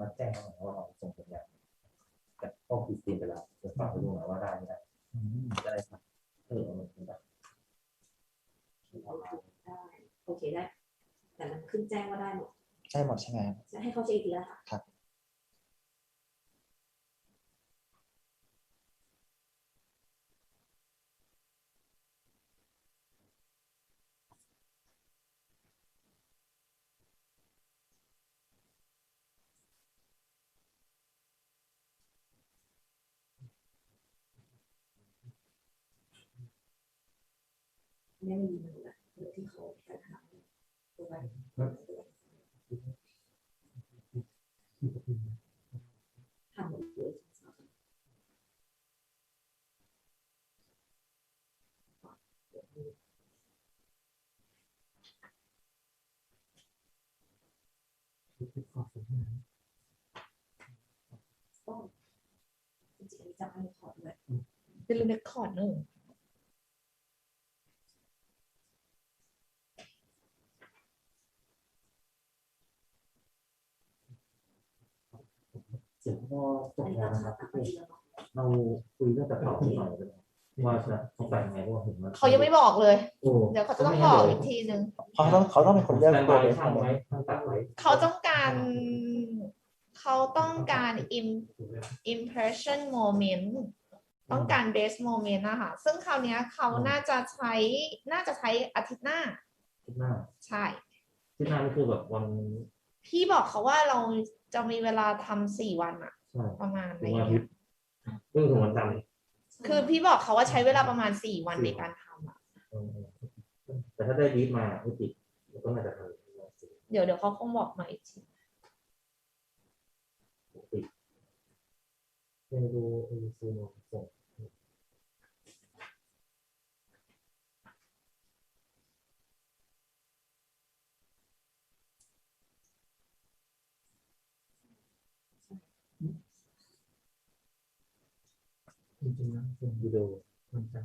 มาแจ้งหน่อยว่าเราส่งสัญญาณแต่พวกคริสตินไปแล้วจะฝากไปดูหน่อยว่าได้ไม่ได้ได้ครับมันแบบได้โอเคได้แต่มันขึ้นแจ้งว่าได้หมดได้หมดใช่ไหมจะให้เขาเช็คอีกทีแล้วค่ะครับไม่มีมันแบบที่เขาไปถามตัวไปทำหมดเลยจริงๆจะให้ขอด้วยเป็นเรคคอร์ดหนึ่งเสร็จพอจบงานนะครับเราคุยเรื่องแต่ต่อที่หน่อยว่าจะเขาไปยังไงว่าเห็นว่าเขายังไม่บอกเลยเดี๋ยวเขาจะต้องบอกอีกทีนึงเขาต้องเป็นคนเลือกตัวเองเขาต้องการ impression moment ต้องการ base moment นะคะซึ่งคราวนี้เขาน่าจะใช้อาทิตย์หน้าใช่ที่หน้านี่คือแบบวันพี่บอกเขาว่าเราจะมีเวลาทำ4 วันอะประมาณอะไรอย่างเงี้ยถึงวันจันทร์คือพี่บอกเขาว่าใช้เวลาประมาณ4 วันในการทำอะแต่ถ้าได้บีบมาไม่ติดก็น่าจะทำเดี๋ยวเขาคงบอกมาอีกทีติดดูซูโน่ส่งจริงๆนะส่งวิดีโอมันจะ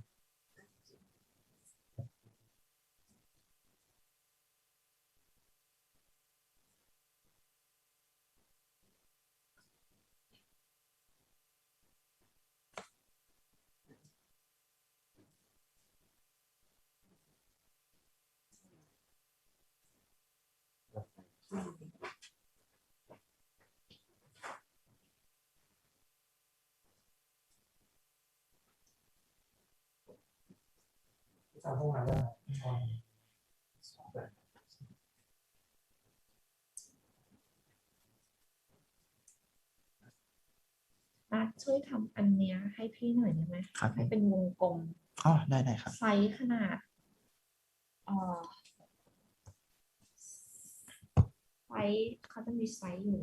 ทำห้องน้ำได้ช่วยทำอันเนี้ยให้พี่หน่อยได้ไหมให้เป็นวงกลมได้ครับไซส์ขนาดไซส์เขาจะมีไซส์อยู่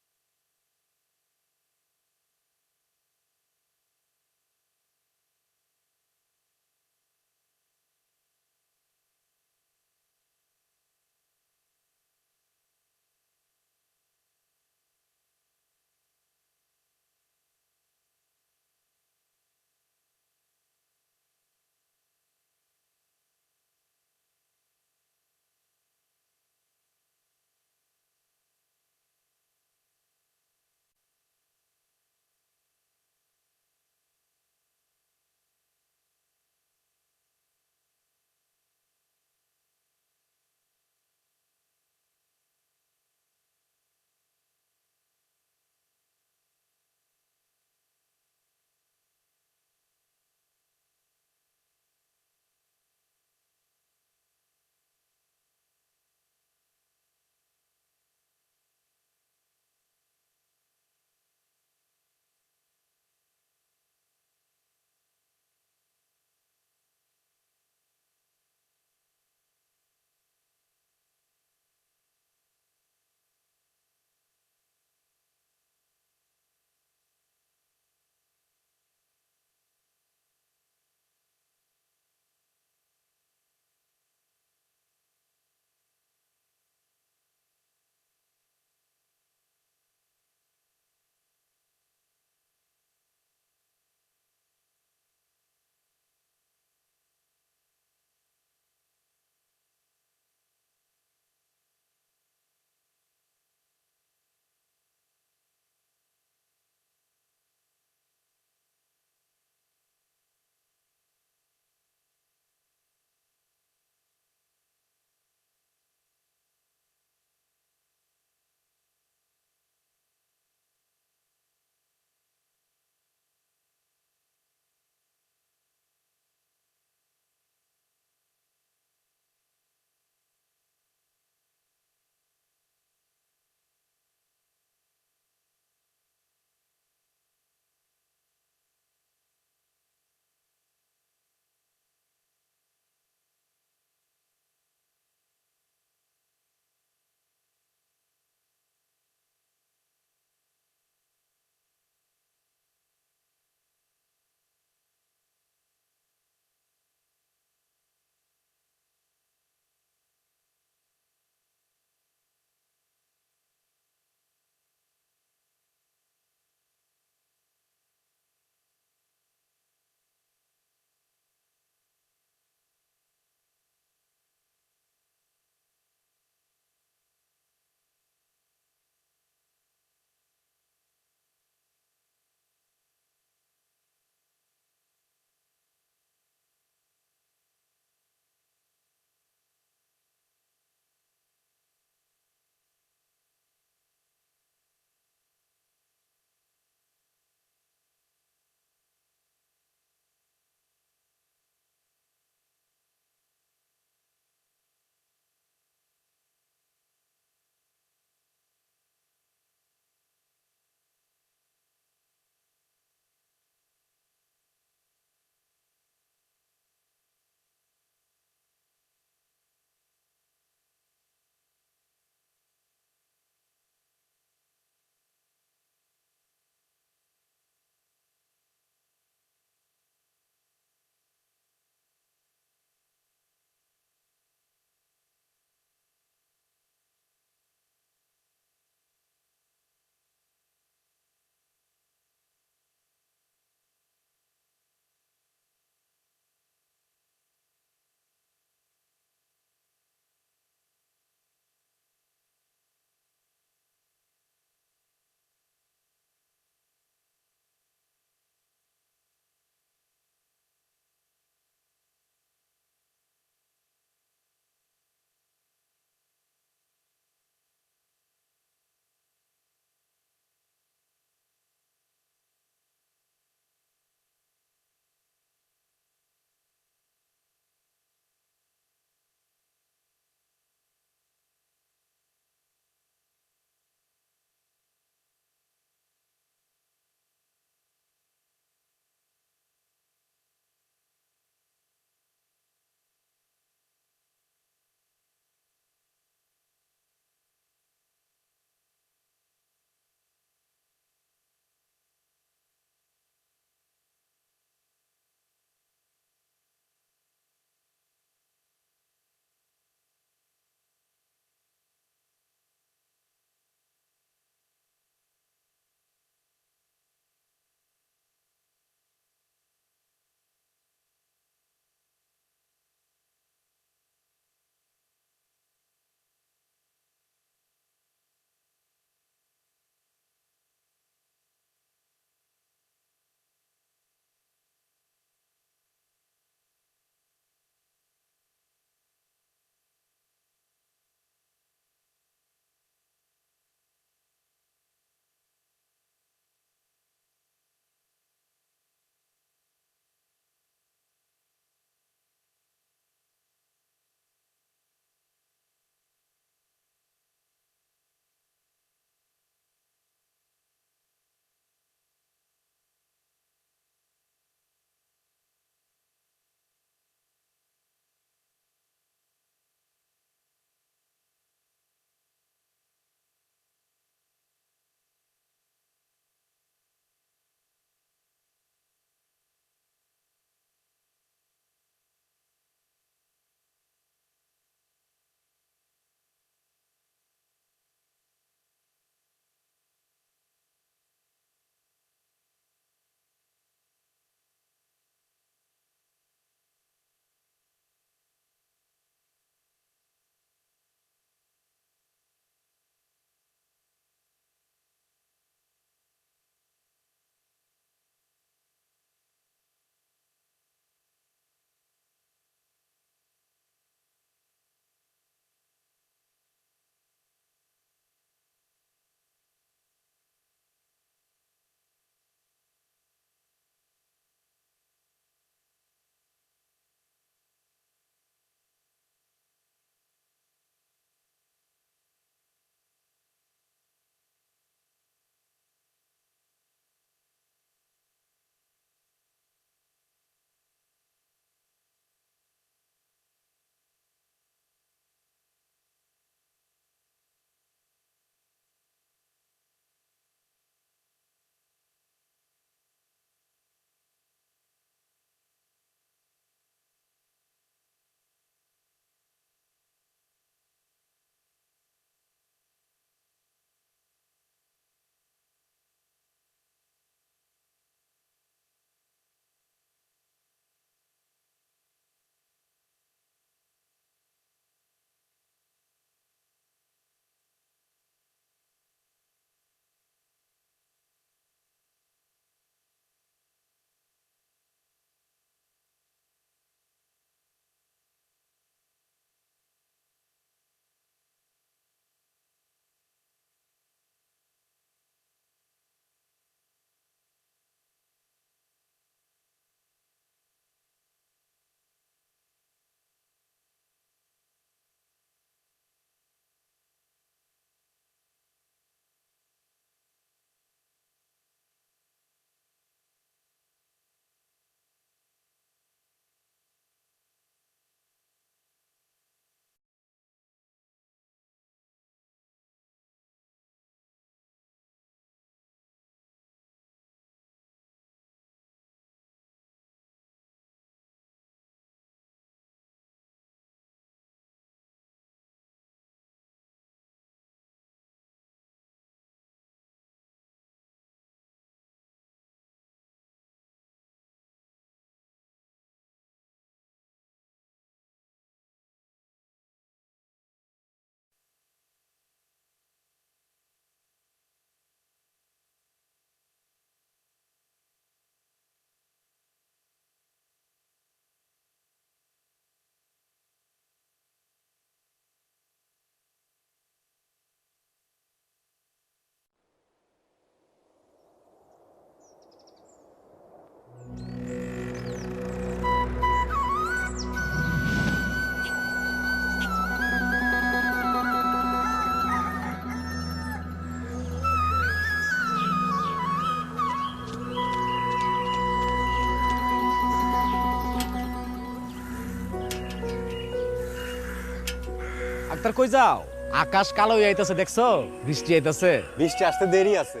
doctor কই যাও? আকাশ কালো হয়ে আইতাছে দেখছো? বৃষ্টি আইতাছে। বৃষ্টি আসতে দেরি আছে।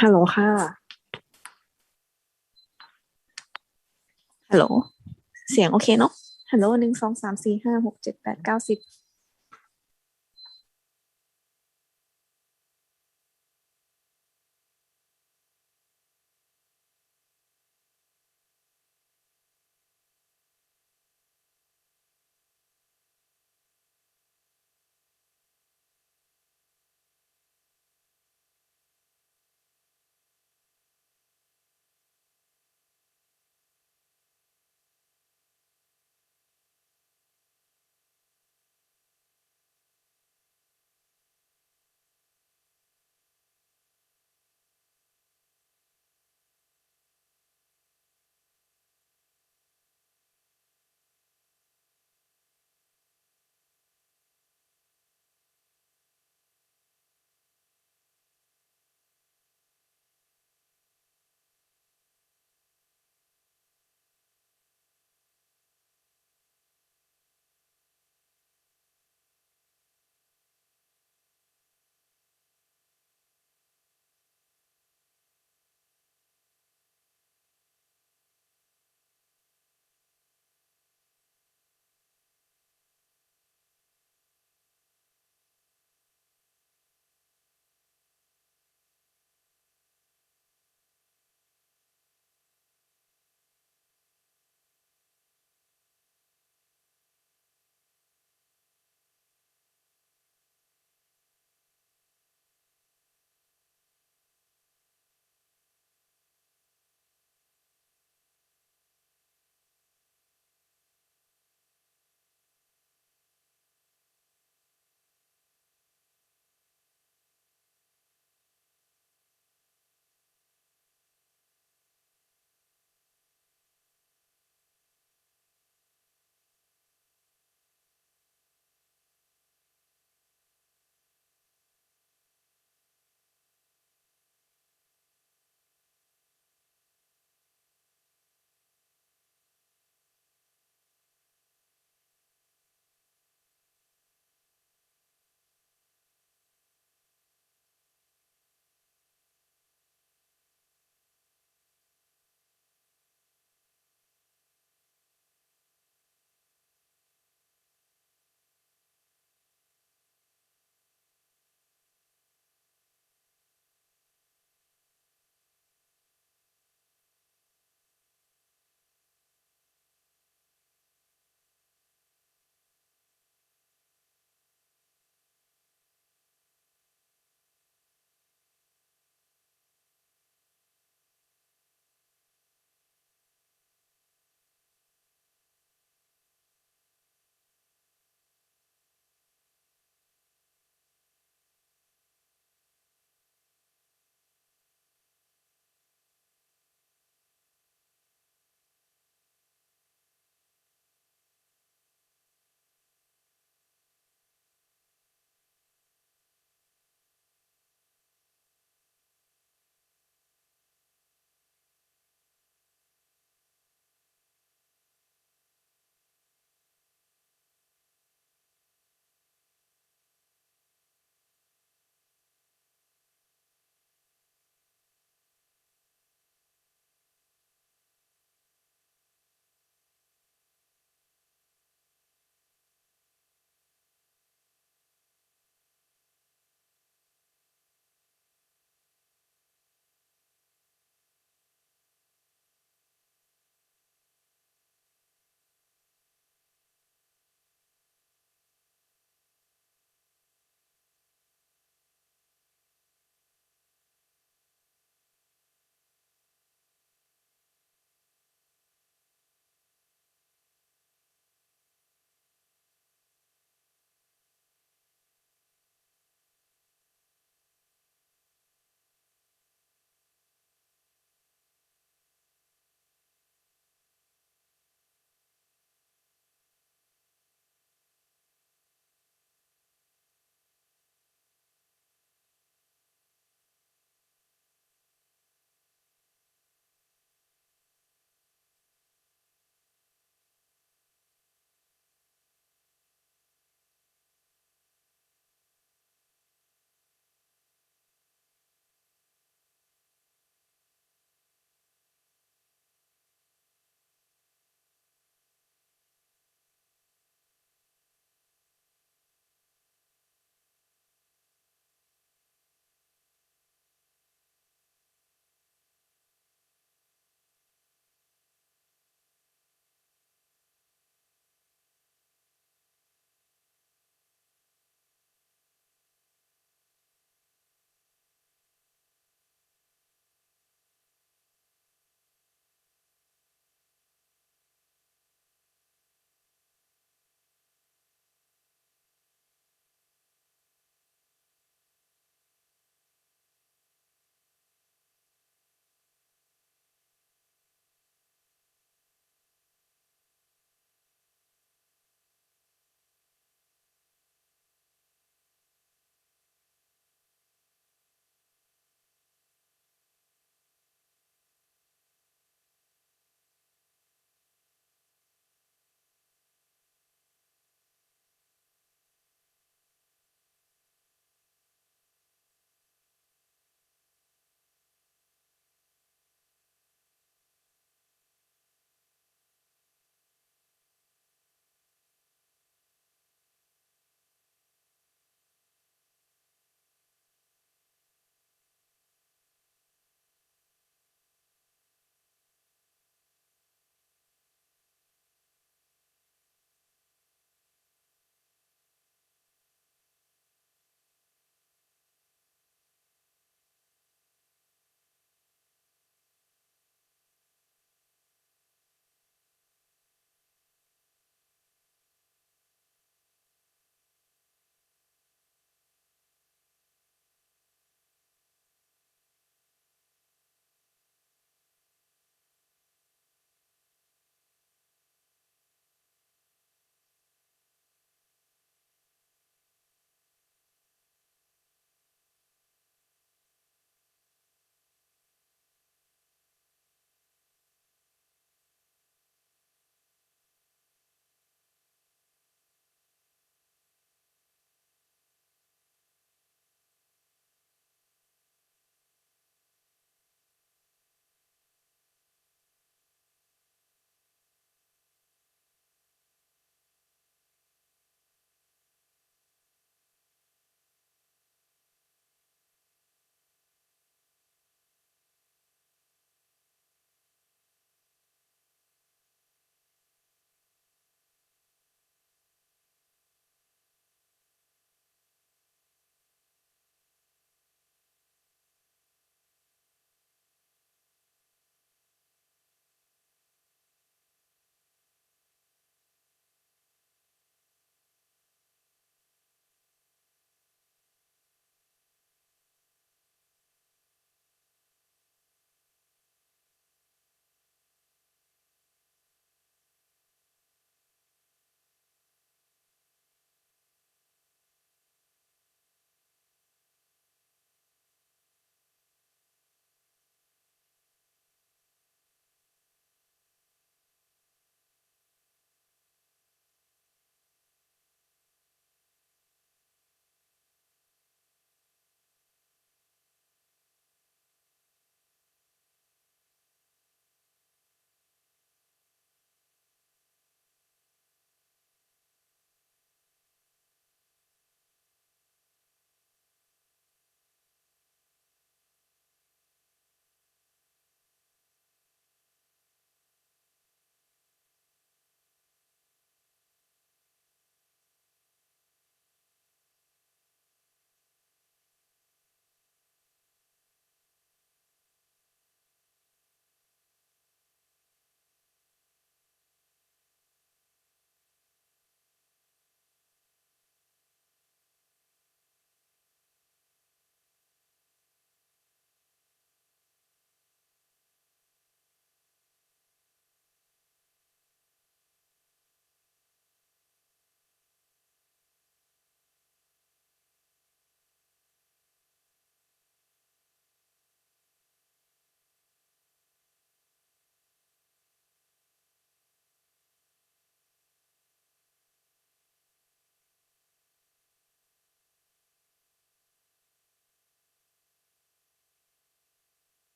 ฮัลโหลค่ะฮัลโหลเสียงโอเคเนาะฮัลโหล1 2 3 4 5 6 7 8 9 10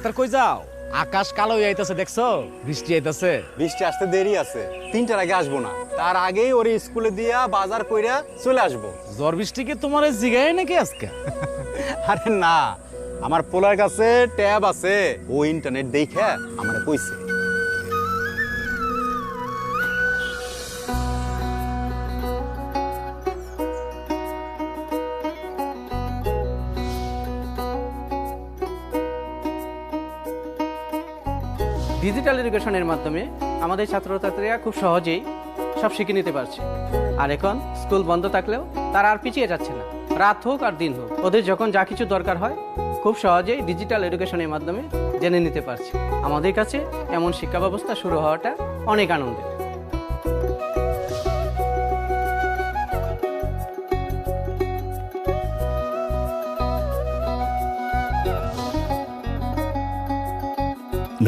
ডাক্তার কই যাও? আকাশ কালো হয়ে আইতাছে, দেখছো? বৃষ্টি আইতাছে। বৃষ্টি আসতে দেরি আছে, 3টার আগে আসবো না। তার আগেই ওরে স্কুলে দিয়া বাজার কইরা চলে আসবো। ঝড় বৃষ্টি কি তোমার জিগায় নাকি আজকে? আরে না, আমার পোলার কাছে ট্যাব আছে, ও ইন্টারনেট দেখে আমারে কইছে। ডিজিটাল এডুকেশনের মাধ্যমে আমাদের ছাত্রছাত্রীরা খুব সহজেই সব শিখে নিতে পারছে। আর এখন স্কুল বন্ধ থাকলেও তারা আর পিছিয়ে যাচ্ছে না। রাত হোক আর দিন হোক, ওদের যখন যা কিছু দরকার হয় খুব সহজেই ডিজিটাল এডুকেশনের মাধ্যমে জেনে নিতে পারছে। আমাদের কাছে এমন শিক্ষা ব্যবস্থা শুরু হওয়াটা অনেক আনন্দের।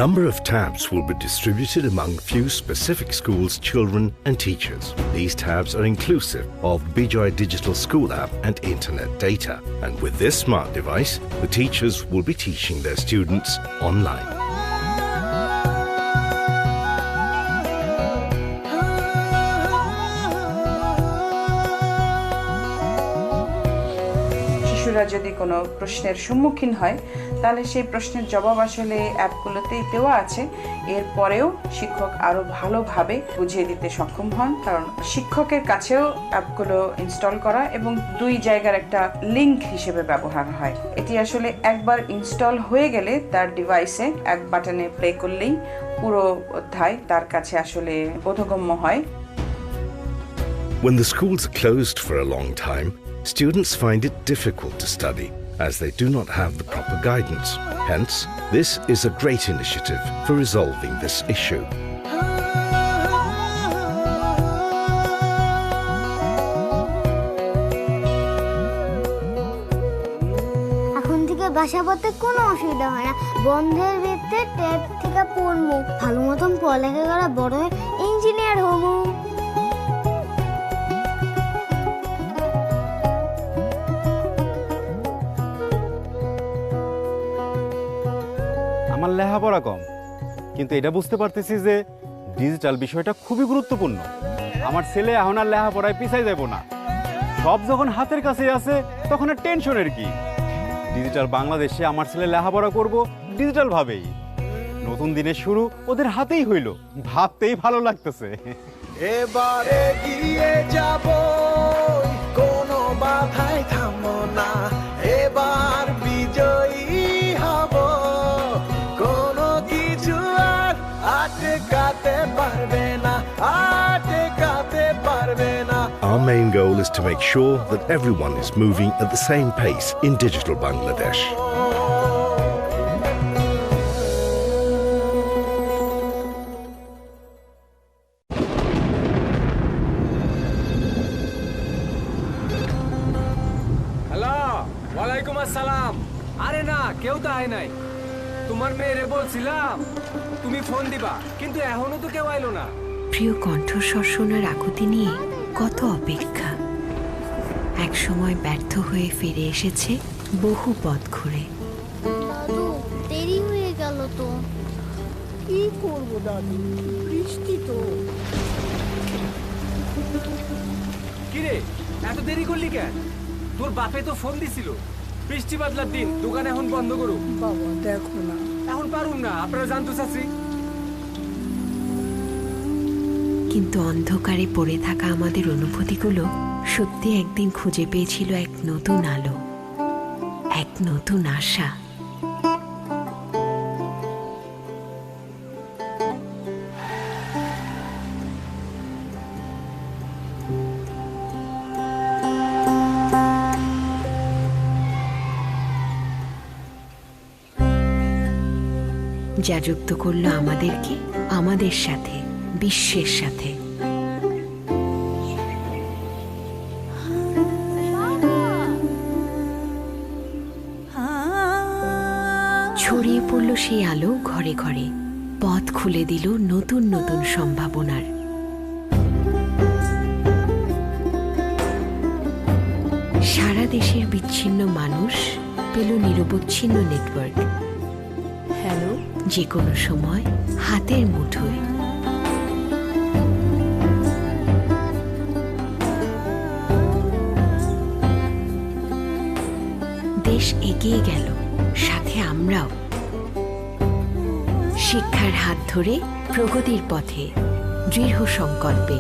Number of tabs will be distributed among few specific schools, children and teachers. These tabs are inclusive of Bijoy Digital School app and internet data. And with this smart device, the teachers will be teaching their students online. শিশুরা যদি কোনো প্রশ্নের সম্মুখীন হয় তাহলে সেই প্রশ্নের জবাব আসলে অ্যাপগুলোতেই দেওয়া আছে। এরপরেও শিক্ষক আরো ভালোভাবে বুঝিয়ে দিতে সক্ষম হন, কারণ শিক্ষকের কাছেও অ্যাপগুলো ইনস্টল করা এবং 2 জায়গার একটা লিংক হিসেবে ব্যবহার হয়। এটি আসলে একবার ইনস্টল হয়ে গেলে তার ডিভাইসে এক বাটনে প্লে করলেই পুরো অধ্যায় তার কাছে আসলে বোধগম্য হয়। When the schools are closed for a long time, students find it difficult to study as they do not have the proper guidance. Hence, this is a great initiative for resolving this issue. এখন থেকে বাসা পড়তে কোনো অসুবিধা হয় না। বন্ধের ভিতরে ট্যাব থেকে পড়বো, ভালো মতন পড়ালেখা করা, বড় হয়ে ইঞ্জিনিয়ার হবো। আমার লেখাপড়া কম, কিন্তু এটা বুঝতে পারতেছি যে ডিজিটাল বিষয়টা খুবই গুরুত্বপূর্ণ। আমার ছেলে এখন আর লেখাপড়ায় পিছাই যাব না। সব যখন হাতের কাছে আছে তখন আর টেনশনের কি। ডিজিটাল বাংলাদেশে আমার ছেলে লেখাপড়া করব ডিজিটাল ভাবেই। নতুন দিনের শুরু ওদের হাতেই হইল, ভাবতেই ভালো লাগতেছে। এবারে গিয়ে যাব, কোনো বাধাই থামো না, এবার বিজয়ী হব, কোনো কিছু আর আটকাতে পারবে না, আটকাতে পারবে না। Our main goal is to make sure that everyone is moving at the same pace in digital Bangladesh. Hello, ওয়ালাইকুম আসসালাম। আরে না, কেউ তো আয় নাই। তোমার মেয়েরে বলছিলাম তুমি ফোন দিবা, কিন্তু এখনো তো কেউ আইলো না। প্রিয় কণ্ঠস্বর শোনার আকুতি নিয়ে কত অপেক্ষা। এক সময় ব্যর্থ হয়ে ফিরে এসেছে বহু পথ ঘুরে। দাদু, দেরি হয়ে গেল তো। কি করবো দাদু, বৃষ্টি তো। কিরে, এত দেরি করলি কেন? তোর বাপে তো ফোন দিছিল বৃষ্টি বাদলার দিন দোকান এখন বন্ধ করো। বাবা দেখো না, এখন পারুম না, আপনারা জানতে চাচ্ছি। কিন্তু অন্ধকারে পড়ে থাকা আমাদের অনুভূতিগুলো সত্যি একদিন খুঁজে পেয়েছিল এক নতুন আলো, এক নতুন আশা। যা যুক্ত করলো আমাদেরকে আমাদের সাথে, বিশ্বের সাথে। ছড়িয়ে পড়ল সেই আলো ঘরে ঘরে, পথ খুলে দিল নতুন নতুন সম্ভাবনার। সারা দেশের বিচ্ছিন্ন মানুষ পেল নিরবচ্ছিন্ন নেটওয়ার্ক। যে কোনো সময় হাতের মুঠোয়। দেশ এগিয়ে গেল, সাথে আমরাও। শিক্ষার হাত ধরে প্রগতির পথে দৃঢ় সংকল্পে।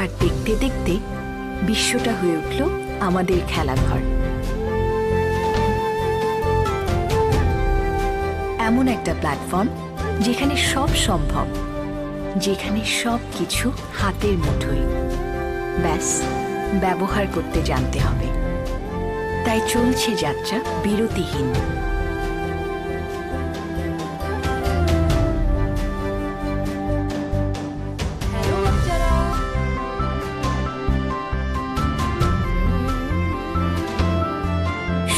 আর দেখতে দেখতে বিশ্বটা হয়ে উঠল আমাদের খেলাঘর। এমন একটা প্ল্যাটফর্ম যেখানে সব সম্ভব, যেখানে সব কিছু হাতের মুঠোয়। ব্যাস ব্যবহার করতে জানতে হবে। তাই চলছে যাত্রা বিরতিহীন।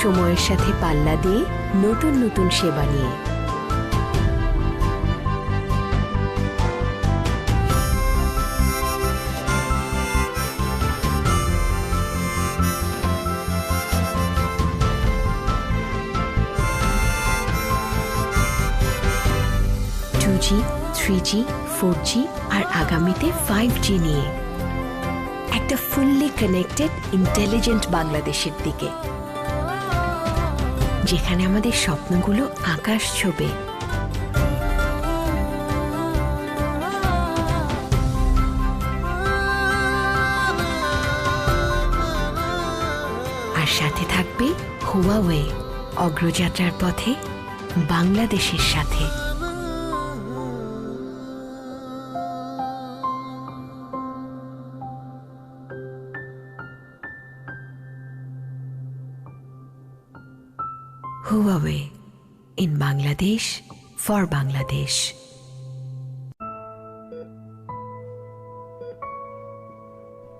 সময়ের সাথে পাল্লা দিয়ে নতুন নতুন সেবা নিয়ে G, 3G, 4G আর আগামীতে 5G নিয়ে একটা ফুললি কানেক্টেড ইন্টেলিজেন্ট বাংলাদেশের দিকে, যেখানে আমাদের স্বপ্নগুলো আকাশ ছোঁবে। আর সাথে থাকবে হুয়াওয়ে, অগ্রযাত্রার পথে বাংলাদেশের সাথে। Huawei in Bangladesh for Bangladesh.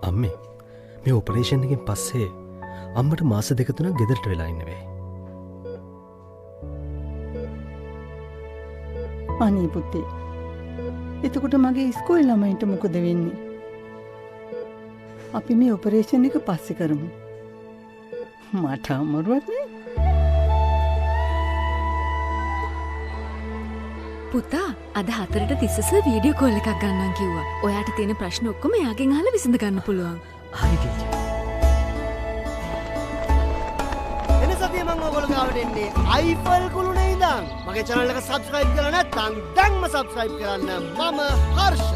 අම්මේ මේ ඔපරේෂන් එකෙන් පස්සේ අම්මට මාස දෙක තුනක් ගෙදරට වෙලා ඉන්න වෙයි. අනේ පුතේ. එතකොට මගේ ඉස්කෝලේ ළමයින්ට මොකද වෙන්නේ? අපි මේ ඔපරේෂන් එක පස්සේ කරමු. මට අමාරුවක් නේ. පුතා අද 4ට තිස්සස වීඩියෝ කෝල් එකක් ගන්නම් කිව්වා. ඔයාට තියෙන ප්‍රශ්න ඔක්කොම එයාගෙන් අහලා විසඳ ගන්න පුළුවන්. හරි ටීචර්. එන සතියේ මම ඔයගොල්ලෝ ගාවට එන්නේ අයිෆල් කුළුණේ ඉඳන්. මගේ channel එක subscribe කරලා නැත්නම් දැන්ම subscribe කරන්න. මම හර්ෂ.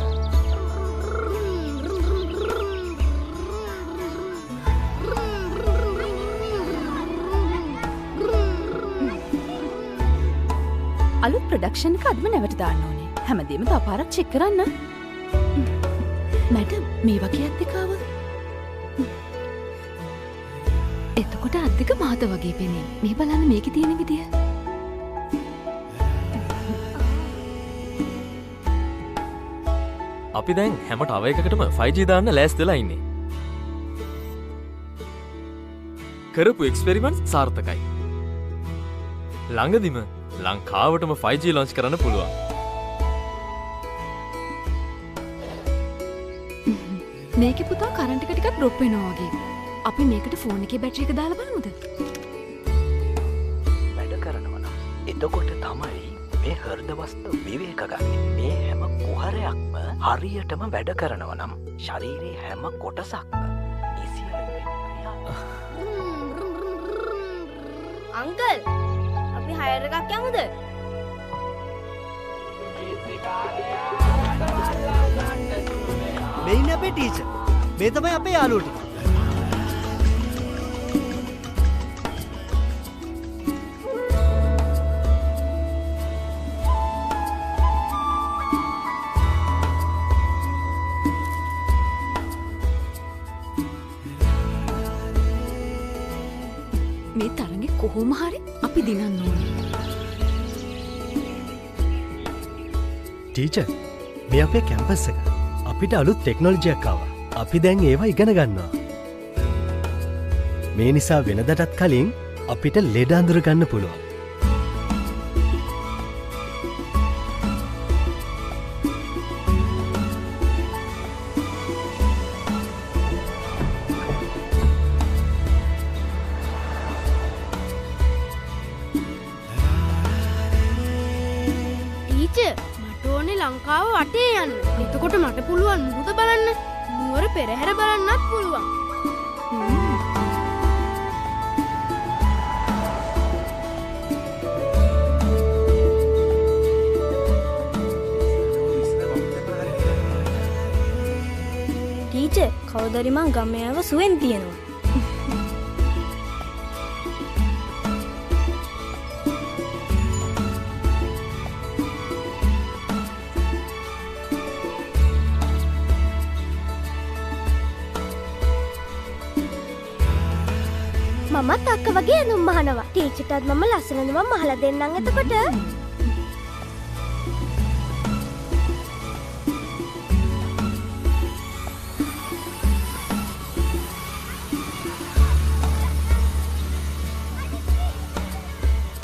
අලුත් ප්‍රොඩක්ෂන් එක අදම නැවට දාන්න ඕනේ. හැමදේම තව පාරක් චෙක් කරන්න. මැඩම් මේ වගේ අත් දෙක ආවද? එතකොට අත් දෙක මාත වගේ පෙනේ. මේ බලන්න මේකේ තියෙන විදිය. අපි දැන් හැම ටව එකකටම 5G දාන්න ලෑස්තිලා ඉන්නේ. කරපු එක්ස්පෙරිමන්ට්ස් සාර්ථකයි. ළඟදිම ලංකාවටම 5G ලොන්ච් කරන්න පුළුවන්. මේකේ පුතා කරන්ට් එක ටිකක් ඩ්‍රොප් වෙනවා වගේ. අපි මේකට ෆෝන් එකේ බැටරි එක දාලා බලමුද? වැඩ කරනවා නම් එතකොට තමයි මේ හෘද වස්තු විවේක ගන්න. මේ හැම කුහරයක්ම හරියටම වැඩ කරනවා නම් ශරීරයේ හැම කොටසක්ම අංකල් අපි හයර් එකක් යමුද? මේ ඉන්නේ අපේ ටීචර්. මේ තමයි අපේ යාළුවෝ ටික. මේ තරඟේ කොහොම හරි අපි දිනන්න ඕනේ. ටීචර් මේ අපේ කැම්පස් එක. අපිට අලුත් ටෙක්නොලොජියක් ආවා. අපි දැන් ඒවා ඉගෙන ගන්නවා. මේ නිසා වෙනදටත් කලින් අපිට ලෙඩ අඳුර ගන්න පුළුවන්. වටේ යන්න. එතකොට මට පුළුවන් මුහුද බලන්න. නුවර පෙරහැර බලන්නත් පුළුවන්. ටීචර්, කවුදරි මං ගමයාව සුවෙන් තියනවා. මමත් අක්ක වගේ ඇඳුම් අහනවා. ටීචර්ටත් මම ලස්සන ඇඳුමක් අහලා දෙන්නම් එතකොට.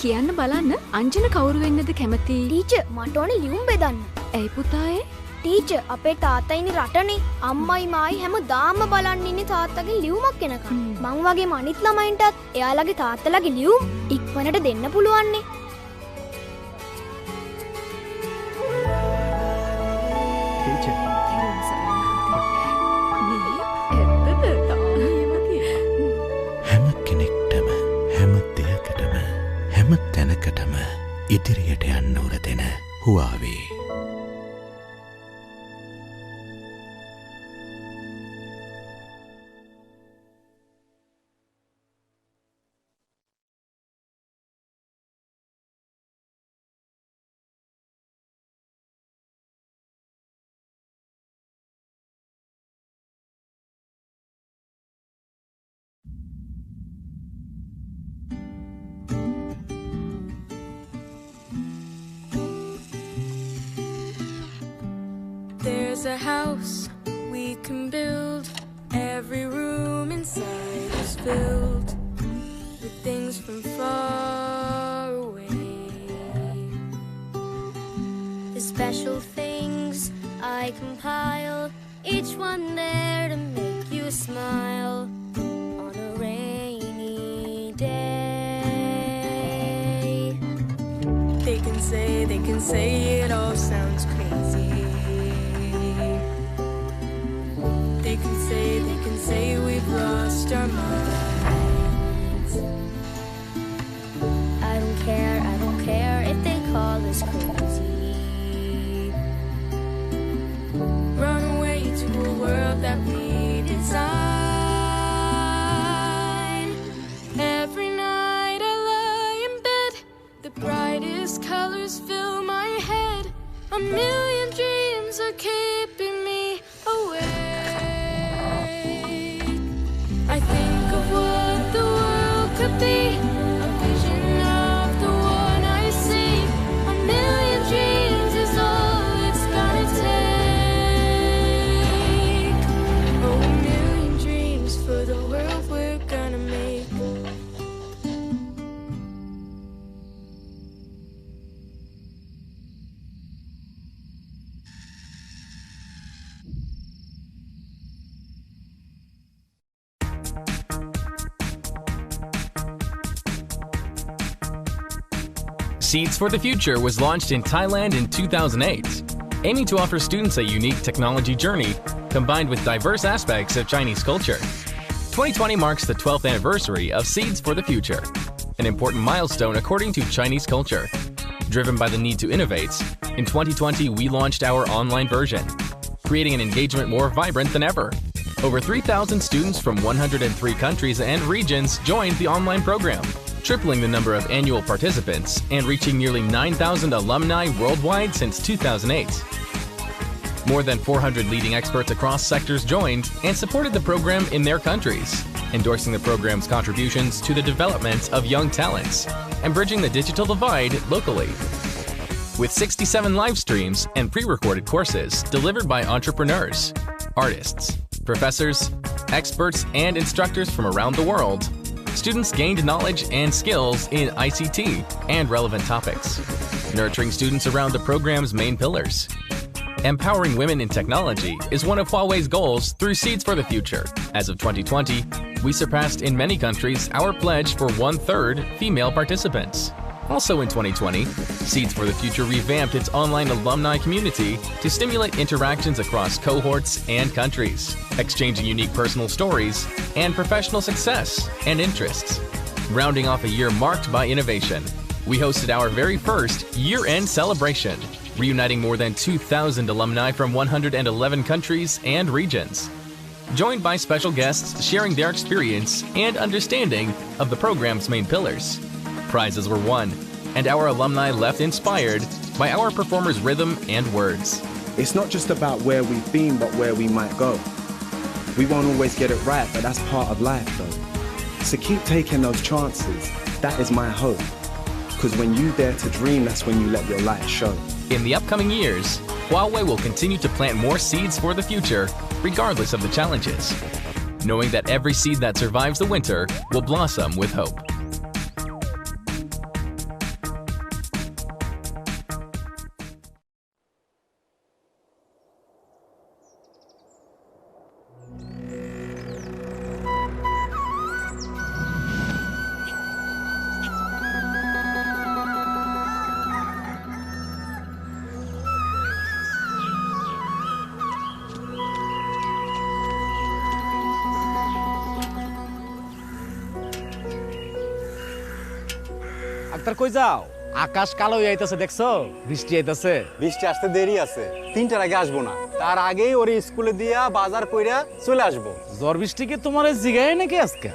කියන්න බලන්න අංජන කවුරු වෙන්නද කැමති? ටීචර්, මට ඕනේ ලියුම් බෙදන්න. ඇයි පුතා ඒ? ටීචර්, අපේ තාත්තා ඉන්නේ රටනේ. අම්මයි මායි හැමදාම බලන් ඉන්නේ තාත්තගෙන් ලියුමක් එනකන්. මං වගේම අනිත් ළමයින්ටත් එයාලගේ තාත්තලාගේ ලියුම් ඉක්මනට දෙන්න පුළුවන්නේ. ටීචර්. හැම කෙනෙක්ටම හැම දෙයකටම හැම තැනකටම ඉදිරියට යන්න උර දෙන හුවාවේ. There's a house we can build. Every room inside is filled with things from far away. The special things I compile, each one there to make you smile on a rainy day. They can say it all sounds crazy. They can say we've lost our minds. I don't care if they call us crazy. Run away to a world that we design. Every night I lie in bed, the brightest colors fill my head. A million dreams are keeping me awake. I think of what the world could be, a vision of the one I see. A million dreams is all it's gonna take. Oh, a million dreams for the world we're gonna make. Seeds for the Future was launched in Thailand in 2008, aiming to offer students a unique technology journey combined with diverse aspects of Chinese culture. 2020 marks the 12th anniversary of Seeds for the Future, an important milestone according to Chinese culture. Driven by the need to innovate, in 2020 we launched our online version, creating an engagement more vibrant than ever. Over 3,000 students from 103 countries and regions joined the online program, tripling the number of annual participants and reaching nearly 9,000 alumni worldwide since 2008. More than 400 leading experts across sectors joined and supported the program in their countries, endorsing the program's contributions to the development of young talents and bridging the digital divide locally. With 67 live streams and pre-recorded courses delivered by entrepreneurs, artists, professors, experts, and instructors from around the world, students gained knowledge and skills in ICT and relevant topics, nurturing students around the program's main pillars. Empowering women in technology is one of Huawei's goals through Seeds for the Future. As of 2020, we surpassed in many countries our pledge for 1/3 female participants. Also in 2020, Seeds for the Future revamped its online alumni community to stimulate interactions across cohorts and countries, exchanging unique personal stories and professional success and interests. Rounding off a year marked by innovation, we hosted our very first year-end celebration, reuniting more than 2,000 alumni from 111 countries and regions. Joined by special guests sharing their experience and understanding of the program's main pillars. Prizes were won, and our alumni left inspired by our performers' rhythm and words. It's not just about where we've been, but where we might go. We won't always get it right, but that's part of life though. So keep taking those chances. That is my hope. Because when you dare to dream, that's when you let your light show. In the upcoming years, Huawei will continue to plant more seeds for the future, regardless of the challenges, knowing that every seed that survives the winter will blossom with hope. Akter কই যাও? আকাশ কালো হয়ে আইতাছে, দেখছো? বৃষ্টি আইতাছে। বৃষ্টি আসতে দেরি আছে, 3টার আগে আসবো না। তার আগেই ওরে স্কুলে দিয়া বাজার কইরা চলে আসবো। ঝড় বৃষ্টি কি তোমার জিগায় নাকি আজকে?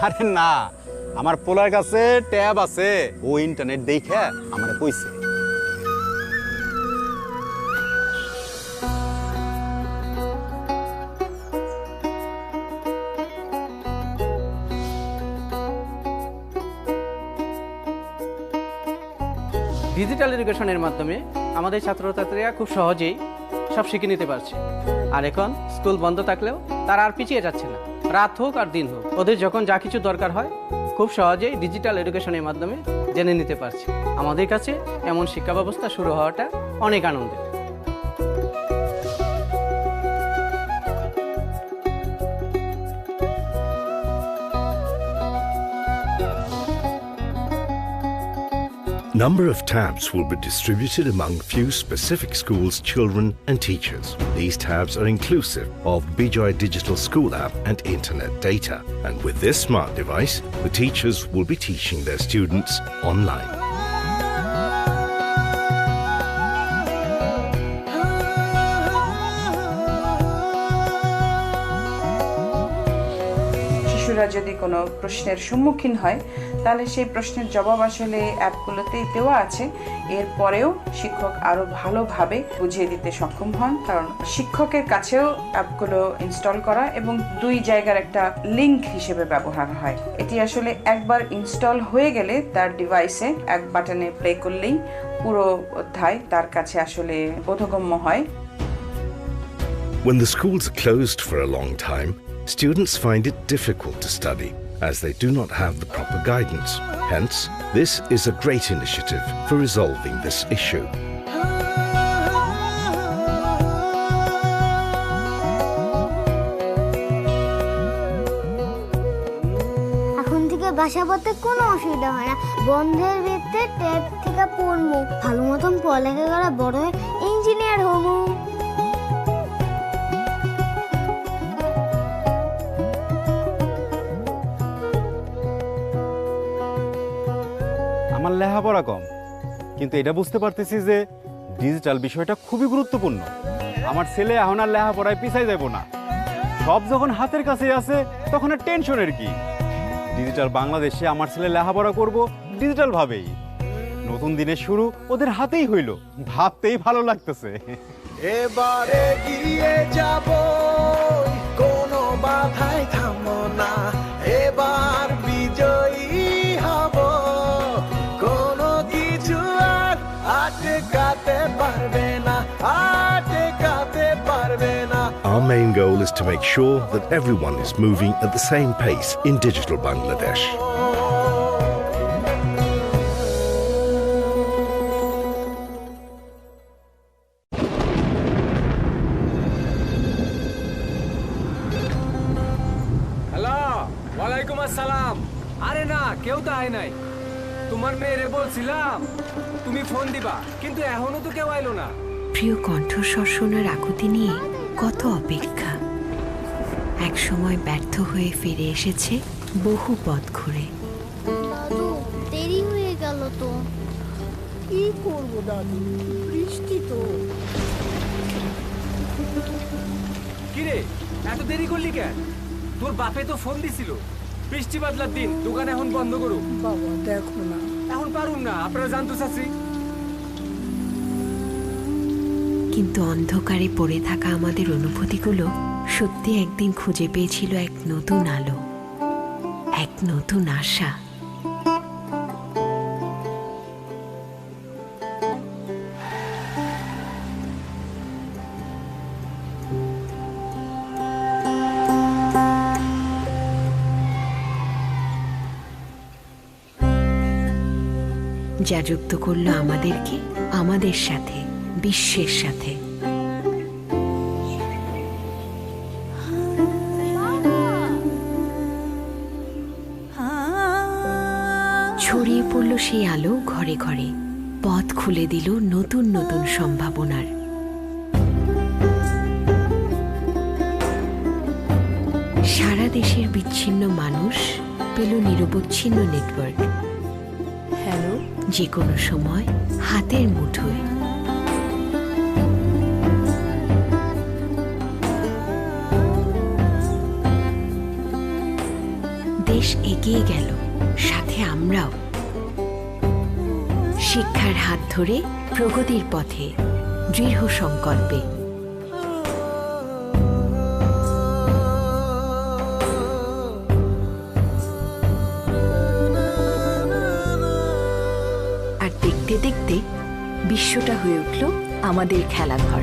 আরে না, আমার পোলার কাছে ট্যাব আছে, ও ইন্টারনেট দেখে আমারে কইছে। ডিজিটাল এডুকেশনের মাধ্যমে আমাদের ছাত্রছাত্রীরা খুব সহজেই সব শিখে নিতে পারছে। আর এখন স্কুল বন্ধ থাকলেও তারা আর পিছিয়ে যাচ্ছে না। রাত হোক আর দিন হোক, ওদের যখন যা কিছু দরকার হয় খুব সহজেই ডিজিটাল এডুকেশনের মাধ্যমে জেনে নিতে পারছে। আমাদের কাছে এমন শিক্ষা ব্যবস্থা শুরু হওয়াটা অনেক আনন্দের। Number of tabs will be distributed among few specific schools, children and teachers. These tabs are inclusive of Bijoy Digital School app and internet data. And with this smart device, the teachers will be teaching their students online. শিশুরা যদি কোনো প্রশ্নের সম্মুখীন হয় তাহলে সেই প্রশ্নের জবাব আসলে অ্যাপগুলোতেই দেওয়া আছে। এরপরেও শিক্ষক আরো ভালোভাবে বুঝিয়ে দিতে সক্ষম হন, কারণ শিক্ষকের কাছেও অ্যাপগুলো ইনস্টল করা এবং 2 জায়গার একটা লিংক হিসেবে ব্যবহার হয়। এটি আসলে একবার ইনস্টল হয়ে গেলে তার ডিভাইসে এক বাটনে প্লে করলেই পুরো অধ্যায় তার কাছে আসলে বোধগম্য হয়। When the schools are closed for a long time, students find it difficult to study as they do not have the proper guidance. Hence, this is a great initiative for resolving this issue. এখন থেকে বাসা পড়তে কোনো অসুবিধা হয় না। বন্ধের ভিতরে ট্যাব থেকে পড়বো, ভালো মতন পড়ালেখা করে বড় হয়ে ইঞ্জিনিয়ার হবো। আমার লেখাপড়া কম, কিন্তু এটা বুঝতে পারতেছি যে ডিজিটাল বিষয়টা খুবই গুরুত্বপূর্ণ। আমার ছেলে এখন আর লেখাপড়ায় পিছাই যাব না। সব যখন হাতের কাছে আছে তখন আর টেনশনের কি। ডিজিটাল বাংলাদেশে আমার ছেলে লেখাপড়া করব ডিজিটাল ভাবেই। নতুন দিনের শুরু ওদের হাতেই হইল, ভাবতেই ভালো লাগতেছে। এবারে গিয়ে যাব, কোনো বাধায় থামো না, এবার বিজয়ী হব, কোনো কিছু আর আটকাতে পারবে না, আটকাতে পারবে না। Our main goal is to make sure that everyone is moving at the same pace in digital Bangladesh. Hello, ওয়ালাইকুম আসসালাম। আরে না, কেউ তো আয় নাই। তোমার মেয়েরে বলছিলাম তুমি ফোন দিবা, কিন্তু এখনো তো কেউ আইলো না। প্রিয় কণ্ঠস্বর শোনার আকুতি নিয়ে কত অপেক্ষা। এক সময় ব্যর্থ হয়ে ফিরে এসেছে বহু পথ ঘুরে। দাদু দেরি হয়ে গেল তো। কি করবো দাদু, বৃষ্টি তো। কিরে এত দেরি করলি কেন? তোর বাপে তো ফোন দিছিল বৃষ্টি বাদলার দিন দোকান এখন বন্ধ করো। বাবা দেখো না, এখন পারুম না, আপনারা জানতো চাচ্ছি। কিন্তু অন্ধকারে পড়ে থাকা আমাদের অনুভূতিগুলো সত্যি একদিন খুঁজে পেয়েছিল এক নতুন আলো, এক নতুন আশা। যা যুক্ত করলো আমাদেরকে আমাদের সাথে, বিশ্বের সাথে। ছড়িয়ে পড়ল সেই আলো ঘরে ঘরে, পথ খুলে দিল নতুন নতুন সম্ভাবনার। সারা দেশের বিচ্ছিন্ন মানুষ পেল নিরবচ্ছিন্ন নেটওয়ার্ক। হ্যালো, যে কোনো সময় হাতের মুঠোয়। দেশ এগিয়ে গেল, সাথে আমরাও। শিক্ষার হাত ধরে প্রগতির পথে, দৃঢ় সংকল্পে। আর দেখতে দেখতে বিশ্বটা হয়ে উঠল আমাদের খেলাঘর।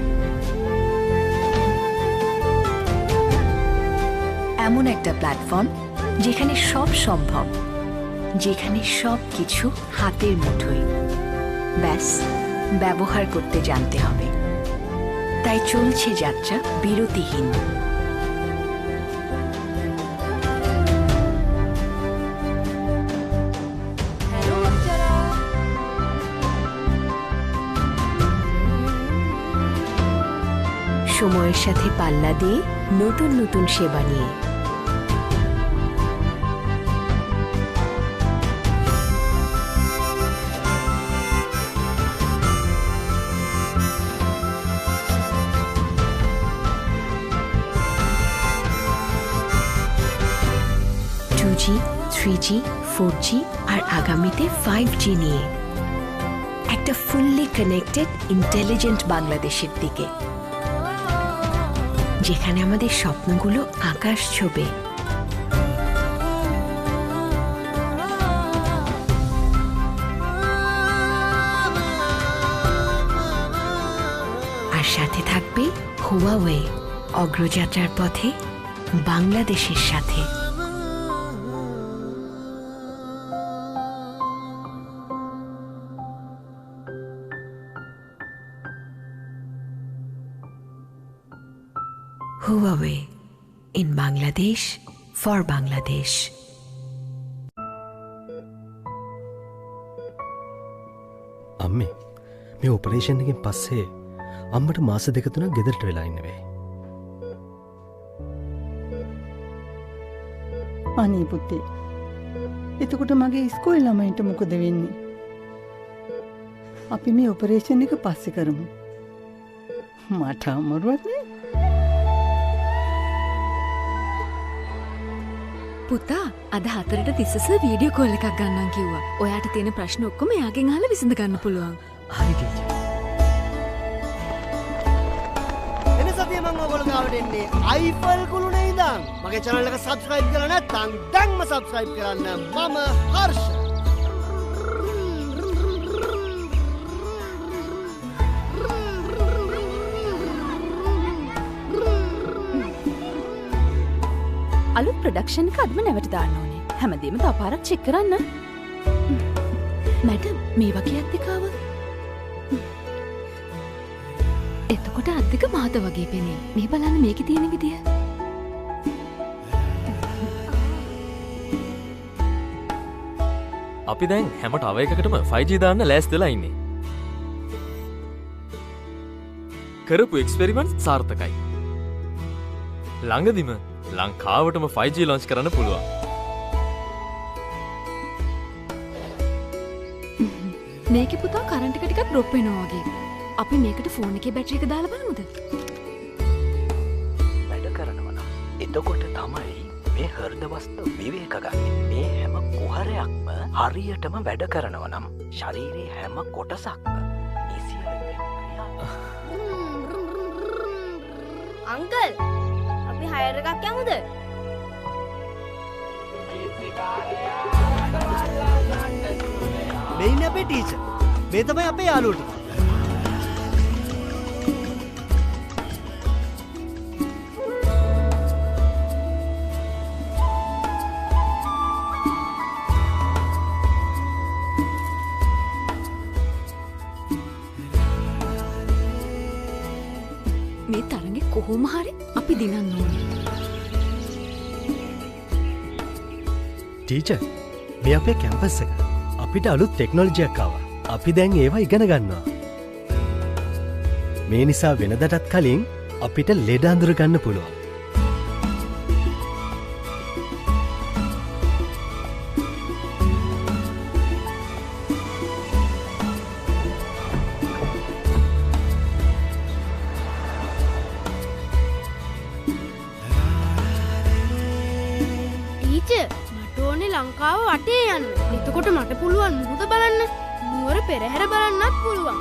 এমন একটা প্ল্যাটফর্ম যেখানে সব সম্ভব, যেখানে সব কিছু হাতের মুঠোয়। ব্যাস ব্যবহার করতে জানতে হবে। তাই চলছে যাত্রা বিরতিহীন। সময়ের সাথে পাল্লা দিয়ে নতুন নতুন সেবা নিয়ে G, 3G, 4G আর আগামীতে 5G নিয়ে একটা ফুললি কানেক্টেড ইন্টেলিজেন্ট বাংলাদেশের দিকে, যেখানে আমাদের স্বপ্নগুলো আকাশ ছোঁবে। আর সাথে থাকবে হুয়াওয়ে, অগ্রযাত্রার পথে বাংলাদেশের সাথে। Huawei in Bangladesh for Bangladesh. අම්මේ මේ ඔපරේෂන් එකෙන් පස්සේ අම්මට මාස දෙක තුනක් ගෙදරට වෙලා ඉන්න වෙයි. අනේ පුතේ, එතකොට මගේ ඉස්කෝලේ ළමයින්ට මොකද වෙන්නේ? අපි මේ ඔපරේෂන් එක පස්සේ කරමු. මට අමාරුවක් නේ. පුතා අද 4ට තිස්සස වීඩියෝ කෝල් එකක් ගන්නම් කිව්වා. ඔයාට තියෙන ප්‍රශ්න ඔක්කොම එයාගෙන් අහලා විසඳ ගන්න පුළුවන්. හරි ටීචර්. එන සතියේ මම ඔයගොල්ලෝ ගාවට එන්නේ අයිෆල් කුළුණේ ඉඳන්. මගේ channel එක subscribe කරලා නැත්නම් දැන්ම subscribe කරන්න. මම හර්ෂ. අලුත් ප්‍රොඩක්ෂන් එක අදම නැවට දාන්න ඕනේ. හැමදේම තව පාරක් චෙක් කරන්න. මැඩම් මේ වගේ අද්දිකාව. එතකොට අද්දික මාත වගේ පෙනේ. මේ බලන්න මේකේ තියෙන විදිය. අපි දැන් හැම ටව එකකටම 5G දාන්න ලෑස්තිලා ඉන්නේ. කරපු එක්ස්පෙරිමන්ට්ස් සාර්ථකයි. ළඟදිම ලංකාවටම 5G ලොන්ච් කරන්න පුළුවන්. මේකේ පුතා කරන්ට් එක ටිකක් ඩ්‍රොප් වෙනවා වගේ. අපි මේකට ෆෝන් එකේ බැටරි එක දාලා බලමුද? වැඩ කරනවා නම් එතකොට තමයි මේ හෘද වස්තු විවේක ගන්න. මේ හැම කුහරයක්ම හරියටම වැඩ කරනවා නම් ශරීරයේ හැම කොටසක්ම අංකල් අපි හයර් එකක් යමුද? මේ ඉන්නේ අපේ ටීචර්. මේ තමයි අපේ යාළුවෝ ටික. මේ තරඟේ කොහොම හරි අපි දිනන්න ඕනේ. ටීචර්, මේ අපේ කැම්පස් එක. අපිට අලුත් ටෙක්නොලොජියක් ආවා. අපි දැන් ඒවා ඉගෙන ගන්නවා. මේ නිසා වෙනදටත් කලින් අපිට ලෙඩ අඳුර ගන්න පුළුවන්. ලංකාව වටේ යන්න. එතකොට මට පුළුවන් මුහුද බලන්න. නුවර පෙරහැර බලන්නත් පුළුවන්.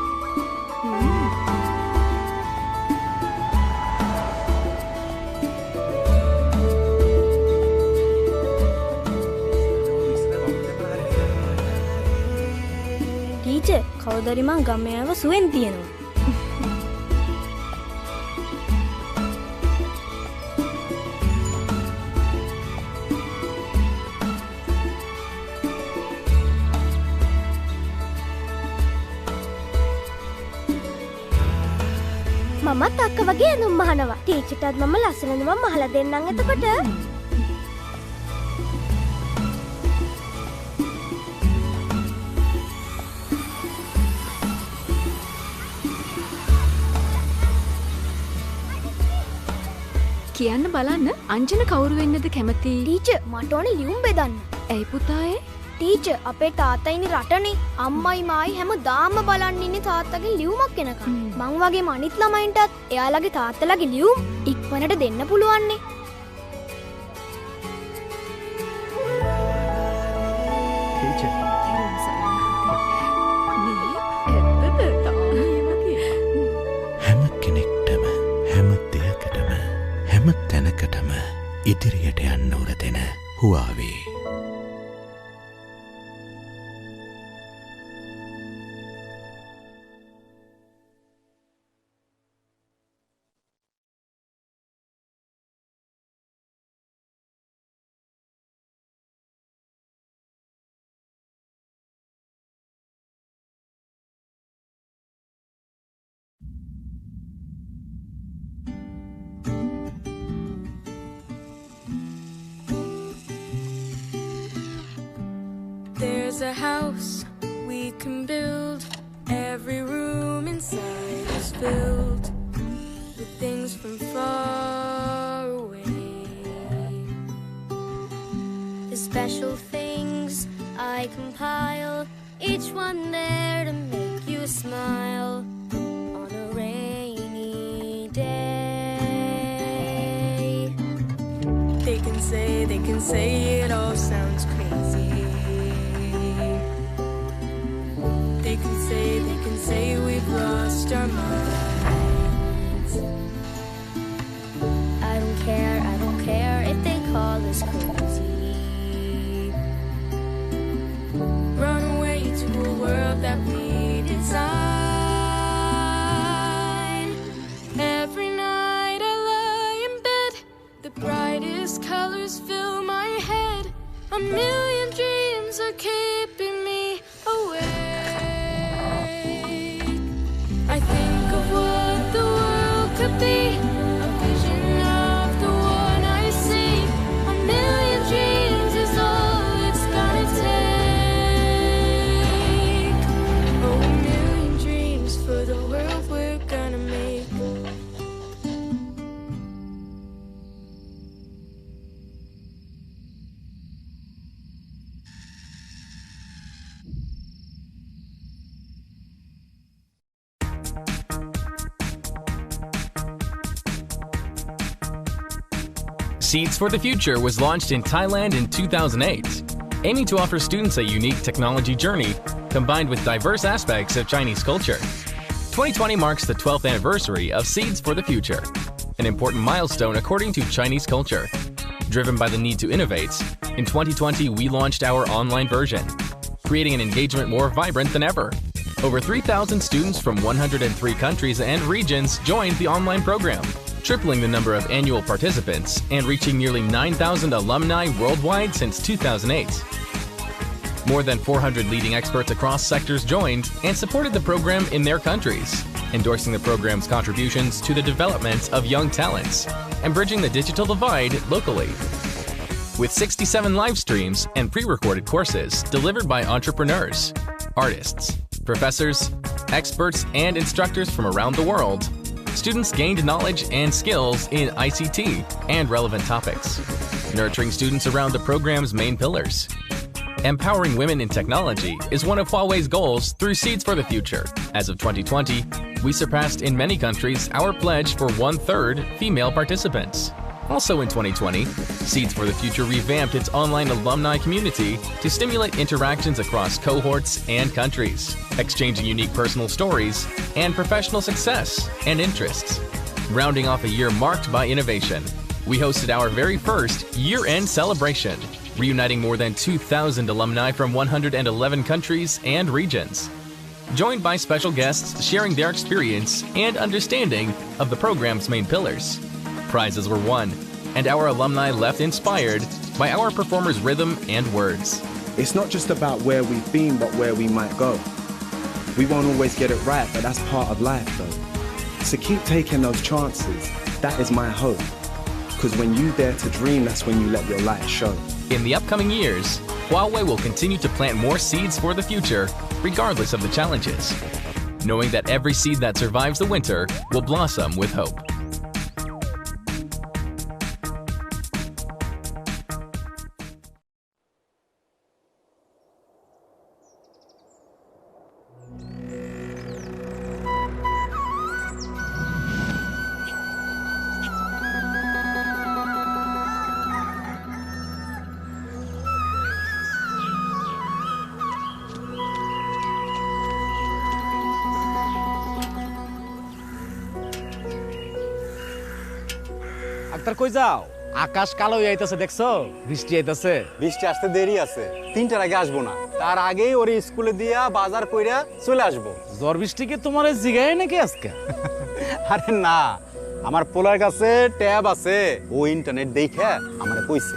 ටීචර්, කවදාරි මං ගමේව සුවෙන් තියෙනවා. මමත් අක්ක වගේ ඇඳුම් මහනවා. ටීචර්ටත් මම ලස්සන ඇඳුමක් මහලා දෙන්නම් එතකොට. කියන්න බලන්න අංජන කවුරු වෙන්නද කැමති? ටීචර්, මට ඕනේ ලියුම් බෙදන්න. ඇයි පුතා ඒ? ටීචර්, අපේ තාත්තා ඉන්නේ රටනේ. අම්මයි මායි හැමදාම බලන් ඉන්නේ තාත්තගේ ලියුමක් එනකම්. මං වගේම අනිත් ළමයින්ටත් එයාලගේ තාත්තලාගේ ලියුම් ඉක්මනට දෙන්න පුළුවන්නේ. ටීචර්, හැම කෙනෙක්ටම හැම දෙයකටම හැම තැනකටම ඉදිරියට යන්න උර දෙන හුවාවේ. There's a house we can build. Every room inside is filled with things from far away. The special things I compile, each one there to make you smile on a rainy day. They can say it all sounds crazy. They can say we've lost our minds. I don't care if they call us crazy. Run away to a world that we design. Every night I lie in bed, the brightest colors fill my head. A million dreams are keeping me awake. I think of what the world could be, a vision of the one I see. A million dreams is all it's gonna take. Seeds for the Future was launched in Thailand in 2008, aiming to offer students a unique technology journey combined with diverse aspects of Chinese culture. 2020 marks the 12th anniversary of Seeds for the Future, an important milestone according to Chinese culture. Driven by the need to innovate, in 2020 we launched our online version, creating an engagement more vibrant than ever. Over 3,000 students from 103 countries and regions joined the online program, tripling the number of annual participants and reaching nearly 9,000 alumni worldwide since 2008. More than 400 leading experts across sectors joined and supported the program in their countries, endorsing the program's contributions to the development of young talents and bridging the digital divide locally. With 67 live streams and pre-recorded courses delivered by entrepreneurs, artists, professors, experts, and instructors from around the world, students gained knowledge and skills in ICT and relevant topics, nurturing students around the program's main pillars. Empowering women in technology is one of Huawei's goals through Seeds for the Future. As of 2020, we surpassed in many countries our pledge for 1/3 female participants. Also in 2020, Seeds for the Future revamped its online alumni community to stimulate interactions across cohorts and countries, exchanging unique personal stories and professional success and interests. Rounding off a year marked by innovation, we hosted our very first year-end celebration, reuniting more than 2,000 alumni from 111 countries and regions, joined by special guests sharing their experience and understanding of the program's main pillars. Prizes were won, and our alumni left inspired by our performers' rhythm and words. It's not just about where we've been, but where we might go. We won't always get it right, but that's part of life, though. So keep taking those chances. That is my hope. Because when you dare to dream, that's when you let your light show. In the upcoming years, Huawei will continue to plant more seeds for the future, regardless of the challenges, knowing that every seed that survives the winter will blossom with hope. Akter কই যাও? আকাশ কালো হয়ে আইতাছে, দেখছো? বৃষ্টি আইতাছে। বৃষ্টি আসতে দেরি আছে, 3টার আগে আসবো না। তার আগেই ওর স্কুলে দিয়া বাজার কইরা চলে আসবো। ঝড় বৃষ্টি কি তোমার জিগায় নাকি আজকে? আরে না, আমার পোলার কাছে ট্যাব আছে, ও ইন্টারনেট দেখে আমারে কইছে।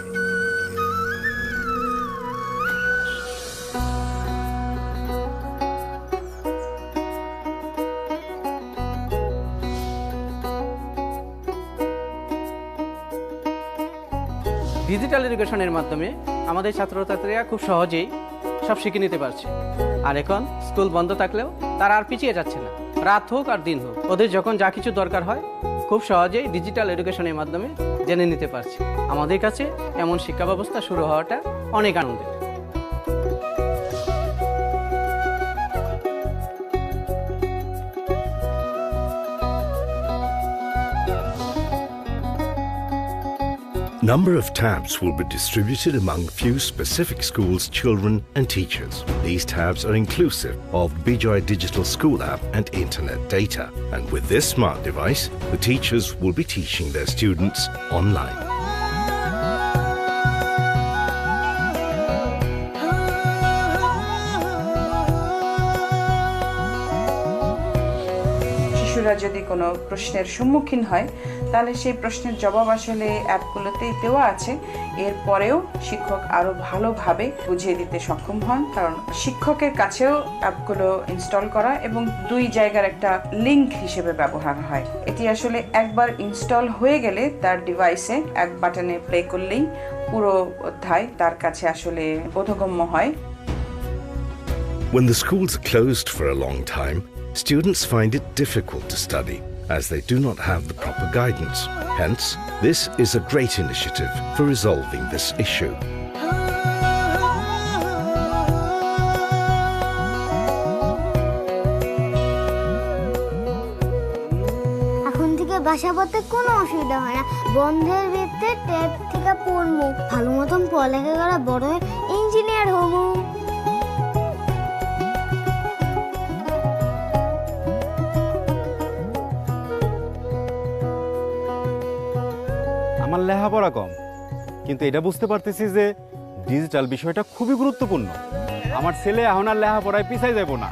ডিজিটাল এডুকেশনের মাধ্যমে আমাদের ছাত্রছাত্রীরা খুব সহজেই সব শিখে নিতে পারছে। আর এখন স্কুল বন্ধ থাকলেও তারা আর পিছিয়ে যাচ্ছে না। রাত হোক আর দিন হোক, ওদের যখন যা কিছু দরকার হয় খুব সহজেই ডিজিটাল এডুকেশনের মাধ্যমে জেনে নিতে পারছে। আমাদের কাছে এমন শিক্ষা ব্যবস্থা শুরু হওয়াটা অনেক আনন্দের। Number of tabs will be distributed among few specific schools, children and teachers. These tabs are inclusive of Bijoy Digital School app and internet data. And with this smart device, the teachers will be teaching their students online. শিশুরা যদি কোনো প্রশ্নের সম্মুখীন হয় তাহলে সেই প্রশ্নের জবাব আসলে অ্যাপগুলোতেই দেওয়া আছে। এরপরেও শিক্ষক আরো ভালোভাবে বুঝিয়ে দিতে সক্ষম হন, কারণ শিক্ষকের কাছেও অ্যাপগুলো ইনস্টল করা এবং 2 জায়গার একটা লিংক হিসেবে ব্যবহার হয়। এটি আসলে একবার ইনস্টল হয়ে গেলে তার ডিভাইসে এক বাটনে প্লে করলেই পুরো অধ্যায় তার কাছে আসলে বোধগম্য হয়। When the schools are closed for a long time, students find it difficult to study as they do not have the proper guidance. Hence, this is a great initiative for resolving this issue. এখন থেকে বাসা পড়তে কোনো অসুবিধা হয় না। বন্ধের ভিতর বাড়িতে ট্যাব থেকে পড়মু ভালো মতন পড়ালেখা করা বড় হয়ে ইঞ্জিনিয়ার হমু। আমার লেখাপড়া কম, কিন্তু এটা বুঝতে পারতেছি যে ডিজিটাল বিষয়টা খুবই গুরুত্বপূর্ণ। আমার ছেলে এখন আর লেখাপড়ায় পিছাই যাব না।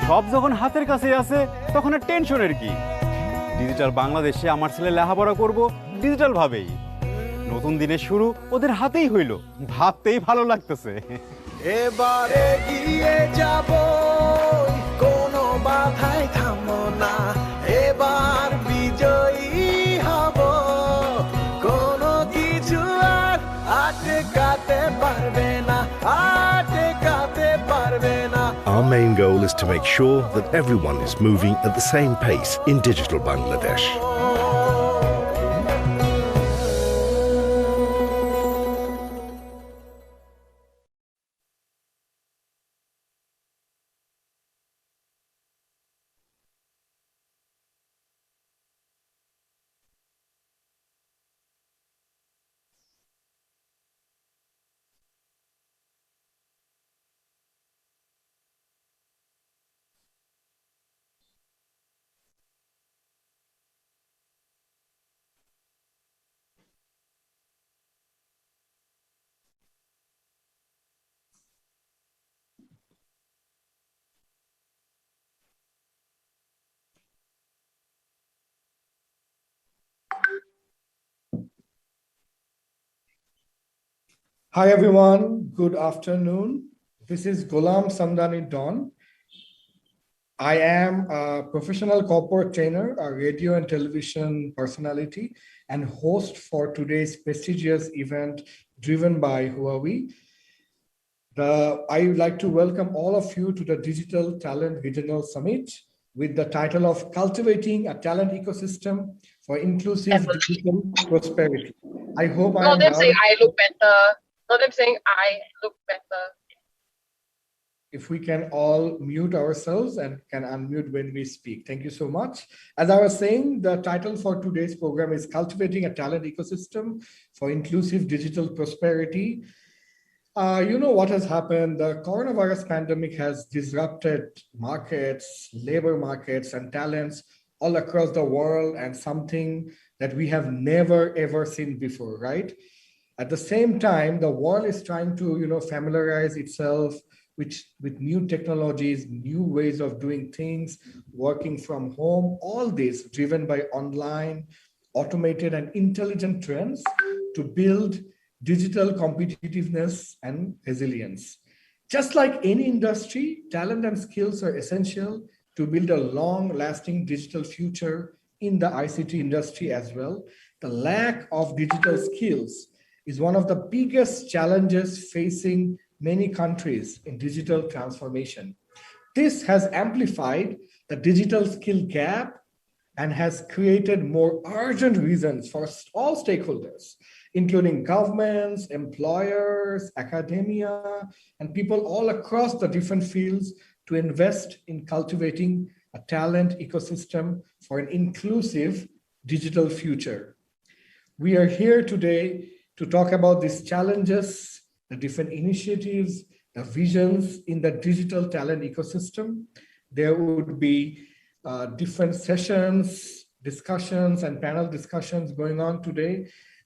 সব যখন হাতের কাছে আছে তখন আর টেনশনের কি। ডিজিটাল বাংলাদেশে আমার ছেলে লেখাপড়া করব ডিজিটাল ভাবেই। নতুন দিনের শুরু ওদের হাতেই হইল, ভাবতেই ভালো লাগতেছে। এবারে গিয়ে যাব, কোনো বাধায় থামো না, এবার বিজয়ী হব, কোনো কিছু আর আটকাতে পারবে না, আটকাতে পারবে না। Our main goal is to make sure that everyone is moving at the same pace in digital Bangladesh. Hi everyone, good afternoon. This is Ghulam Samdani Don. I am a professional corporate trainer, a radio and television personality, and host for today's prestigious event driven by Huawei. I would like to welcome all of you to the Digital Talent Regional Summit with the title of Cultivating a Talent Ecosystem for Inclusive Digital Prosperity. I hope I am them saying I look better. Not them saying I look better. If we can all mute ourselves and can unmute when we speak. Thank you so much. As I was saying, the title for today's program is Cultivating a Talent Ecosystem for Inclusive Digital Prosperity. You know what has happened? The coronavirus pandemic has disrupted markets, labor markets, and talents all across the world, and something that we have never ever seen before, right? At the same time, the world is trying to, familiarize itself with new technologies, new ways of doing things, working from home, all this driven by online, automated, and intelligent trends to build digital competitiveness and resilience. Just like any industry, talent and skills are essential to build a long-lasting digital future in the ICT industry as well. The lack of digital skills is one of the biggest challenges facing many countries in digital transformation. This has amplified the digital skill gap and has created more urgent reasons for all stakeholders, including governments, employers, academia, and people all across the different fields to invest in cultivating a talent ecosystem for an inclusive digital future. We are here today to talk about these challenges, the different initiatives, the visions in the digital talent ecosystem. There would be different sessions, discussions, and panel discussions going on today.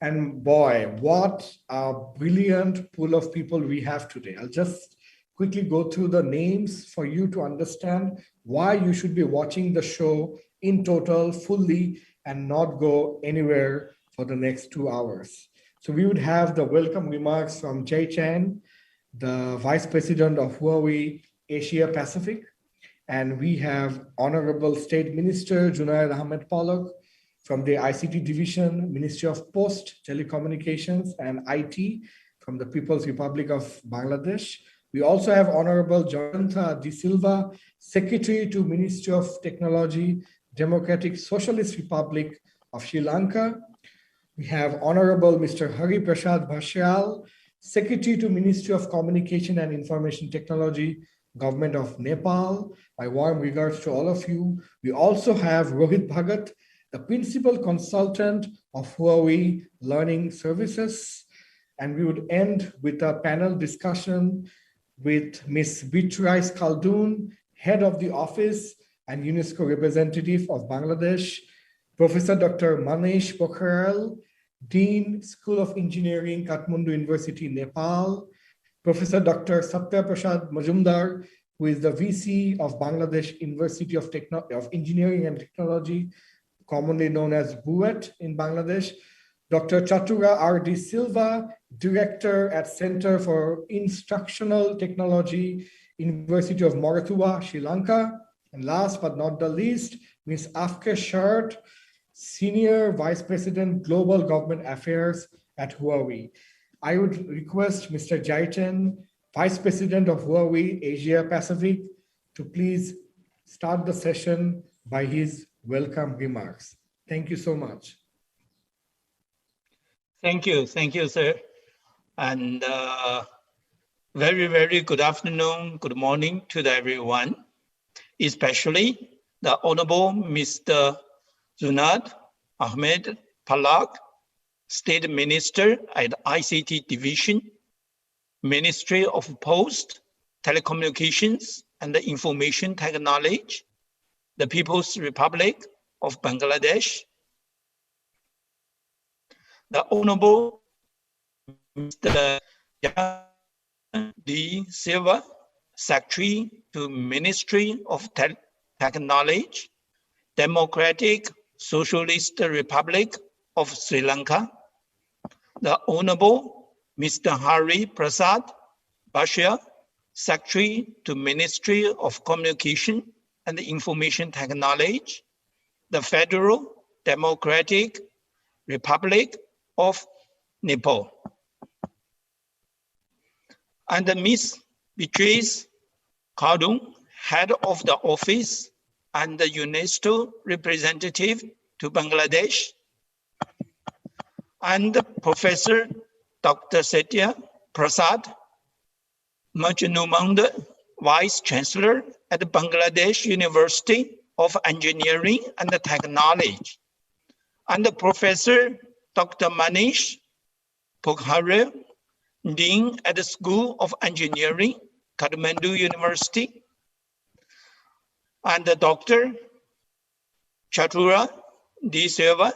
And boy, what a brilliant pool of people we have today. I'll just quickly go through the names for you to understand why you should be watching the show in total, fully, and not go anywhere for the next 2 hours. So we would have the welcome remarks from Jay Chen, the Vice President of Huawei Asia Pacific. And we have Honorable State Minister Junaid Ahmed Pollock from the ICT Division, Ministry of Post, Telecommunications, and IT from the People's Republic of Bangladesh. We also have Honorable Jayanta De Silva, Secretary to Ministry of Technology, Democratic Socialist Republic of Sri Lanka. We have Honorable Mr. Hari Prasad Bhashyal, Secretary to Ministry of Communication and Information Technology, Government of Nepal. My warm regards to all of you. We also have Rohit Bhagat, the Principal Consultant of Huawei Learning Services. And we would end with a panel discussion with Ms. Beatrice Khaldoon, Head of the Office and UNESCO Representative of Bangladesh, Professor Dr. Manish Pokhrial, Dean, School of Engineering, Kathmandu University, Nepal, Professor Dr. Satya Prasad Majumdar, who is the VC of Bangladesh University of Engineering and Technology, commonly known as BUET in Bangladesh, Dr. Chatura R.D. Silva, Director at Center for Instructional Technology, University of Moratuwa, Sri Lanka, and last but not the least, Ms. Afke Shart, Senior Vice President, Global Government Affairs at Huawei. I would request Mr. Jaiten, Vice President of Huawei Asia Pacific, to please start the session by his welcome remarks. Thank you so much. Thank you, sir. And very, very good afternoon, good morning to everyone, especially the Honorable Mr. Zunad Ahmed Palak, State Minister at ICT Division, Ministry of Post, Telecommunications and the Information Technology, the People's Republic of Bangladesh, the Honorable Mr. D. Silva, Secretary to Ministry of Technology, Democratic Socialist Republic of Sri Lanka, the Honorable Mr. Hari Prasad Bashir, Secretary to Ministry of Communication and Information Technology, the Federal Democratic Republic of Nepal. And Ms. Beatrice Khaldoon, Head of the Office and the UNESCO Representative to Bangladesh, and Professor Dr. Satya Prasad Majumdar, Vice Chancellor at Bangladesh University of Engineering and Technology, and Professor Dr. Manish Pokhrial, Dean at the School of Engineering, Kathmandu University, and Dr. Chatura D. Silva,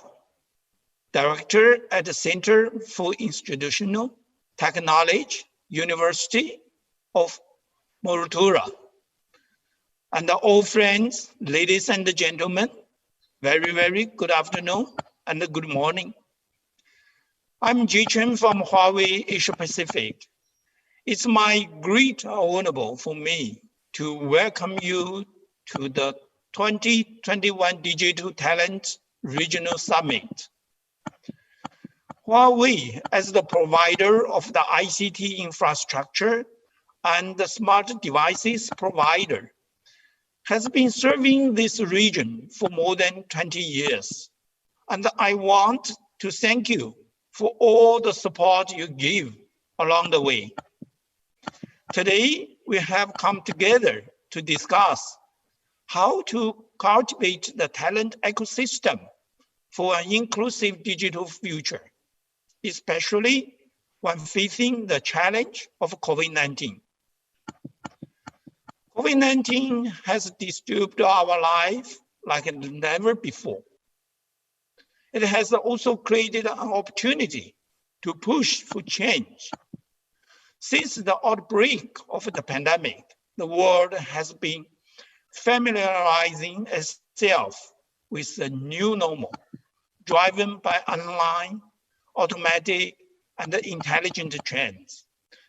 Director at the Center for Institutional Technology, University of Moratuwa. And all friends, ladies and gentlemen, very, very good afternoon and good morning. I'm Ji Chen from Huawei Asia Pacific. It's my great honor for me to welcome you to the 2021 Digital Talent Regional Summit. Huawei, as the provider of the ICT infrastructure and the smart devices provider, has been serving this region for more than 20 years. And I want to thank you for all the support you give along the way. Today, we have come together to discuss how to cultivate the talent ecosystem for an inclusive digital future, especially when facing the challenge of COVID-19. COVID-19 has disturbed our life like never before. It has also created an opportunity to push for change. Since the outbreak of the pandemic, the world has been familiarizing itself with the new normal, driven by online, automatic, and intelligent trends.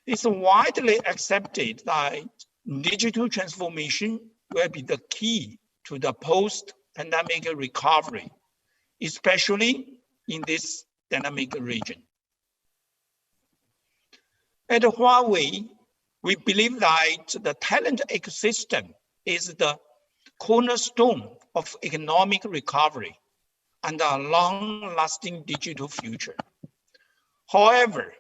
It's widely accepted that digital transformation will be the key to the post-pandemic recovery, especially in this dynamic region. At Huawei, we believe that the talent ecosystem is the cornerstone of economic recovery and a long-lasting digital future. However,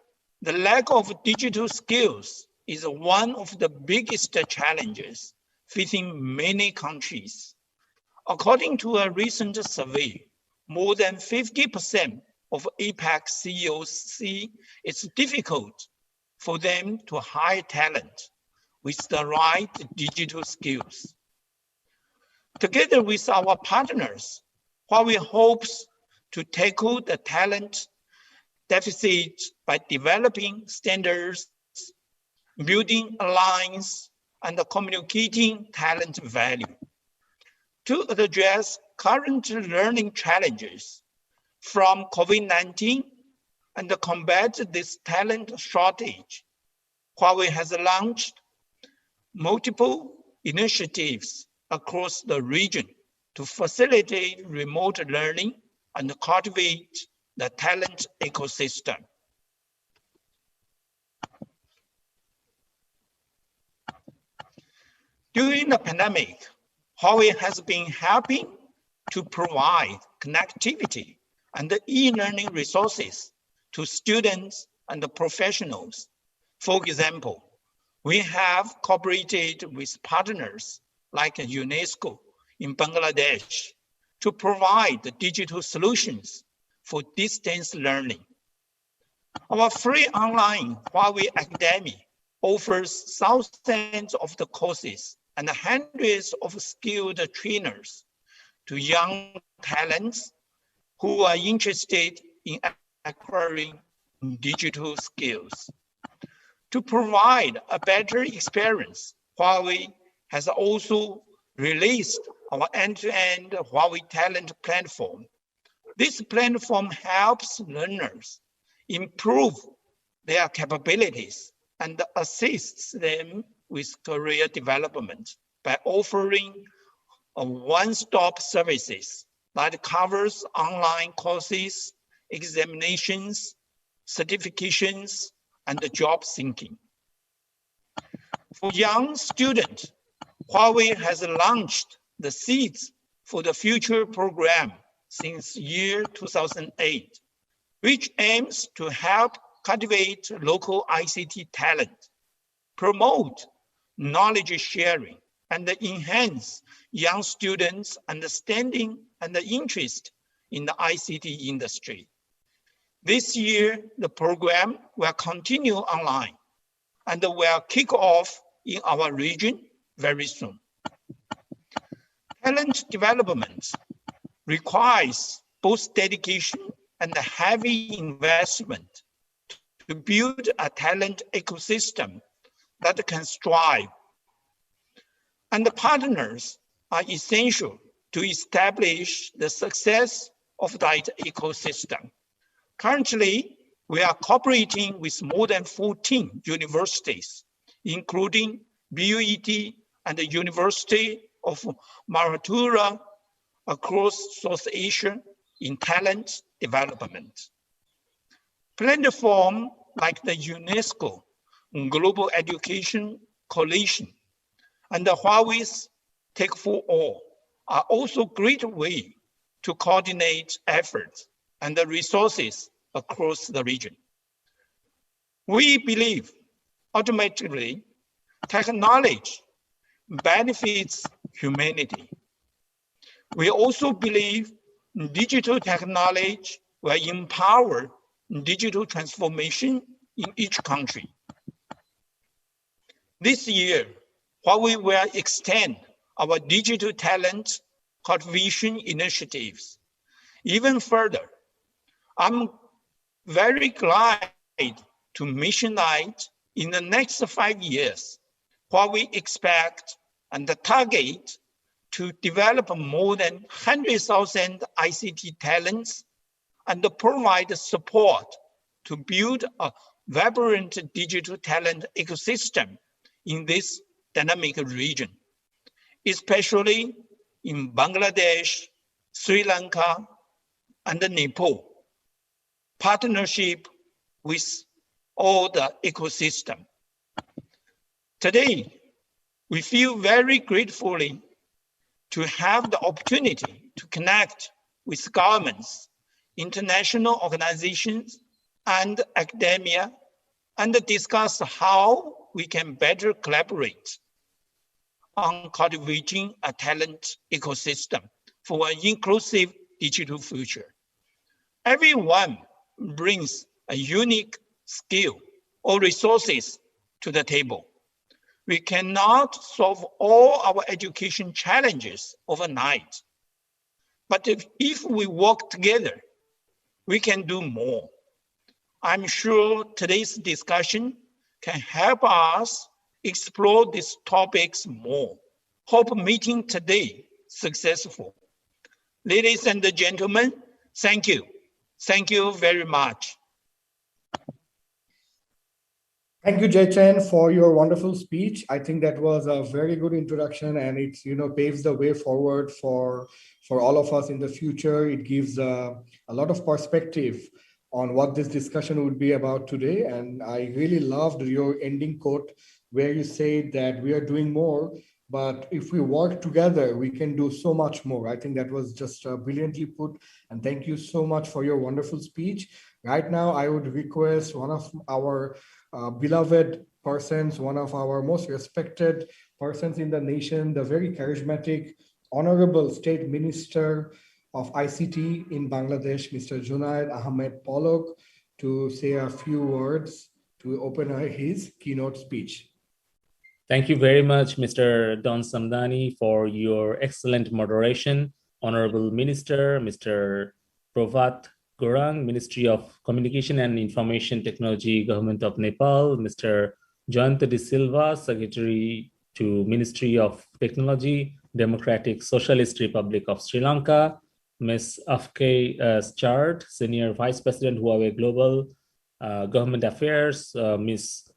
the lack of digital skills is one of the biggest challenges facing many countries. According to a recent survey, more than 50% of APAC CEOs see it's difficult for them to hire talent with the right digital skills. Together with our partners, Huawei hopes to tackle the talent deficit by developing standards, building alliance, and communicating talent value. To address current learning challenges from COVID-19 and combat this talent shortage, Huawei has launched multiple initiatives across the region to facilitate remote learning and cultivate the talent ecosystem. During the pandemic, Huawei has been helping to provide connectivity and e-learning resources to students and professionals. For example, we have cooperated with partners like UNESCO in Bangladesh to provide digital solutions for distance learning. Our free online Huawei Academy offers thousands of the courses and hundreds of skilled trainers to young talents who are interested in acquiring digital skills. To provide a better experience, Huawei has also released our end-to-end Huawei Talent Platform. This platform helps learners improve their capabilities and assists them with career development by offering a one-stop services that covers online courses, examinations, certifications, and job seeking. For young students, Huawei has launched the Seeds for the Future program since year 2008, which aims to help cultivate local ICT talent, promote knowledge sharing, and enhance young students' understanding and interest in the ICT industry. This year, the program will continue online and will kick off in our region very soon. Talent development requires both dedication and heavy investment to build a talent ecosystem that can strive. And the partners are essential to establish the success of that ecosystem. Currently, we are cooperating with more than 14 universities, including BUET and the University of Maratua across South Asia in talent development. Platforms like the UNESCO Global Education Coalition and the Huawei's Tech for All are also great ways to coordinate efforts and the resources across the region. We believe ultimately technology benefits humanity. We also believe digital technology will empower digital transformation in each country. This year, Huawei will extend our digital talent cultivation initiatives even further. I'm very glad to mention that in the next 5 years, Huawei expects and target to develop more than 100,000 ICT talents and provide support to build a vibrant digital talent ecosystem in this dynamic region, especially in Bangladesh, Sri Lanka, and Nepal. Partnership with all the ecosystem. Today, we feel very gratefully to have the opportunity to connect with governments, international organizations, and academia, and discuss how we can better collaborate on cultivating a talent ecosystem for an inclusive digital future. Everyone brings a unique skill or resources to the table. We cannot solve all our education challenges overnight. But if we work together, we can do more. I'm sure today's discussion can help us explore these topics more. Hope meeting today successful. Ladies and gentlemen, thank you. Thank you very much. Thank you, Jay Chen, for your wonderful speech. I think that was a very good introduction, and it paves the way forward for all of us in the future. It gives a lot of perspective on what this discussion would be about today. And I really loved your ending quote where you say that we are doing more, but if we work together, we can do so much more. I think that was just brilliantly put. And thank you so much for your wonderful speech. Right now, I would request one of our beloved persons, one of our most respected persons in the nation, the very charismatic, honorable State Minister of ICT in Bangladesh, Mr. Junaid Ahmed Polok, to say a few words to open his keynote speech. Thank you very much, Mr. Don Samdani, for your excellent moderation. Honorable Minister, Mr. Provat Gorang, Ministry of Communication and Information Technology, Government of Nepal, Mr. Jayanta De Silva, Secretary to Ministry of Technology, Democratic Socialist Republic of Sri Lanka, Ms. Afke Chard, Senior Vice President, Huawei Global Government Affairs, Ms.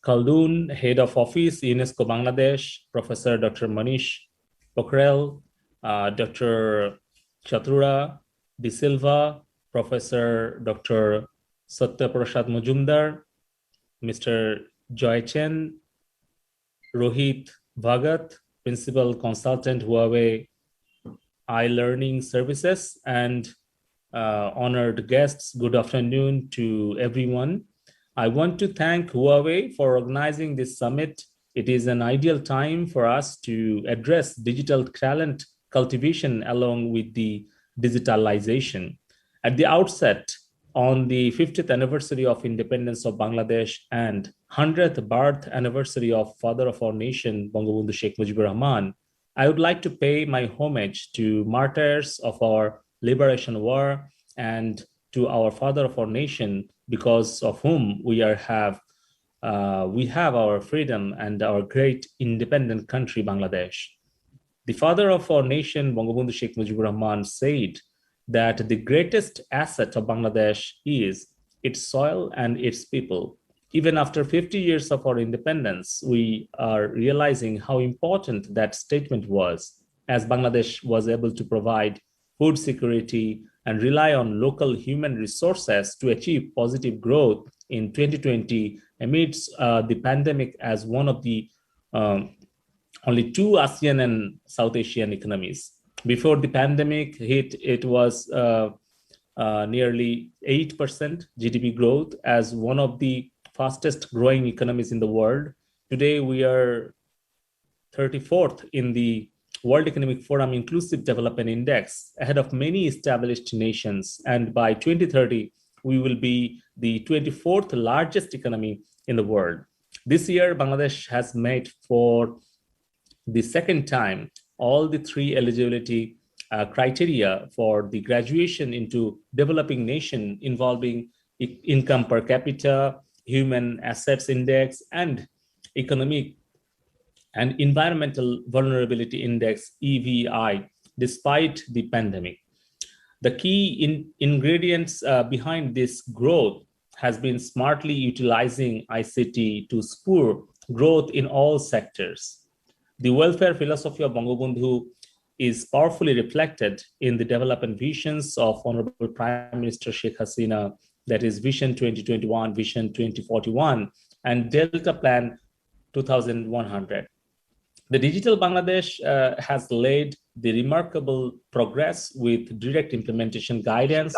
Khaldoon, Head of Office, UNESCO Bangladesh, Professor Dr. Manish Pokhrel, Dr. Chatura De Silva, Professor Dr. Satya Prasad Majumdar, Mr. Joy Chen, Rohit Bhagat, Principal Consultant, Huawei iLearning Services, and honored guests, good afternoon to everyone. I want to thank Huawei for organizing this summit. It is an ideal time for us to address digital talent cultivation along with the digitalization. At the outset, on the 50th anniversary of independence of Bangladesh and 100th birth anniversary of Father of our nation, Bangabandhu Sheikh Mujibur Rahman, I would like to pay my homage to martyrs of our liberation war and to our Father of our nation, because of whom we have our freedom and our great independent country, Bangladesh. The Father of our nation, Bangabandhu Sheikh Mujibur Rahman, said that the greatest asset of Bangladesh is its soil and its people. Even after 50 years of our independence, we are realizing how important that statement was, as Bangladesh was able to provide food security and rely on local human resources to achieve positive growth in 2020 amidst the pandemic as one of the only two ASEAN and South Asian economies. Before the pandemic hit, it was nearly 8% GDP growth as one of the fastest growing economies in the world. Today, we are 34th in the World Economic Forum Inclusive Development Index, ahead of many established nations. And by 2030, we will be the 24th largest economy in the world. This year, Bangladesh has met for the second time all the three eligibility criteria for the graduation into developing nation involving income per capita, human assets index, and economic and environmental vulnerability index, EVI, despite the pandemic. The key ingredients behind this growth has been smartly utilizing ICT to spur growth in all sectors. The welfare philosophy of Bangabandhu is powerfully reflected in the development visions of Honorable Prime Minister Sheikh Hasina, that is Vision 2021, Vision 2041, and Delta Plan 2100. The Digital Bangladesh has led the remarkable progress with direct implementation guidance.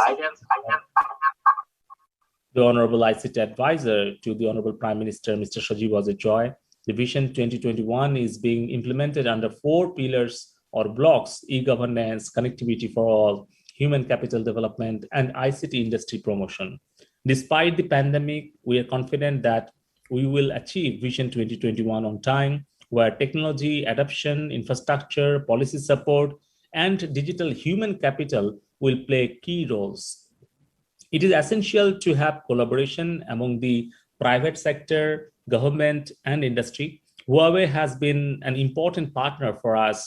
The Honorable ICT Advisor to the Honorable Prime Minister, Mr. Sajeev Joy. The Vision 2021 is being implemented under 4 pillars or blocks: e-governance, connectivity for all, human capital development, and ICT industry promotion. Despite the pandemic, we are confident that we will achieve Vision 2021 on time, where technology adoption, infrastructure, policy support, and digital human capital will play key roles. It is essential to have collaboration among the private sector, government, and industry. Huawei has been an important partner for us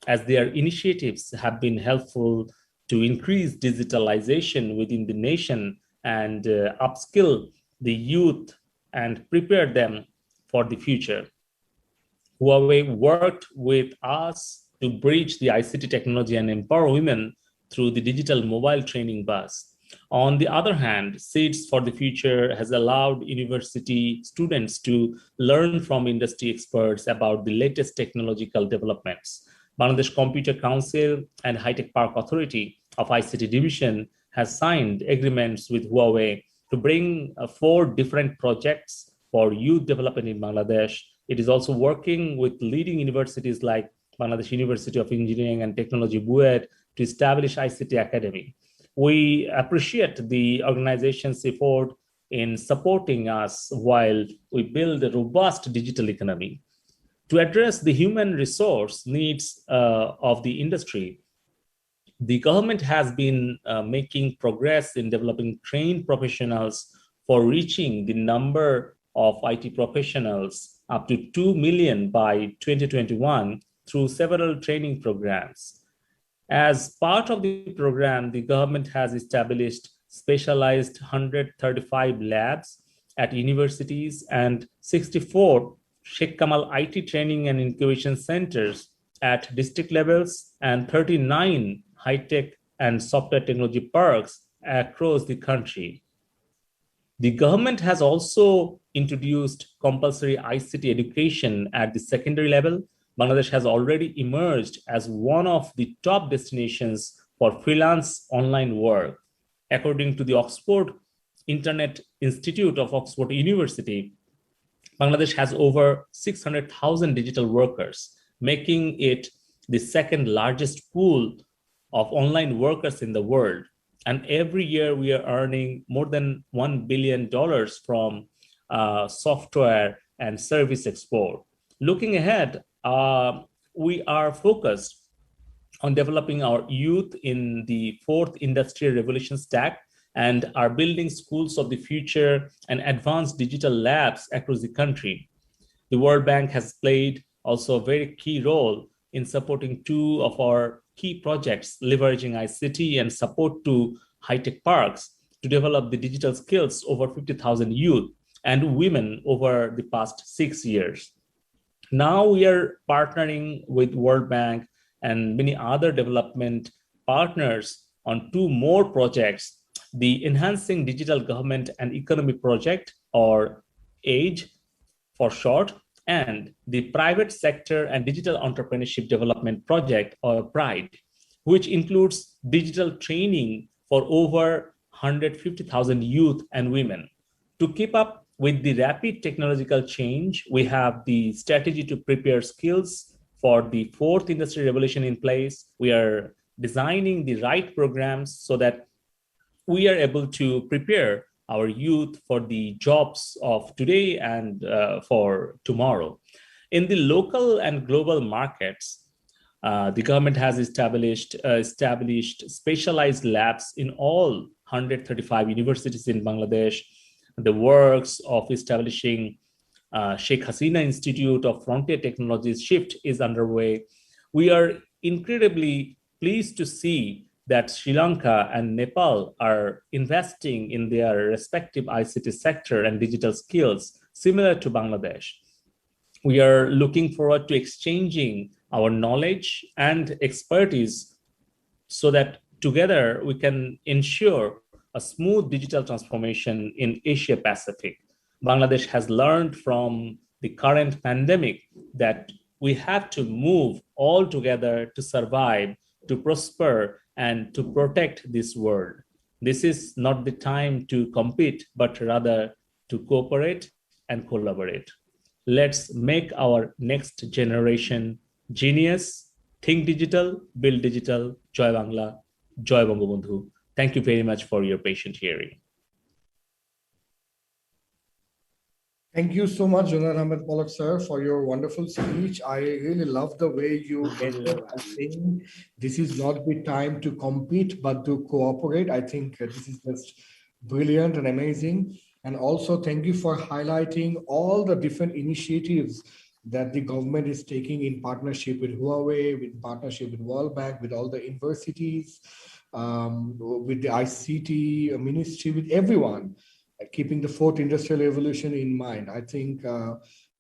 as their initiatives have been helpful to increase digitalization within the nation and upskill the youth and prepare them for the future. Huawei worked with us to bridge the ICT technology and empower women through the digital mobile training bus. On the other hand, Seeds for the Future has allowed university students to learn from industry experts about the latest technological developments. Bangladesh Computer Council and High-Tech Park Authority of ICT Division has signed agreements with Huawei to bring 4 different projects for youth development in Bangladesh. It is also working with leading universities like Bangladesh University of Engineering and Technology, BUET, to establish ICT Academy. We appreciate the organization's effort in supporting us while we build a robust digital economy. To address the human resource needs of the industry, the government has been making progress in developing trained professionals for reaching the number of IT professionals up to 2 million by 2021 through several training programs. As part of the program, the government has established specialized 135 labs at universities and 64 Sheikh Kamal IT training and incubation centers at district levels and 39 high-tech and software technology parks across the country. The government has also introduced compulsory ICT education at the secondary level. Bangladesh has already emerged as one of the top destinations for freelance online work. According to the Oxford Internet Institute of Oxford University, Bangladesh has over 600,000 digital workers, making it the second largest pool of online workers in the world. And every year we are earning more than $1 billion from software and service export. Looking ahead, we are focused on developing our youth in the 4th industrial revolution stack and are building schools of the future and advanced digital labs across the country. The World Bank has played also a very key role in supporting 2 of our key projects, leveraging ICT and support to high-tech parks to develop the digital skills over 50,000 youth and women over the past 6 years. Now we are partnering with World Bank and many other development partners on 2 more projects, the Enhancing Digital Government and Economy Project, or AGE for short, and the Private Sector and Digital Entrepreneurship Development Project, or PRIDE, which includes digital training for over 150,000 youth and women. To keep up with the rapid technological change, we have the strategy to prepare skills for the 4th industrial revolution in place. We are designing the right programs so that we are able to prepare our youth for the jobs of today and for tomorrow. In the local and global markets, the government has established specialized labs in all 135 universities in Bangladesh. The works of establishing Sheikh Hasina Institute of Frontier Technologies Shift is underway. We are incredibly pleased to see that Sri Lanka and Nepal are investing in their respective ICT sector and digital skills similar to Bangladesh. We are looking forward to exchanging our knowledge and expertise so that together we can ensure a smooth digital transformation in Asia Pacific. Bangladesh has learned from the current pandemic that we have to move all together to survive, to prosper, and to protect this world. This is not the time to compete, but rather to cooperate and collaborate. Let's make our next generation genius, think digital, build digital. Joy Bangla. Joy Bangabandhu. Thank you very much for your patient hearing. Thank you so much, Jonar Ahmed Polak, sir, for your wonderful speech. I really love the way you ended by saying this is not the time to compete, but to cooperate. I think this is just brilliant and amazing. And also, thank you for highlighting all the different initiatives that the government is taking in partnership with Huawei, with partnership with World Bank, with all the universities, with the ICT ministry, with everyone, keeping the fourth industrial revolution in mind. I think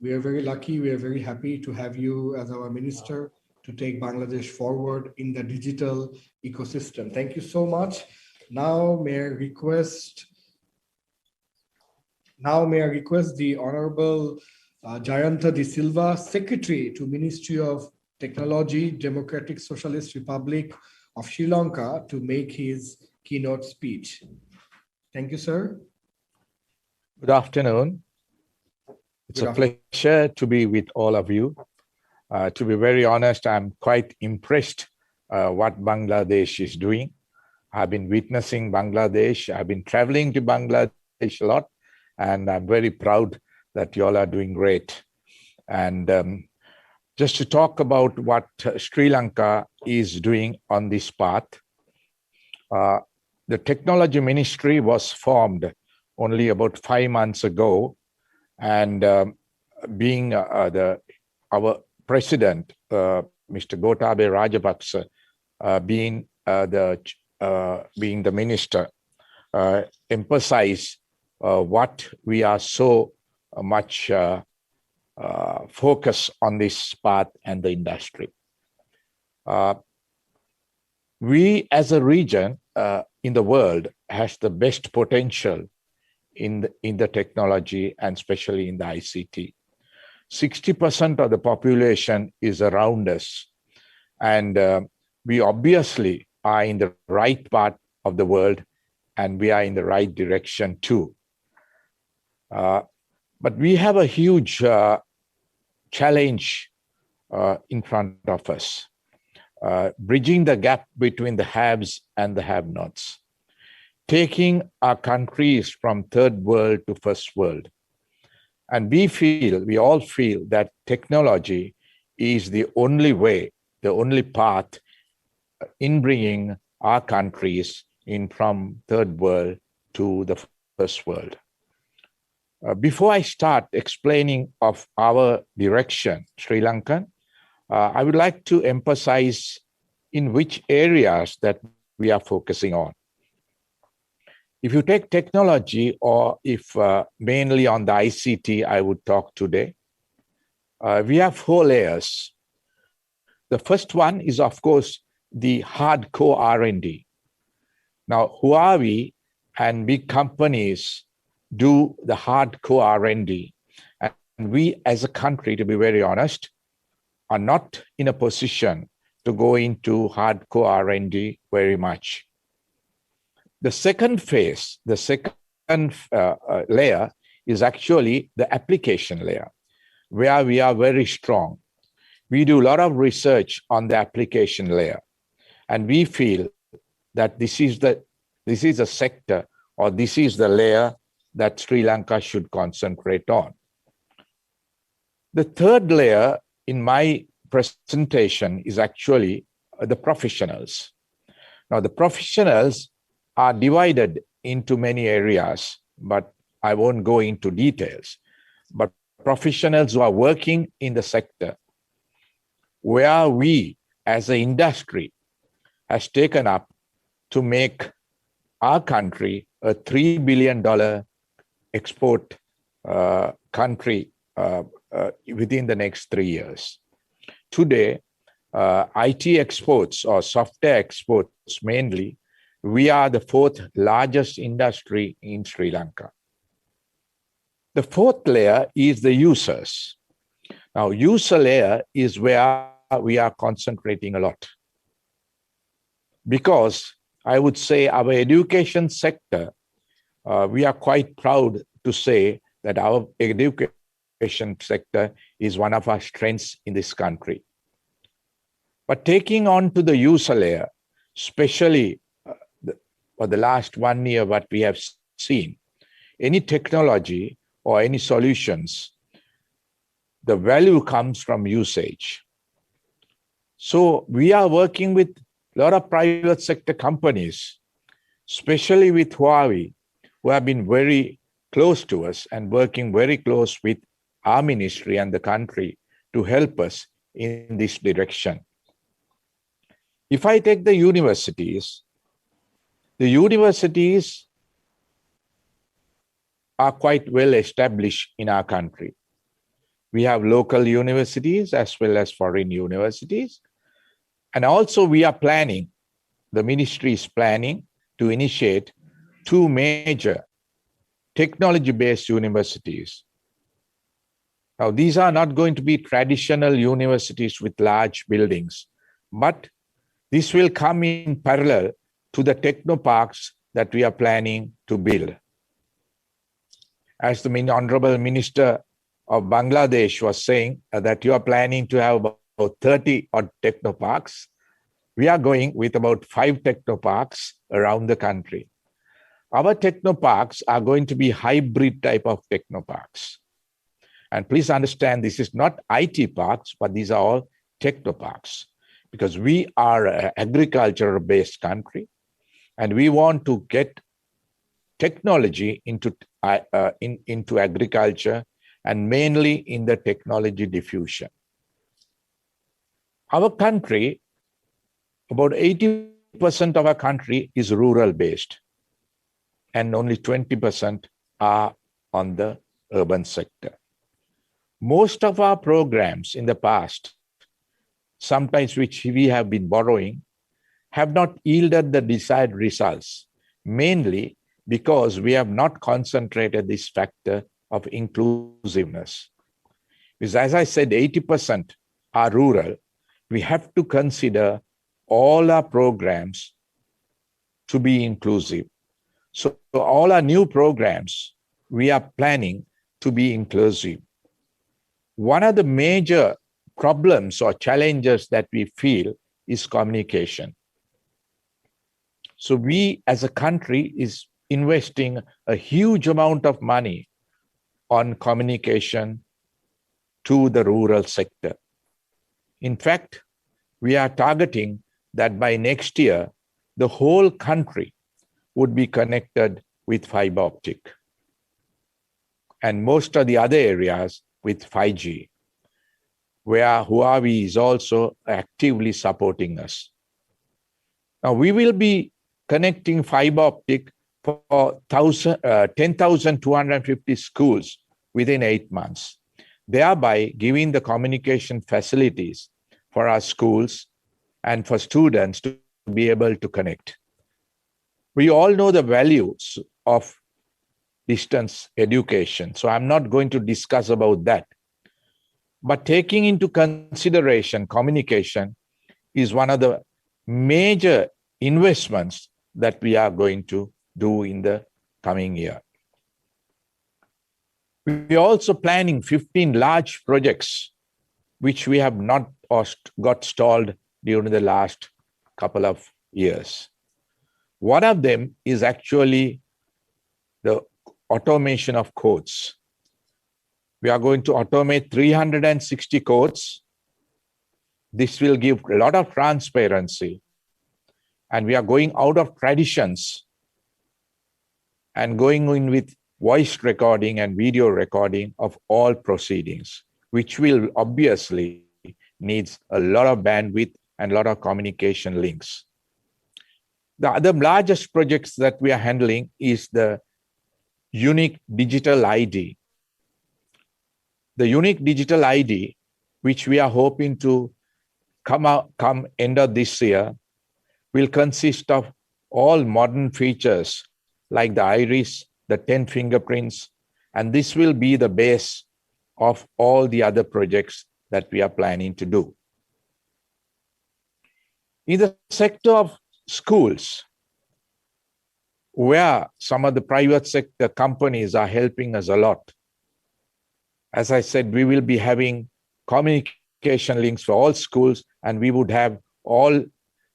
we are very lucky. We are very happy to have you as our minister to take Bangladesh forward in the digital ecosystem. Thank you so much. Now may I request the Honorable Jayanta De Silva, Secretary to Ministry of Technology, Democratic Socialist Republic of Sri Lanka, to make his keynote speech. Thank you, sir. Good afternoon. It's a pleasure to be with all of you. To be very honest, I'm quite impressed what Bangladesh is doing. I've been witnessing Bangladesh. I've been traveling to Bangladesh a lot, and I'm very proud that you all are doing great. And just to talk about what Sri Lanka is doing on this path, the Technology Ministry was formed only about 5 months ago, and being our president, Mr. Gotabaya Rajapaksa, being the minister, emphasize what we are so much focus on this path and the industry. We as a region in the world has the best potential in the technology, and especially in the ICT. 60% of the population is around us, and we obviously are in the right part of the world, and we are in the right direction too. But we have a huge challenge in front of us, bridging the gap between the haves and the have-nots, taking our countries from third world to first world. And we all feel that technology is the only way, the only path in bringing our countries in from third world to the first world. Before I start explaining of our direction, Sri Lankan, I would like to emphasize in which areas that we are focusing on. If you take technology, or if mainly on the ICT, I would talk today, we have 4 layers. The first one is, of course, the hardcore R&D. Now, Huawei and big companies do the hardcore R&D. And we as a country, to be very honest, are not in a position to go into hardcore R&D very much. The second phase, the second layer is actually the application layer, where we are very strong. We do a lot of research on the application layer, and we feel that this is a sector, or this is the layer that Sri Lanka should concentrate on. The third layer in my presentation is actually the professionals. Now, the professionals are divided into many areas, but I won't go into details. But professionals who are working in the sector, where we as an industry has taken up to make our country a $3 billion export country within the next 3 years. Today, IT exports or software exports mainly, we are the 4th largest industry in Sri Lanka. The 4th layer is the users. Now, user layer is where we are concentrating a lot. Because I would say our education sector, we are quite proud to say that our education sector is one of our strengths in this country. But taking on to the user layer, especially for the last 1 year, what we have seen, any technology or any solutions, the value comes from usage. So we are working with a lot of private sector companies, especially with Huawei, who have been very close to us and working very close with our ministry and the country to help us in this direction. If I take the universities are quite well established in our country. We have local universities as well as foreign universities. And also we are planning, the ministry is planning to initiate 2 major technology-based universities. Now, these are not going to be traditional universities with large buildings, but this will come in parallel to the technoparks that we are planning to build. As the Honorable Minister of Bangladesh was saying that you are planning to have about 30 odd technoparks, we are going with about 5 technoparks around the country. Our technoparks are going to be hybrid type of technoparks. And please understand, this is not IT parks, but these are all technoparks, because we are an agriculture-based country, and we want to get technology into agriculture, and mainly in the technology diffusion. Our country, about 80% of our country is rural-based, and only 20% are on the urban sector. Most of our programs in the past, sometimes which we have been borrowing, have not yielded the desired results, mainly because we have not concentrated this factor of inclusiveness. Because as I said, 80% are rural. We have to consider all our programs to be inclusive. So all our new programs, we are planning to be inclusive. One of the major problems or challenges that we feel is communication. So we as a country is investing a huge amount of money on communication to the rural sector. In fact, we are targeting that by next year, the whole country would be connected with fiber optic, and most of the other areas with 5G, where Huawei is also actively supporting us. Now, we will be connecting fiber optic for 10,250 schools within 8 months, thereby giving the communication facilities for our schools and for students to be able to connect. We all know the values of distance education, so I'm not going to discuss about that. But taking into consideration communication is one of the major investments that we are going to do in the coming year. We are also planning 15 large projects, which we have not got stalled during the last couple of years. One of them is actually the automation of codes. We are going to automate 360 codes. This will give a lot of transparency. And we are going out of traditions and going in with voice recording and video recording of all proceedings, which will obviously needs a lot of bandwidth and a lot of communication links. The other largest projects that we are handling is the unique digital ID. The unique digital ID, which we are hoping to come end of this year, will consist of all modern features like the iris, the 10 fingerprints, and this will be the base of all the other projects that we are planning to do. In the sector of schools, where some of the private sector companies are helping us a lot, as I said, we will be having communication links for all schools, and we would have all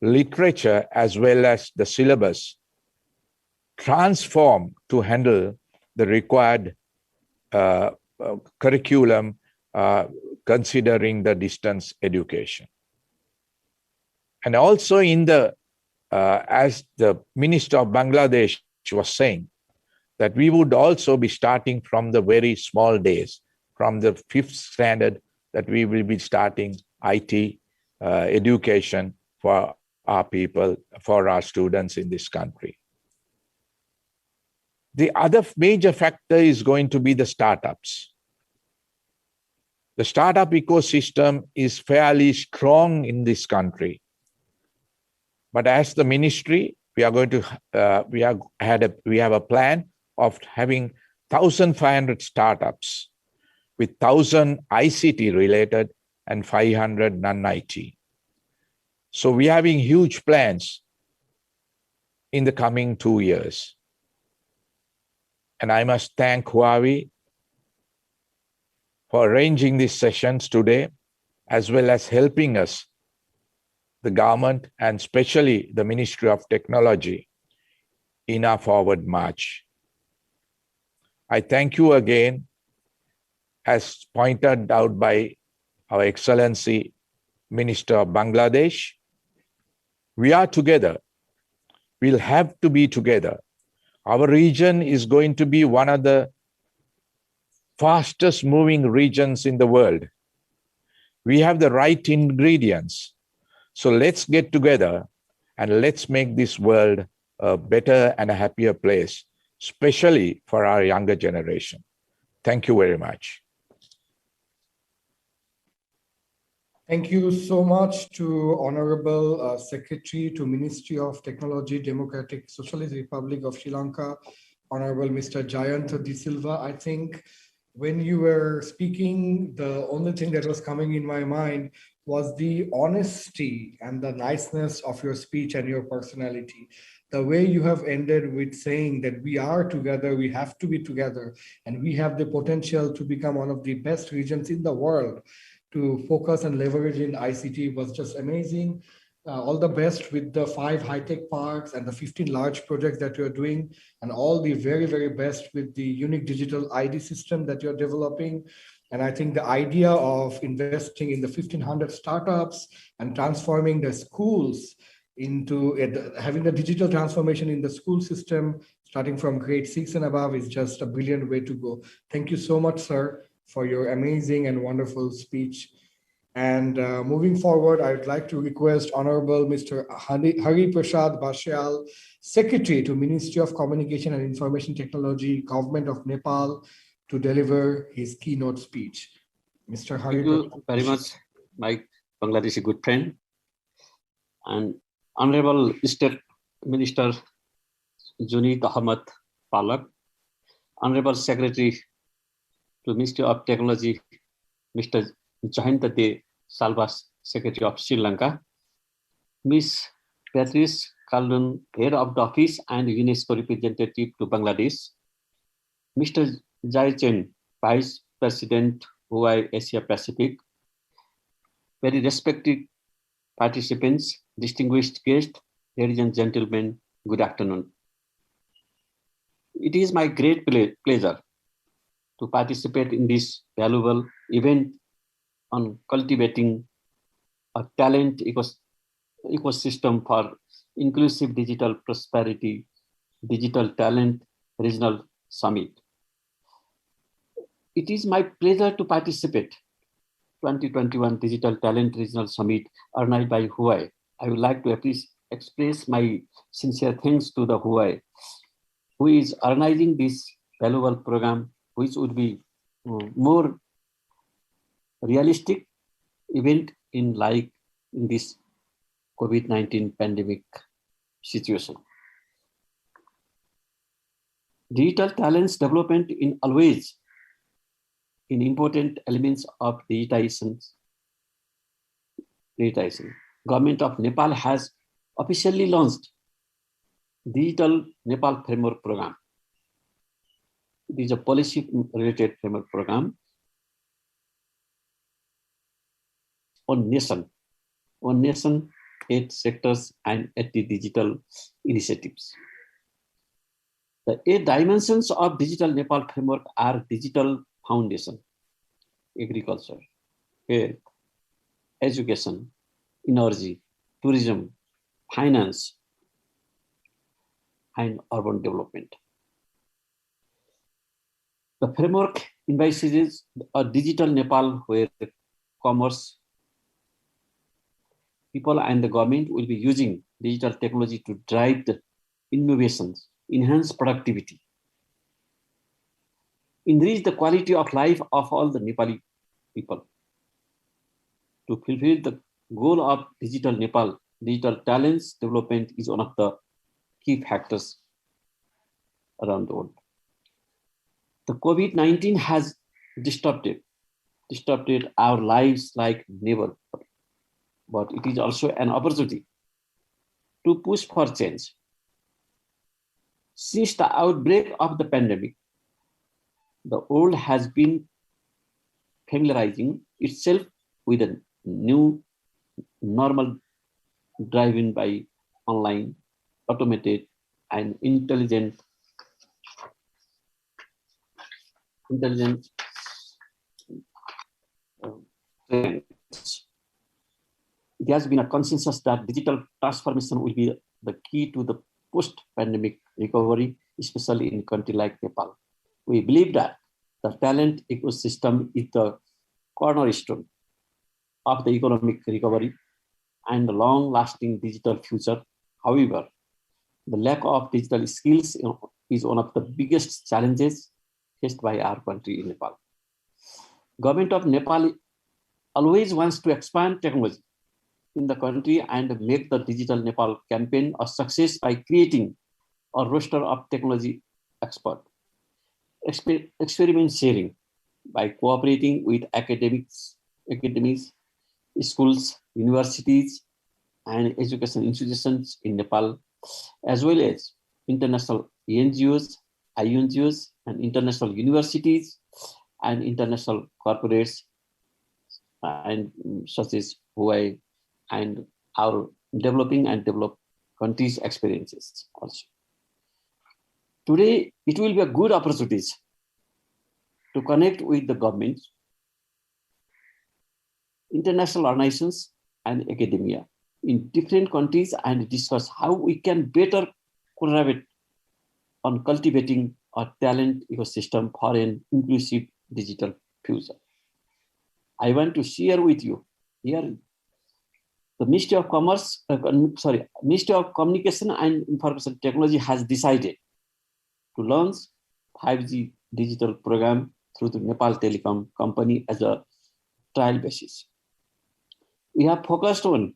literature as well as the syllabus transform to handle the required curriculum considering the distance education. And also in the, as the Minister of Bangladesh was saying, that we would also be starting from the very small days, from the 5th standard, that we will be starting IT education for our people, for our students in this country. The other major factor is going to be the startups. The startup ecosystem is fairly strong in this country. But as the ministry, we are going to, we have a plan of having 1,500 startups with 1,000 ICT related and 500 non-IT. So we are having huge plans in the coming 2 years. And I must thank Huawei for arranging these sessions today, as well as helping us, the government, and especially the Ministry of Technology, in our forward march. I thank you again, as pointed out by Our Excellency Minister of Bangladesh. We are together. We'll have to be together. Our region is going to be one of the fastest moving regions in the world. We have the right ingredients. So let's get together and let's make this world a better and a happier place, especially for our younger generation. Thank you very much. Thank you so much to Honorable Secretary to Ministry of Technology, Democratic Socialist Republic of Sri Lanka, Honorable Mr. Jayant De Silva. I think when you were speaking, the only thing that was coming in my mind was the honesty and the niceness of your speech and your personality. The way you have ended with saying that we are together, we have to be together, and we have the potential to become one of the best regions in the world to focus and leverage in ICT was just amazing. All the best with the 5 high-tech parks and the 15 large projects that you're doing, and all the very, very best with the unique digital ID system that you're developing. And I think the idea of investing in the 1,500 startups and transforming the schools into having the digital transformation in the school system, starting from grade 6 and above, is just a brilliant way to go. Thank you so much, sir, for your amazing and wonderful speech. And moving forward, I would like to request Honorable Mr. Hari Prasad Bashyal, Secretary to Ministry of Communication and Information Technology, Government of Nepal, to deliver his keynote speech. Mr. Hari. Thank you very much, my Bangladeshi good friend. And Honorable State Minister Junaid Ahmed Palak, Honorable Secretary to Ministry of Technology, Mr. Jayant De Silva, Secretary of Sri Lanka, Ms. Beatrice Kaldun, Head of the Office and UNESCO Representative to Bangladesh, Mr. Jai Chen, Vice President, Huawei Asia Pacific, very respected participants, distinguished guests, ladies and gentlemen, good afternoon. It is my great pleasure to participate in this valuable event on cultivating a talent ecosystem for inclusive digital prosperity, Digital Talent Regional Summit. It is my pleasure to participate 2021 Digital Talent Regional Summit organized by Huawei. I would like to express my sincere thanks to the Huawei, who is organizing this valuable program, which would be more realistic event in this COVID-19 pandemic situation. Digital talents development in always in important elements of digitization. Government of Nepal has officially launched Digital Nepal Framework Program. It is a policy-related framework program on nation, 8 sectors and 80 digital initiatives. The 8 dimensions of Digital Nepal framework are digital foundation, agriculture, health, education, energy, tourism, finance, and urban development. The framework envisages a digital Nepal where commerce, people and the government will be using digital technology to drive the innovations, enhance productivity, enrich the quality of life of all the Nepali people. To fulfill the goal of Digital Nepal, digital talents development is one of the key factors around the world. The COVID-19 has disrupted our lives like never, but it is also an opportunity to push for change. Since the outbreak of the pandemic, the world has been familiarizing itself with a new normal driven by online, automated, and intelligent trends. There has been a consensus that digital transformation will be the key to the post-pandemic recovery, especially in a country like Nepal. We believe that the talent ecosystem is the cornerstone of the economic recovery and the long-lasting digital future. However, the lack of digital skills is one of the biggest challenges faced by our country in Nepal. Government of Nepal always wants to expand technology in the country and make the Digital Nepal campaign a success by creating a roster of technology experts, experiment sharing by cooperating with academies, schools, universities, and education institutions in Nepal, as well as international NGOs, INGOs, and international universities and international corporates, and such as Huawei, and our developing and developed countries' experiences also. Today, it will be a good opportunity to connect with the government, international organizations, and academia in different countries and discuss how we can better collaborate on cultivating a talent ecosystem for an inclusive digital future. I want to share with you here the Ministry of Ministry of Communication and Information Technology has decided to launch 5G digital program through the Nepal Telecom company as a trial basis. We have focused on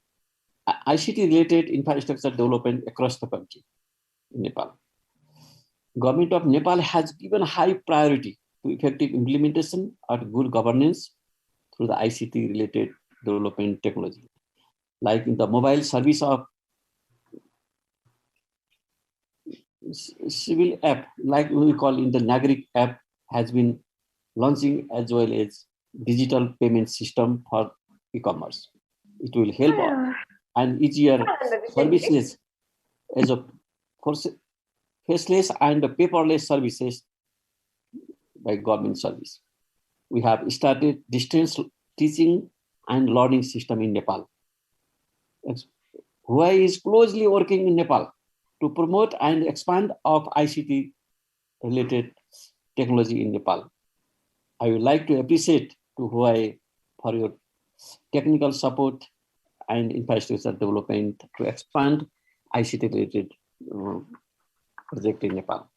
ICT-related infrastructure development across the country in Nepal. Government of Nepal has given high priority to effective implementation and good governance through the ICT-related development technology, like in the mobile service of civil app, like we call in the Nagrik app, has been launching, as well as digital payment system for e-commerce. It will help and easier services as a faceless and paperless services by government service. We have started distance teaching and learning system in Nepal. Huawei is closely working in Nepal to promote and expand of ICT related technology in Nepal. I would like to appreciate to Huawei for your technical support and infrastructure development to expand ICT related project in Nepal.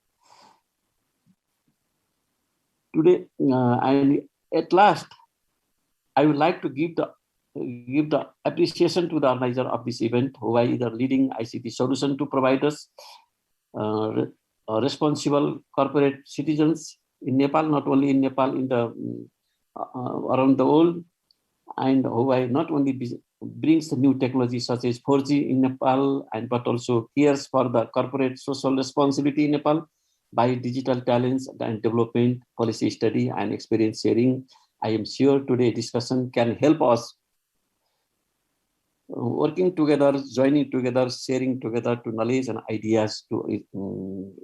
Today, and at last, I would like to give the appreciation to the organizer of this event, Huawei is the leading ICT solution to providers, responsible corporate citizens in Nepal, not only in Nepal, in the around the world. And Huawei not only brings the new technology such as 4G in Nepal, but also cares for the corporate social responsibility in Nepal by digital talents and development, policy study, and experience sharing. I am sure today's discussion can help us working together, joining together, sharing together to knowledge and ideas to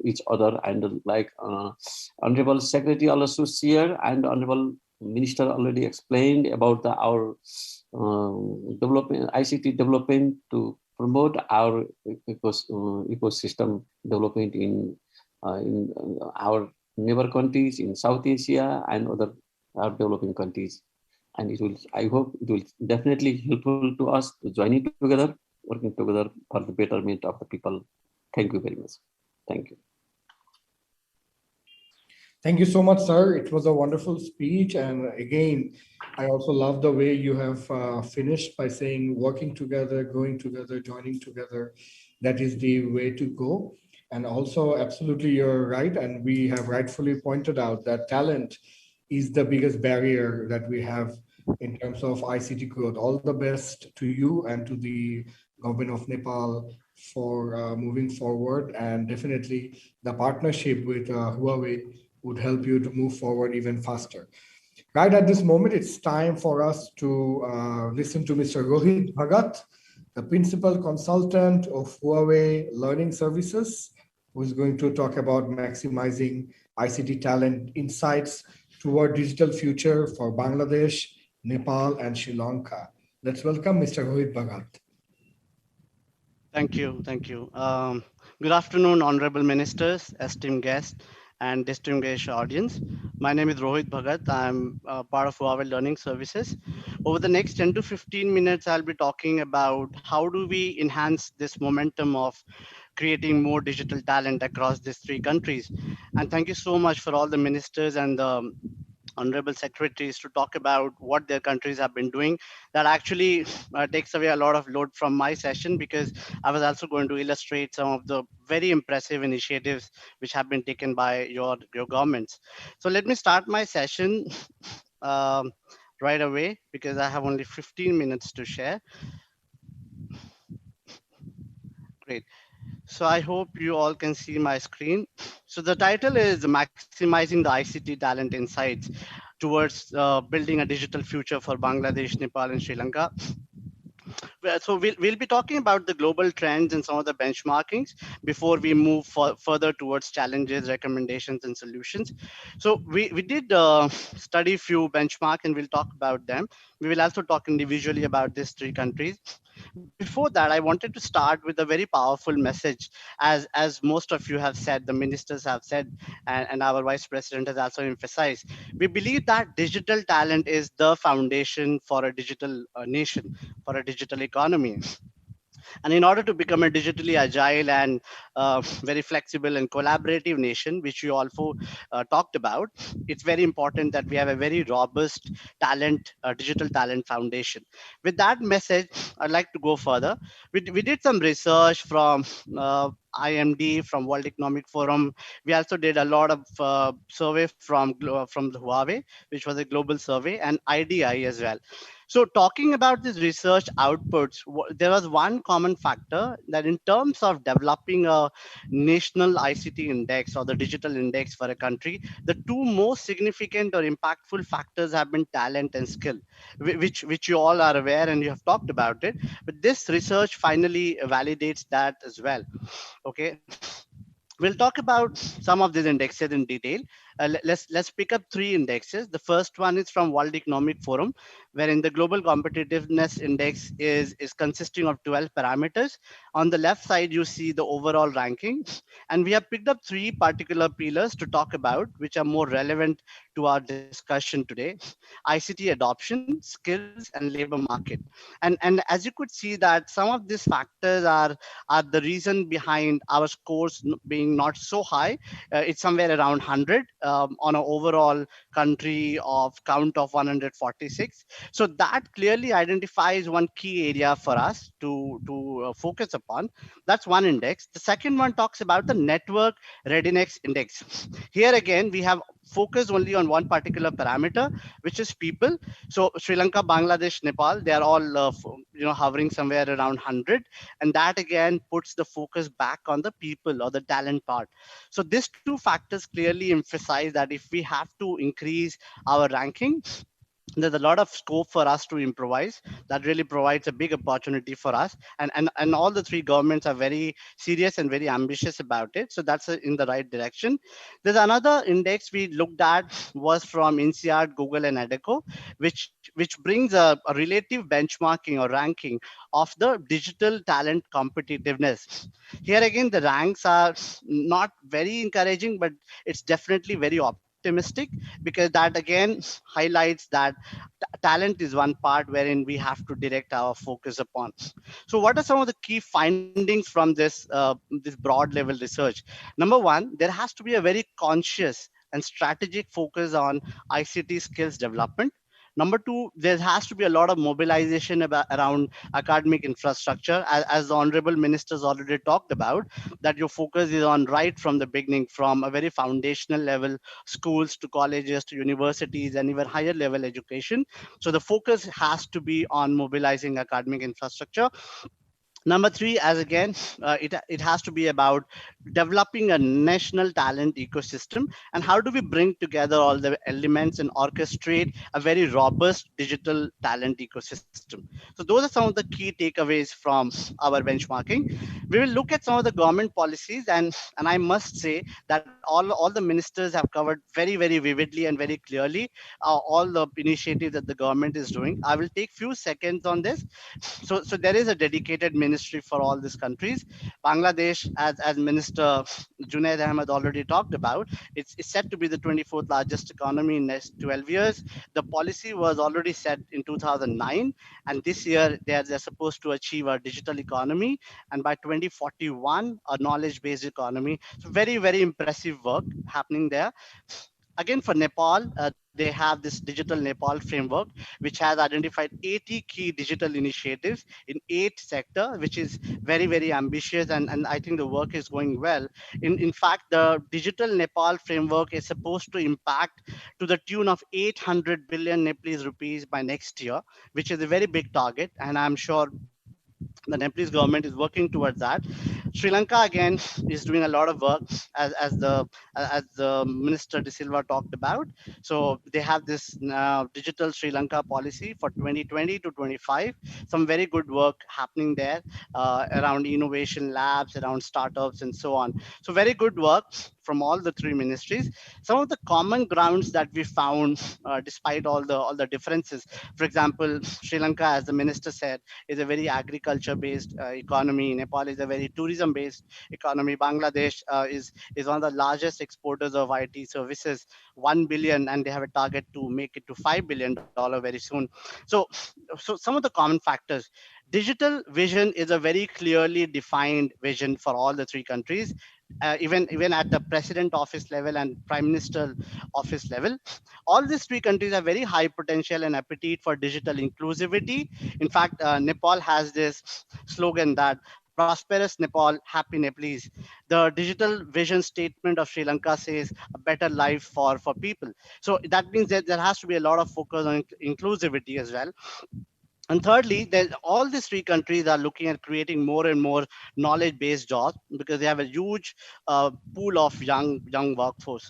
each other. And like Honorable Secretary also shared, and Honorable Minister already explained about our development, ICT development to promote our ecosystem development in our neighbor countries in South Asia and other developing countries. And it will, I hope it will definitely helpful to us to joining together, working together for the betterment of the people. Thank you very much. Thank you. Thank you so much, sir. It was a wonderful speech. And again, I also love the way you have finished by saying working together, going together, joining together. That is the way to go. And also, absolutely, you're right. And we have rightfully pointed out that talent is the biggest barrier that we have in terms of ICT growth. All the best to you and to the government of Nepal for moving forward. And definitely the partnership with Huawei would help you to move forward even faster. Right at this moment, it's time for us to listen to Mr. Rohit Bhagat, the principal consultant of Huawei Learning Services, who is going to talk about maximizing ICT talent insights toward digital future for Bangladesh, Nepal, and Sri Lanka. Let's welcome Mr. Rohit Bhagat. Thank you. Thank you. Good afternoon, honorable ministers, esteemed guests, and distinguished audience. My name is Rohit Bhagat. I'm part of Huawei Learning Services. Over the next 10 to 15 minutes, I'll be talking about how do we enhance this momentum of creating more digital talent across these three countries. And thank you so much for all the ministers and the honorable secretaries to talk about what their countries have been doing. That actually takes away a lot of load from my session, because I was also going to illustrate some of the very impressive initiatives which have been taken by your governments. So let me start my session right away, because I have only 15 minutes to share. Great. So I hope you all can see my screen. So the title is Maximizing the ICT Talent Insights Towards Building a Digital Future for Bangladesh, Nepal, and Sri Lanka. So we'll be talking about the global trends and some of the benchmarkings before we move further towards challenges, recommendations, and solutions. So we did study few benchmark, and we'll talk about them. We will also talk individually about these three countries. Before that, I wanted to start with a very powerful message, as most of you have said, the ministers have said, and our vice president has also emphasized. We believe that digital talent is the foundation for a digital nation, for a digital economy. And in order to become a digitally agile and very flexible and collaborative nation, which we also talked about, it's very important that we have a very robust talent, digital talent foundation. With that message, I'd like to go further. We did some research from IMD, from World Economic Forum. We also did a lot of survey from the Huawei, which was a global survey, and IDI as well. So talking about these research outputs, there was one common factor that in terms of developing a national ICT index or the digital index for a country, the two most significant or impactful factors have been talent and skill, which you all are aware and you have talked about it. But this research finally validates that as well. Okay. We'll talk about some of these indexes in detail. Let's pick up three indexes. The first one is from World Economic Forum, wherein the Global Competitiveness Index is consisting of 12 parameters. On the left side, you see the overall ranking. And we have picked up three particular pillars to talk about, which are more relevant to our discussion today: ICT adoption, skills, and labor market. And as you could see that some of these factors are the reason behind our scores being not so high. It's somewhere around 100 on an overall country of count of 146. So that clearly identifies one key area for us to focus upon. That's one index. The second one talks about the Network Readiness Index. Here again, we have focused only on one particular parameter, which is people. So Sri Lanka, Bangladesh, Nepal, they are all hovering somewhere around 100, and that again puts the focus back on the people or the talent part. So these two factors clearly emphasize that if we have to increase our ranking, there's a lot of scope for us to improvise. That really provides a big opportunity for us, and all the three governments are very serious and very ambitious about it, so that's in the right direction. There's another index we looked at, was from INSEAD, Google, and Adeco, which brings a relative benchmarking or ranking of the digital talent competitiveness. Here again, the ranks are not very encouraging, but it's definitely very optimistic, because that again highlights that talent is one part wherein we have to direct our focus upon. So what are some of the key findings from this broad level research? Number one, there has to be a very conscious and strategic focus on ICT skills development. Number two, there has to be a lot of mobilization around academic infrastructure, as the honorable ministers already talked about, that your focus is on right from the beginning, from a very foundational level, schools to colleges to universities and even higher level education. So the focus has to be on mobilizing academic infrastructure. Number three, as again, it has to be about developing a national talent ecosystem, and how do we bring together all the elements and orchestrate a very robust digital talent ecosystem. So those are some of the key takeaways from our benchmarking. We will look at some of the government policies, and I must say that all the ministers have covered very vividly and very clearly all the initiatives that the government is doing. I will take few seconds on this. So there is a dedicated ministry for all these countries. Bangladesh, as Minister Junaid Ahmed already talked about, it's set to be the 24th largest economy in next 12 years. The policy was already set in 2009, and this year they're supposed to achieve a digital economy, and by 2041 a knowledge-based economy. So very impressive work happening there. Again, for Nepal, they have this digital Nepal framework, which has identified 80 key digital initiatives in 8 sectors, which is very ambitious, and I think the work is going well. In fact, the digital Nepal framework is supposed to impact to the tune of 800 billion Nepalese rupees by next year, which is a very big target, and I'm sure the Nepalese government is working towards that. Sri Lanka again is doing a lot of work, as the Minister De Silva talked about. So they have this digital Sri Lanka policy for 2020 to 25. Some very good work happening there around innovation labs, around startups, and so on. So very good work from all the three ministries. Some of the common grounds that we found, despite all the differences. For example, Sri Lanka, as the minister said, is a very agriculture-based economy. Nepal is a very tourism-based economy. Bangladesh is one of the largest exporters of IT services, 1 billion, and they have a target to make it to $5 billion very soon. So some of the common factors. Digital vision is a very clearly defined vision for all the three countries. Even at the president office level and prime minister office level, all these three countries have very high potential and appetite for digital inclusivity. In fact, Nepal has this slogan that prosperous Nepal, happy Nepalese. The digital vision statement of Sri Lanka says a better life for people. So that means that there has to be a lot of focus on inclusivity as well. And thirdly, all these three countries are looking at creating more and more knowledge-based jobs, because they have a huge pool of young workforce.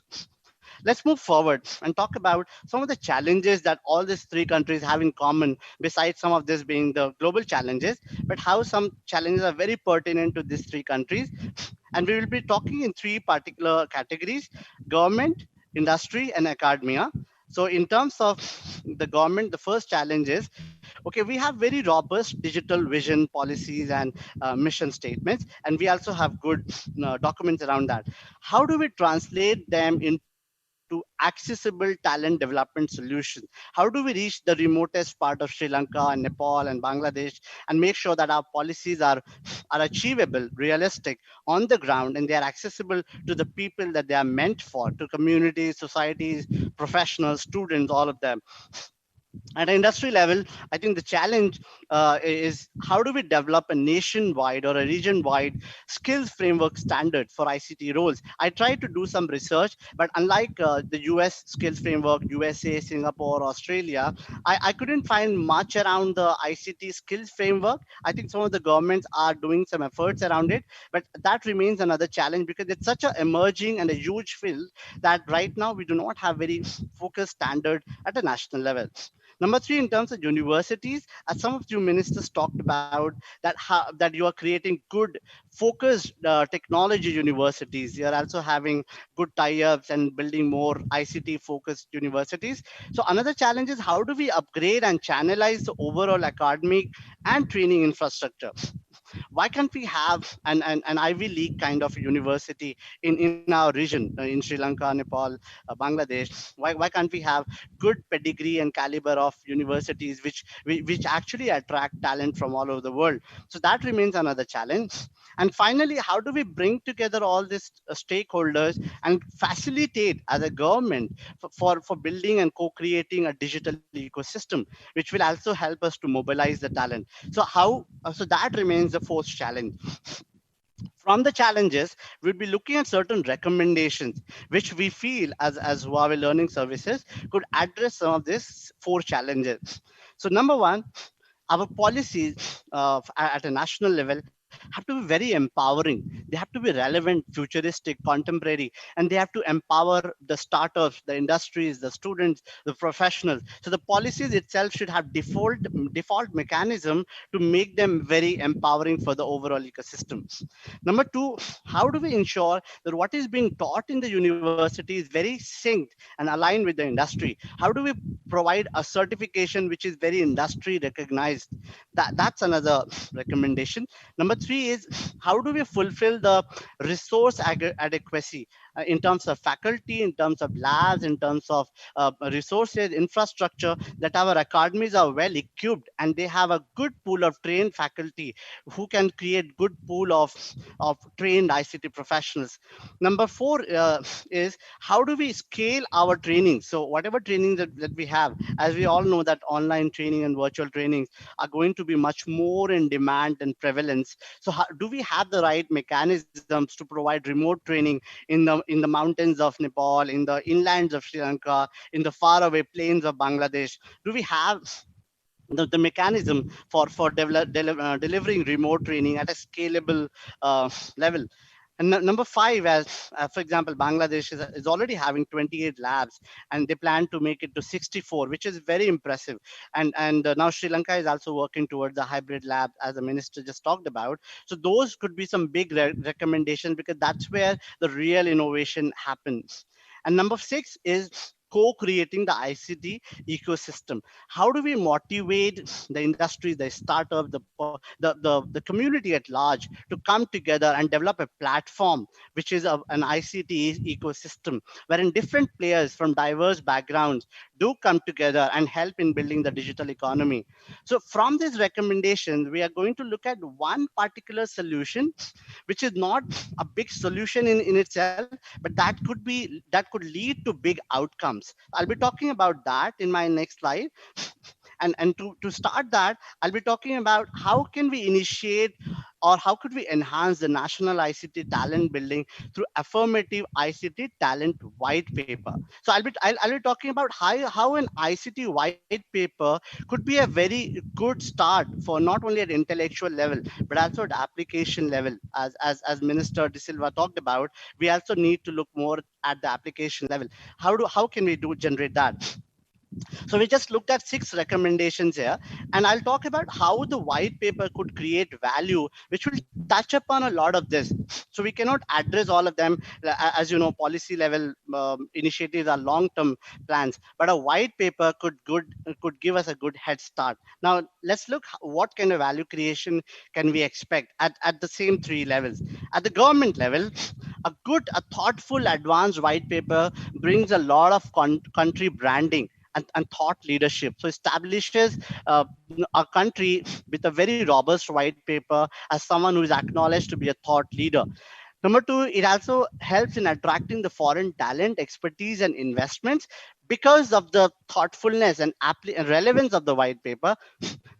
Let's move forward and talk about some of the challenges that all these three countries have in common, besides some of this being the global challenges, but how some challenges are very pertinent to these three countries. And we will be talking in three particular categories: government, industry, and academia. So in terms of the government, the first challenge is, okay, we have very robust digital vision policies and mission statements, and we also have good documents around that. How do we translate them into accessible talent development solutions? How do we reach the remotest part of Sri Lanka and Nepal and Bangladesh, and make sure that our policies are achievable, realistic on the ground, and they are accessible to the people that they are meant for, to communities, societies, professionals, students, all of them. At an industry level, I think the challenge is, how do we develop a nationwide or a region-wide skills framework standard for ICT roles? I tried to do some research, but unlike the US skills framework, USA, Singapore, Australia, I couldn't find much around the ICT skills framework. I think some of the governments are doing some efforts around it, but that remains another challenge, because it's such an emerging and a huge field that right now we do not have very focused standard at a national level. Number three, in terms of universities, as some of you ministers talked about, that you are creating good, focused technology universities. You are also having good tie-ups and building more ICT-focused universities. So another challenge is how do we upgrade and channelize the overall academic and training infrastructure? Why can't we have an Ivy League kind of university in our region, in Sri Lanka, Nepal, Bangladesh? Why can't we have good pedigree and caliber of universities which actually attract talent from all over the world? So that remains another challenge. And finally, how do we bring together all these stakeholders and facilitate as a government for building and co-creating a digital ecosystem, which will also help us to mobilize the talent? So that remains the fourth challenge. From the challenges, we'll be looking at certain recommendations which we feel as Huawei Learning Services could address some of these four challenges. So number one, our policies at a national level have to be very empowering. They have to be relevant, futuristic, contemporary, and they have to empower the startups, the industries, the students, the professionals. So the policies itself should have default mechanism to make them very empowering for the overall ecosystem. Number two, how do we ensure that what is being taught in the university is very synced and aligned with the industry? How do we provide a certification which is very industry recognized? That's another recommendation. Number three is how do we fulfill the resource adequacy in terms of faculty, in terms of labs, in terms of resources, infrastructure, that our academies are well equipped and they have a good pool of trained faculty who can create good pool of trained ICT professionals. Number four is how do we scale our training? So whatever training that we have, as we all know that online training and virtual trainings are going to be much more in demand and prevalence. So how, do we have the right mechanisms to provide remote training in the mountains of Nepal, in the inlands of Sri Lanka, in the faraway plains of Bangladesh? Do we have the mechanism for delivering remote training at a scalable level? And number five, as for example, Bangladesh is already having 28 labs, and they plan to make it to 64, which is very impressive. And now Sri Lanka is also working towards a hybrid lab, as the minister just talked about. So those could be some big recommendations, because that's where the real innovation happens. And number six is co-creating the ICT ecosystem. How do we motivate the industry, the startup, the community at large to come together and develop a platform which is an ICT ecosystem, wherein different players from diverse backgrounds do come together and help in building the digital economy? So from these recommendations, we are going to look at one particular solution, which is not a big solution in itself, but that could lead to big outcomes. I'll be talking about that in my next slide. And to start that, I'll be talking about how can we initiate or how could we enhance the national ICT talent building through affirmative ICT talent white paper. So I'll be talking about how an ICT white paper could be a very good start for not only at intellectual level, but also at application level. As Minister De Silva talked about, we also need to look more at the application level. How can we generate that? So we just looked at 6 recommendations here, and I'll talk about how the white paper could create value, which will touch upon a lot of this. So we cannot address all of them. As you know, policy level initiatives are long-term plans, but a white paper could give us a good head start. Now let's look what kind of value creation can we expect at the same 3 levels. At the government level, a thoughtful, advanced white paper brings a lot of country branding and thought leadership. So establishes a country with a very robust white paper as someone who is acknowledged to be a thought leader. Number two, it also helps in attracting the foreign talent, expertise, and investments because of the thoughtfulness and relevance of the white paper.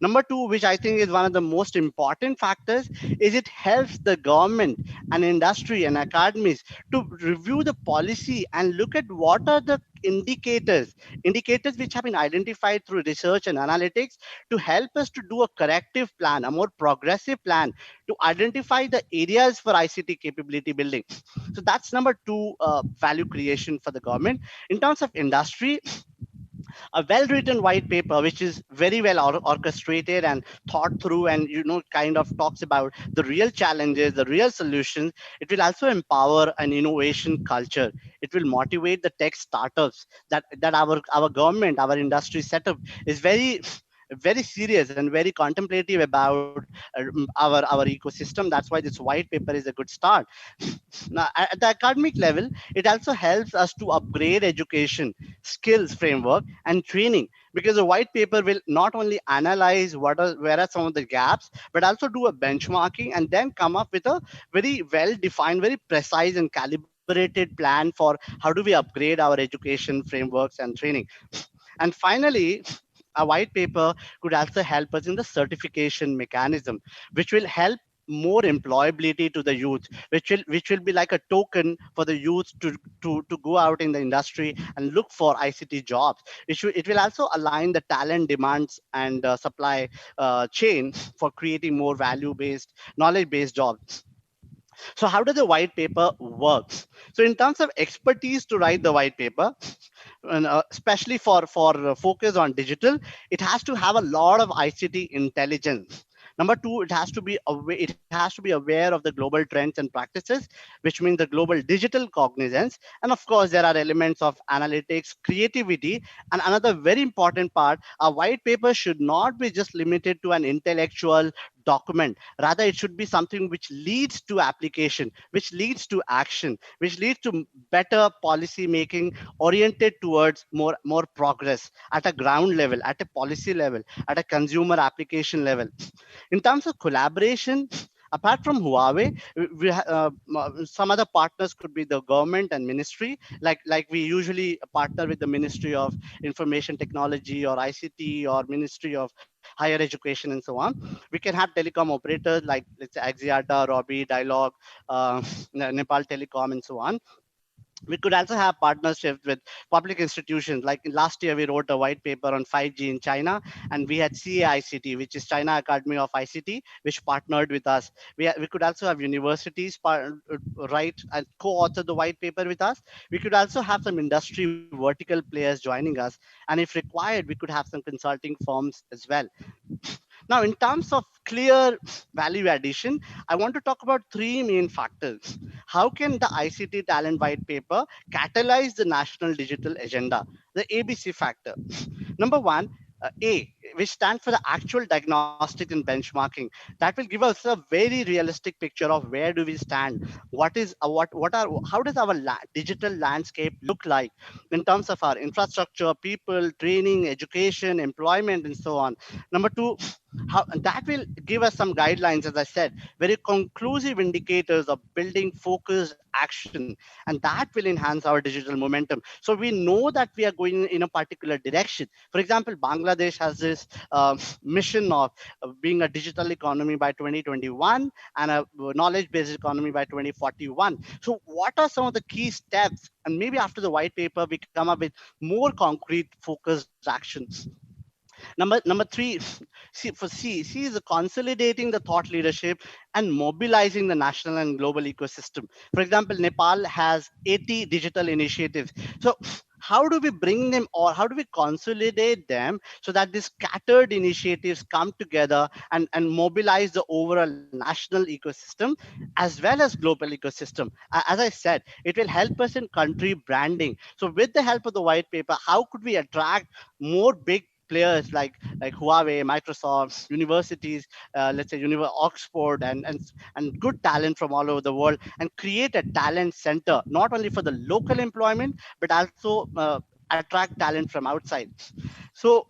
Number two, which I think is one of the most important factors, is it helps the government and industry and academies to review the policy and look at what are the indicators which have been identified through research and analytics to help us to do a corrective plan, a more progressive plan to identify the areas for ICT capability building. So that's number two, value creation for the government. In terms of industry, A well-written white paper, which is very well orchestrated and thought through, and kind of talks about the real challenges, the real solutions. It will also empower an innovation culture. It will motivate the tech startups that our government, our industry setup is very serious and very contemplative about our ecosystem. That's why this white paper is a good start. Now, at the academic level, it also helps us to upgrade education, skills framework, and training, because the white paper will not only analyze where are some of the gaps, but also do a benchmarking and then come up with a very well defined, very precise and calibrated plan for how do we upgrade our education frameworks and training. And finally, a white paper could also help us in the certification mechanism, which will help more employability to the youth, which will be like a token for the youth to go out in the industry and look for ICT jobs. It will also align the talent demands and supply chain for creating more value based, knowledge based jobs. So how does the white paper work? So in terms of expertise to write the white paper, and especially for focus on digital, it has to have a lot of ICT intelligence. Number two, it has to be aware of the global trends and practices, which means the global digital cognizance. And of course, there are elements of analytics, creativity. And another very important part, a white paper should not be just limited to an intellectual document. Rather, it should be something which leads to application, which leads to action, which leads to better policy making oriented towards more progress at a ground level, at a policy level, at a consumer application level. In terms of collaboration, apart from Huawei, some other partners could be the government and ministry, like we usually partner with the Ministry of Information Technology or ICT or Ministry of Higher Education and so on. We can have telecom operators like, let's say, Axiata, Robi, Dialog, Nepal Telecom, and so on. We could also have partnerships with public institutions. Like last year, we wrote a white paper on 5G in China, and we had CAICT, which is China Academy of ICT, which partnered with us. We could also have universities write and co-author the white paper with us. We could also have some industry vertical players joining us, and if required, we could have some consulting firms as well. Now, in terms of clear value addition, I want to talk about three main factors. How can the ICT talent white paper catalyze the national digital agenda? The ABC factor. Number one, A, which stands for the actual diagnostic and benchmarking. That will give us a very realistic picture of where do we stand, how does our digital landscape look like in terms of our infrastructure, people, training, education, employment, and so on. Number two, that will give us some guidelines, as I said, very conclusive indicators of building focused action, and that will enhance our digital momentum. So we know that we are going in a particular direction. For example, Bangladesh has this mission of being a digital economy by 2021 and a knowledge-based economy by 2041. So what are some of the key steps? And maybe after the white paper, we come up with more concrete focused actions. Number three, C is consolidating the thought leadership and mobilizing the national and global ecosystem. For example, Nepal has 80 digital initiatives. So how do we bring them, or how do we consolidate them so that these scattered initiatives come together and mobilize the overall national ecosystem as well as global ecosystem? As I said, it will help us in country branding. So with the help of the white paper, how could we attract more big players like Huawei, Microsoft, universities, let's say Oxford, and good talent from all over the world, and create a talent center, not only for the local employment, but also attract talent from outside. So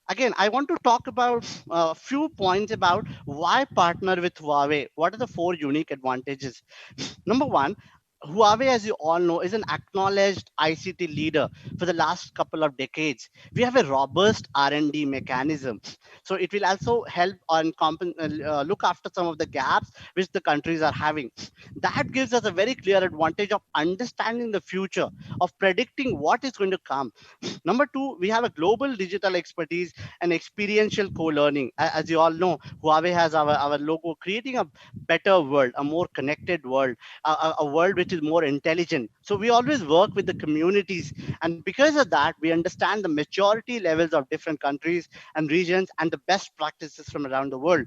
again, I want to talk about a few points about why partner with Huawei. What are the four unique advantages? Number one, Huawei, as you all know, is an acknowledged ICT leader for the last couple of decades. We have a robust R&D mechanism. So it will also help on look after some of the gaps which the countries are having. That gives us a very clear advantage of understanding the future, of predicting what is going to come. Number two, we have a global digital expertise and experiential co-learning. As you all know, Huawei has our logo, creating a better world, a more connected world, a world which is more intelligent. So we always work with the communities. And because of that, we understand the maturity levels of different countries and regions and the best practices from around the world.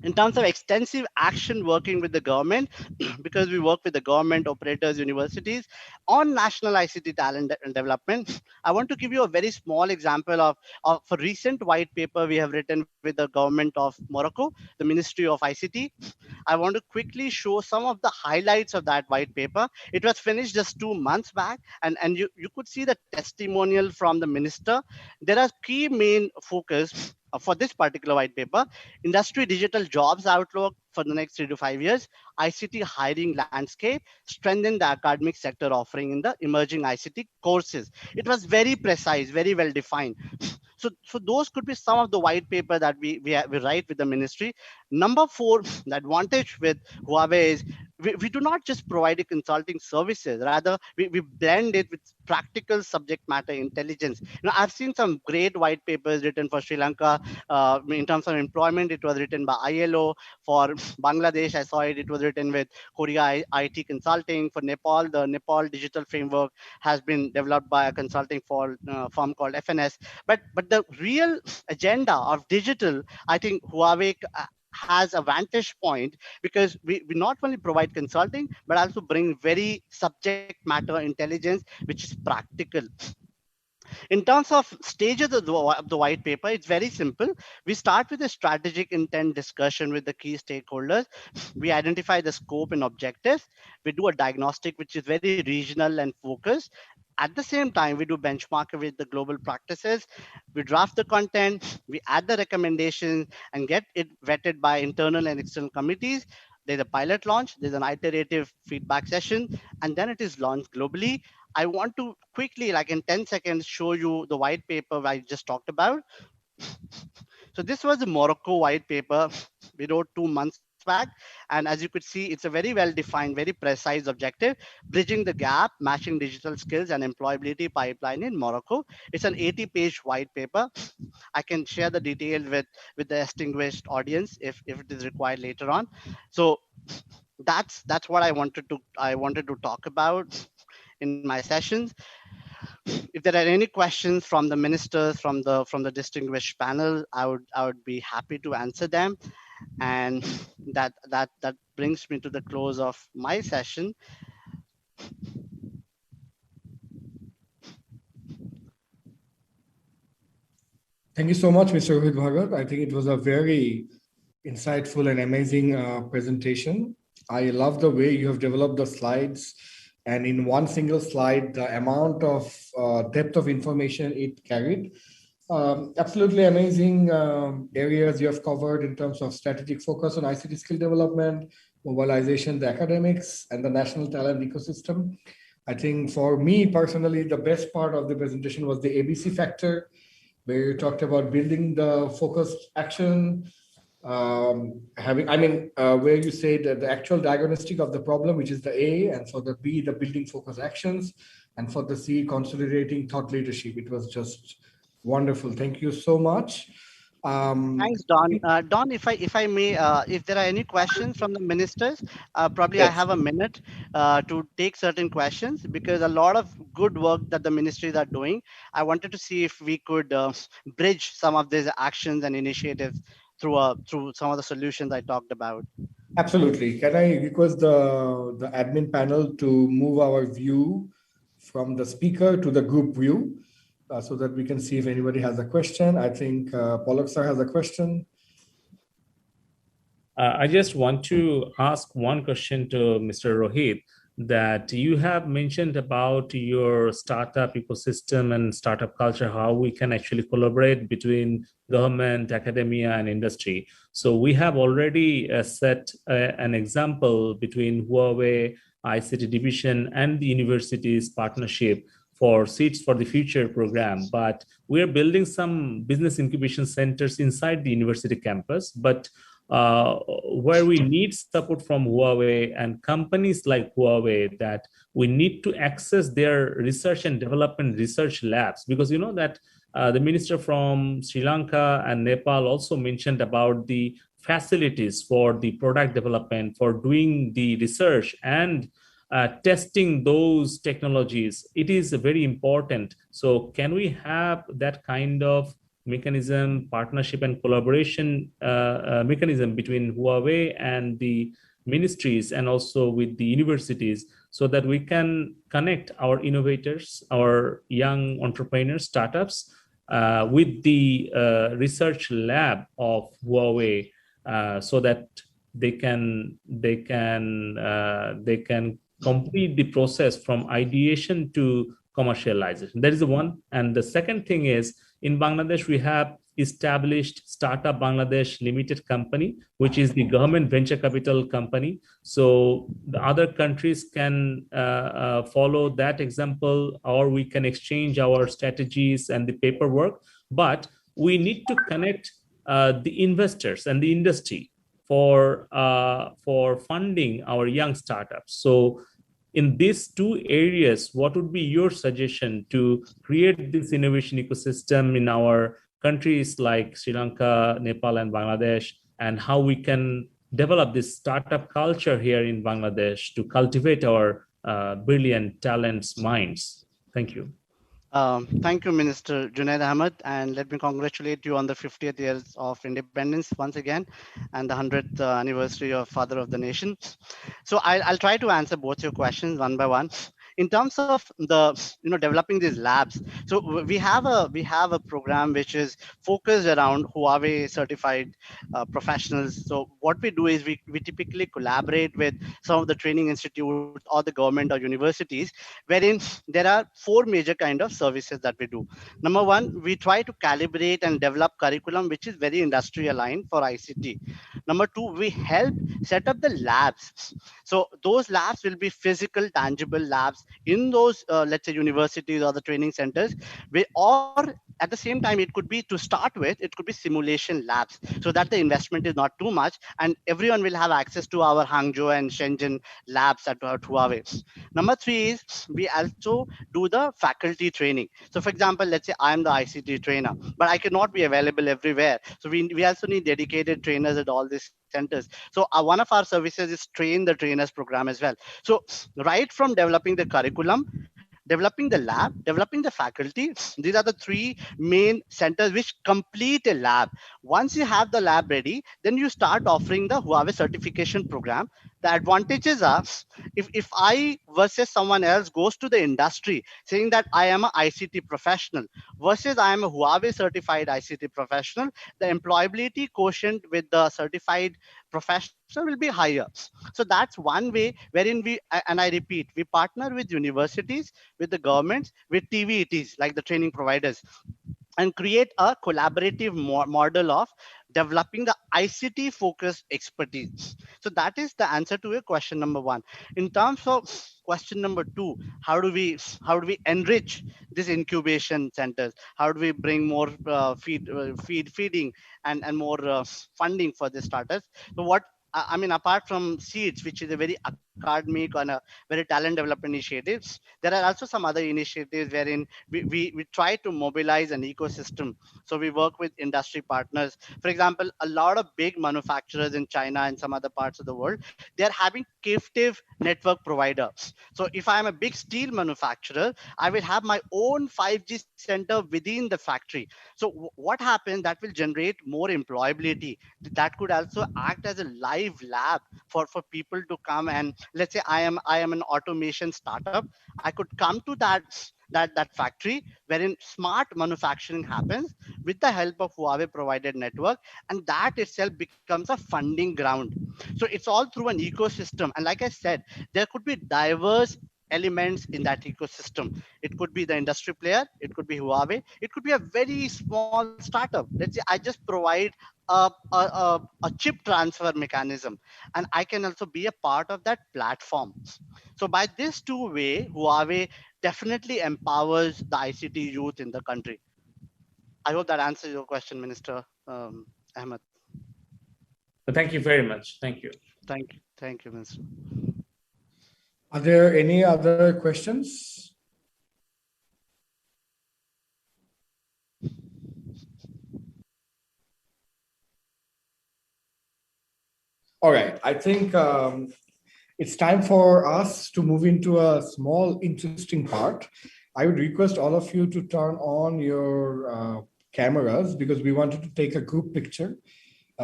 In terms of extensive action working with the government, because we work with the government, operators, universities on national ICT talent development, I want to give you a very small example of a recent white paper we have written with the government of Morocco, the Ministry of ICT. I want to quickly show some of the highlights of that white paper. It was finished just 2 months back, and you could see the testimonial from the minister. There are key main focus for this particular white paper: industry digital jobs outlook for the next 3 to 5 years, ICT hiring landscape, strengthen the academic sector offering in the emerging ICT courses. It was very precise, very well defined. So those could be some of the white paper that we write with the ministry. Number four, the advantage with Huawei is we do not just provide a consulting services, rather we blend it with practical subject matter intelligence. I've seen some great white papers written for Sri Lanka. In terms of employment, it was written by ILO. For Bangladesh, I saw it was written with Korea IT Consulting. For Nepal, the Nepal Digital Framework has been developed by a consulting firm called FNS. But the real agenda of digital, I think Huawei has a vantage point, because we not only provide consulting, but also bring very subject matter intelligence, which is practical. In terms of stages of the white paper, it's very simple. We start with a strategic intent discussion with the key stakeholders. We identify the scope and objectives. We do a diagnostic, which is very regional and focused. At the same time, we do benchmark with the global practices. We draft the content, we add the recommendations, and get it vetted by internal and external committees. There's a pilot launch, there's an iterative feedback session, and then it is launched globally. I want to quickly, like in 10 seconds, show you the white paper I just talked about. So this was the Morocco white paper we wrote 2 months back. And as you could see, it's a very well-defined, very precise objective: bridging the gap, matching digital skills and employability pipeline in Morocco. It's an 80-page white paper. I can share the details with the distinguished audience if it is required later on. So that's what I wanted to talk about in my sessions. If there are any questions from the ministers, from the distinguished panel, I would be happy to answer them. And that brings me to the close of my session. Thank you so much, Mr. Rohit Bhagat. I think it was a very insightful and amazing presentation. I love the way you have developed the slides, and in one single slide, the amount of depth of information it carried. Absolutely amazing areas you have covered in terms of strategic focus on ICT skill development, mobilization, the academics, and the national talent ecosystem. I think for me personally, the best part of the presentation was the ABC factor, where you talked about building the focused action, where you say that the actual diagnostic of the problem, which is the A, and for the B, the building focus actions, and for the C, consolidating thought leadership. It was just wonderful. Thank you so much. Thanks, Don. Don, if I may, if there are any questions from the ministers, probably Yes. I have a minute to take certain questions, because a lot of good work that the ministries are doing. I wanted to see if we could bridge some of these actions and initiatives through some of the solutions I talked about. Absolutely. Can I request the admin panel to move our view from the speaker to the group view, so that we can see if anybody has a question? I think Polak sir has a question. I just want to ask one question to Mr. Rohit, that you have mentioned about your startup ecosystem and startup culture, how we can actually collaborate between government, academia, and industry. So we have already set an example between Huawei ICT division and the university's partnership for Seeds for the Future program, but we're building some business incubation centers inside the university campus, but where we need support from Huawei and companies like Huawei, that we need to access their research and development research labs, because you know that the minister from Sri Lanka and Nepal also mentioned about the facilities for the product development, for doing the research and testing those technologies. It is very important. So can we have that kind of mechanism, partnership and collaboration mechanism between Huawei and the ministries and also with the universities, so that we can connect our innovators, our young entrepreneurs, startups, with the research lab of Huawei, so that they can complete the process from ideation to commercialization. That is the one. And the second thing is, in Bangladesh, we have established Startup Bangladesh Limited Company, which is the government venture capital company. So the other countries can follow that example, or we can exchange our strategies and the paperwork. But we need to connect the investors and the industry for funding our young startups. So in these two areas, what would be your suggestion to create this innovation ecosystem in our countries like Sri Lanka, Nepal, and Bangladesh, and how we can develop this startup culture here in Bangladesh to cultivate our brilliant talents' minds? Thank you. Thank you, Minister Junaid Ahmed, and let me congratulate you on the 50th years of independence once again, and the 100th anniversary of Father of the Nation. So I'll try to answer both your questions one by one. In terms of the developing these labs, so we have a program which is focused around Huawei certified professionals. So what we do is we typically collaborate with some of the training institutes or the government or universities, wherein there are four major kind of services that we do. Number one, we try to calibrate and develop curriculum which is very industry aligned for ICT. Number two, we help set up the labs. So those labs will be physical, tangible labs in those, let's say, universities or the training centers. Or at the same time, it could be, to start with, it could be simulation labs, so that the investment is not too much and everyone will have access to our Hangzhou and Shenzhen labs at Huawei. Number three is we also do the faculty training. So for example, let's say I'm the ICT trainer, but I cannot be available everywhere. So we also need dedicated trainers at all these centers. So one of our services is train the trainers program as well. So right from developing the curriculum, developing the lab, developing the faculty, these are the three main centers which complete a lab. Once you have the lab ready, then you start offering the Huawei certification program. The advantages are, if I versus someone else goes to the industry saying that I am an ICT professional versus I am a Huawei certified ICT professional, the employability quotient with the certified professional will be higher. So that's one way wherein we, and I repeat, we partner with universities, with the governments, with TVETs like the training providers, and create a collaborative model of developing the ICT focused expertise. So that is the answer to your question number one. In terms of question number two, how do we enrich these incubation centers? How do we bring more feeding and more funding for the startups? So what I mean, apart from Seeds, which is a very academic and a very talent development initiatives, there are also some other initiatives wherein we try to mobilize an ecosystem. So we work with industry partners. For example, a lot of big manufacturers in China and some other parts of the world, they're having captive network providers. So if I'm a big steel manufacturer, I will have my own 5G center within the factory. So what happens, that will generate more employability. That could also act as a live lab for people to come, and let's say I am an automation startup. I could come to that factory wherein smart manufacturing happens with the help of Huawei provided network, and that itself becomes a funding ground. So it's all through an ecosystem. And like I said, there could be diverse elements in that ecosystem. It could be the industry player, it could be Huawei, it could be a very small startup. Let's say I just provide a chip transfer mechanism, and I can also be a part of that platform. So by this two way, Huawei definitely empowers the ICT youth in the country. I hope that answers your question, Minister Ahmed. Thank you very much. Thank you. Thank you, Minister. Are there any other questions? All right, I think it's time for us to move into a small, interesting part. I would request all of you to turn on your cameras because we wanted to take a group picture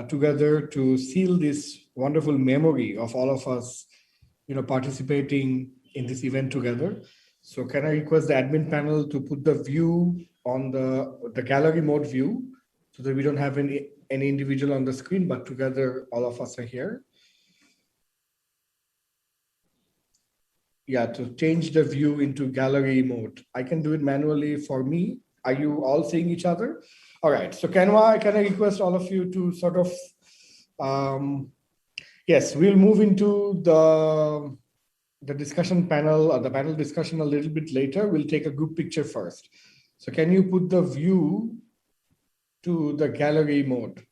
together to seal this wonderful memory of all of us, participating in this event together. So can I request the admin panel to put the view on the gallery mode view so that we don't have any individual on the screen, but together all of us are here. Yeah, to change the view into gallery mode. I can do it manually for me. Are you all seeing each other? All right, so can I request all of you to sort of, yes, we'll move into the discussion panel, or the panel discussion a little bit later. We'll take a group picture first. So can you put the view to the gallery mode?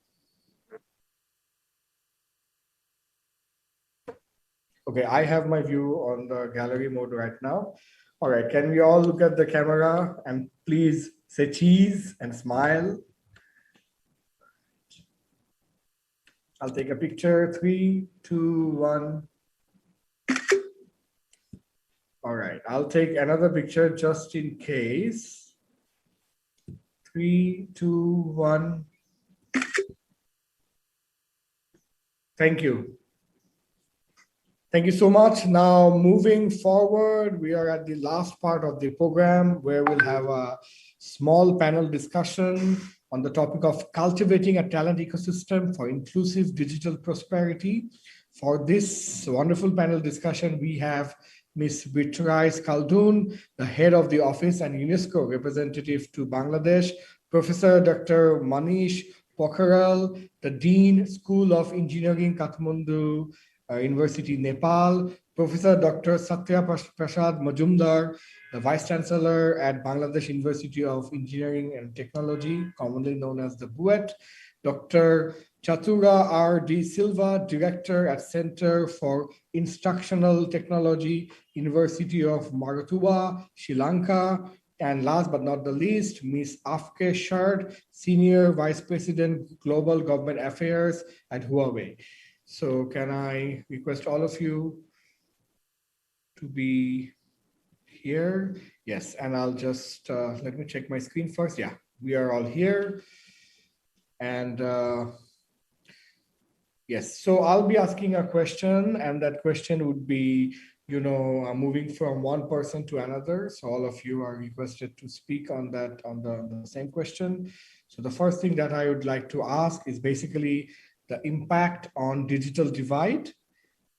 Okay, I have my view on the gallery mode right now. All right, can we all look at the camera and please say cheese and smile? I'll take a picture. 3, 2, 1. All right, I'll take another picture just in case. 3, 2, 1. Thank you. Thank you so much. Now, moving forward, we are at the last part of the program where we'll have a small panel discussion on the topic of cultivating a talent ecosystem for inclusive digital prosperity. For this wonderful panel discussion, we have Ms. Beatrice Khaldoon, the head of the office and UNESCO representative to Bangladesh, Professor Dr. Manish Pokharel, the Dean, School of Engineering, Kathmandu University, Nepal, Professor Dr. Satya Prasad Majumdar, the Vice Chancellor at Bangladesh University of Engineering and Technology, commonly known as the BUET, Dr. Chatura R.D. Silva, Director at Center for Instructional Technology, University of Maratuwa, Sri Lanka, and last but not the least, Ms. Afke Shard, Senior Vice President, Global Government Affairs at Huawei. So can I request all of you to be here? Yes, and I'll just, let me check my screen first. Yeah, we are all here. And yes, so I'll be asking a question, and that question would be, moving from one person to another. So all of you are requested to speak on that, on the same question. So the first thing that I would like to ask is basically the impact on digital divide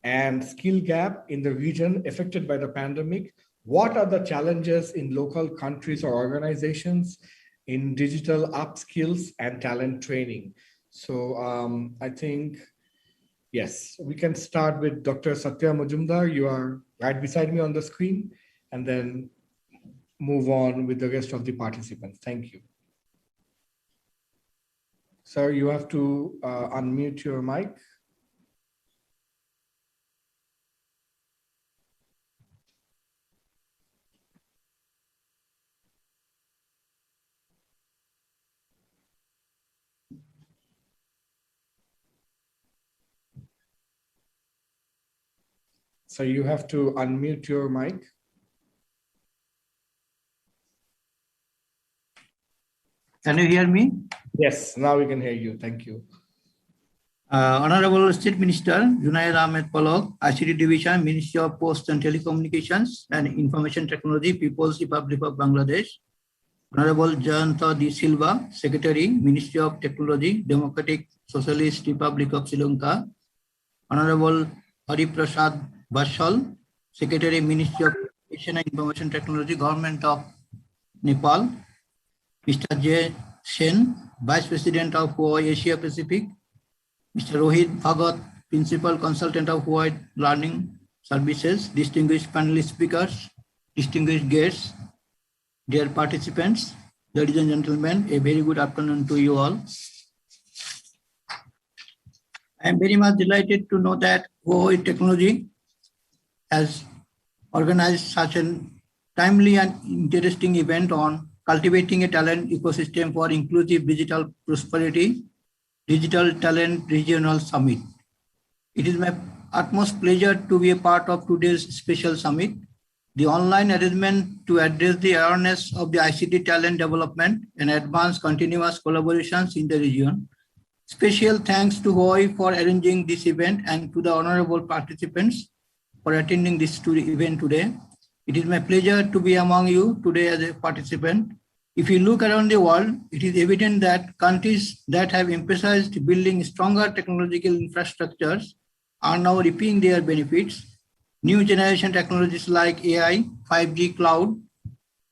and skill gap in the region affected by the pandemic. What are the challenges in local countries or organizations in digital upskills and talent training? So I think, yes, we can start with Dr. Satya Majumdar. You are right beside me on the screen, and then move on with the rest of the participants. Thank you. Sir, you have to unmute your mic. So you have to unmute your mic. Can you hear me? Yes, now we can hear you. Thank you. Honorable State Minister Junaid Ahmed Palok, ICT Division, Ministry of Posts and Telecommunications and Information Technology, People's Republic of Bangladesh. Honorable Jayanta D. Silva, Secretary, Ministry of Technology, Democratic Socialist Republic of Sri Lanka. Honorable Hari Prasad Bashal, Secretary, Ministry of Information and Information Technology, Government of Nepal. Mr. J. Sen, Vice President of Huawei Asia Pacific. Mr. Rohit Bhagat, Principal Consultant of Huawei Learning Services. Distinguished panelist speakers, distinguished guests, dear participants, ladies and gentlemen, a very good afternoon to you all. I am very much delighted to know that Huawei Technology has organized such a timely and interesting event on cultivating a talent ecosystem for inclusive digital prosperity, Digital Talent Regional Summit. It is my utmost pleasure to be a part of today's special summit. The online arrangement to address the awareness of the ICT talent development and advance continuous collaborations in the region. Special thanks to Huawei for arranging this event and to the honorable participants for attending this event today. It is my pleasure to be among you today as a participant. If you look around the world, it is evident that countries that have emphasized building stronger technological infrastructures are now reaping their benefits. New generation technologies like AI, 5G, cloud,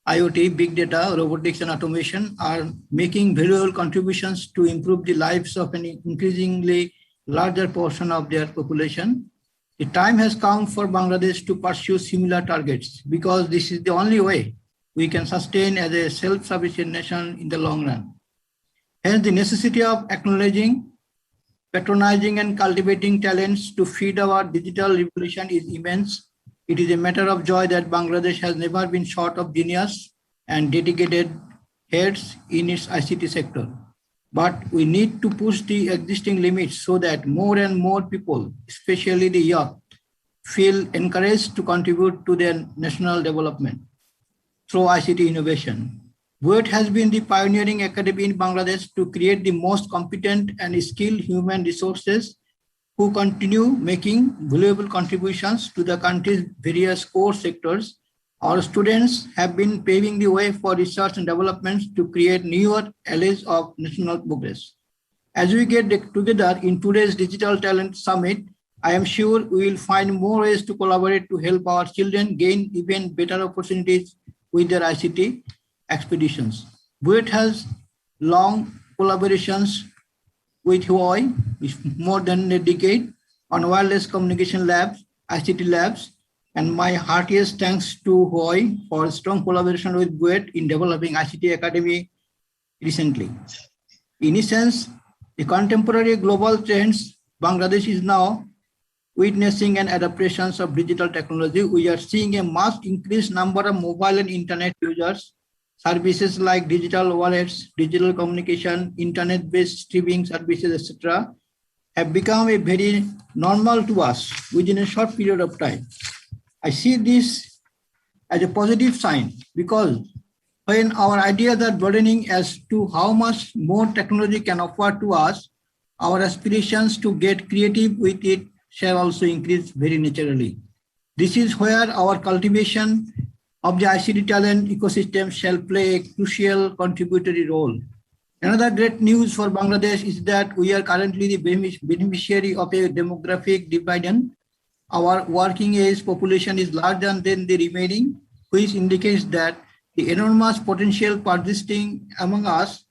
IoT, big data, robotics, and automation are making valuable contributions to improve the lives of an increasingly larger portion of their population. The time has come for Bangladesh to pursue similar targets because this is the only way we can sustain as a self-sufficient nation in the long run. Hence, the necessity of acknowledging, patronizing, and cultivating talents to feed our digital revolution is immense. It is a matter of joy that Bangladesh has never been short of genius and dedicated heads in its ICT sector. But we need to push the existing limits so that more and more people, especially the young, feel encouraged to contribute to their national development through ICT innovation. BUET has been the pioneering academy in Bangladesh to create the most competent and skilled human resources who continue making valuable contributions to the country's various core sectors. Our students have been paving the way for research and developments to create newer allies of national progress. As we get together in today's Digital Talent Summit, I am sure we will find more ways to collaborate to help our children gain even better opportunities with their ICT expeditions. BUET has long collaborations with Huawei, more than a decade, on wireless communication labs, ICT labs, and my heartiest thanks to Huawei for strong collaboration with BUET in developing ICT Academy recently. In essence, the contemporary global trends, Bangladesh is now witnessing an adaptation of digital technology. We are seeing a much increased number of mobile and internet users. Services like digital wallets, digital communication, internet-based streaming services, etc., have become a very normal to us within a short period of time. I see this as a positive sign because when our ideas are broadening as to how much more technology can offer to us, our aspirations to get creative with it shall also increase very naturally. This is where our cultivation of the ICT talent ecosystem shall play a crucial contributory role. Another great news for Bangladesh is that we are currently the beneficiary of a demographic dividend. Our working age population is larger than the remaining, which indicates that the enormous potential persisting among us,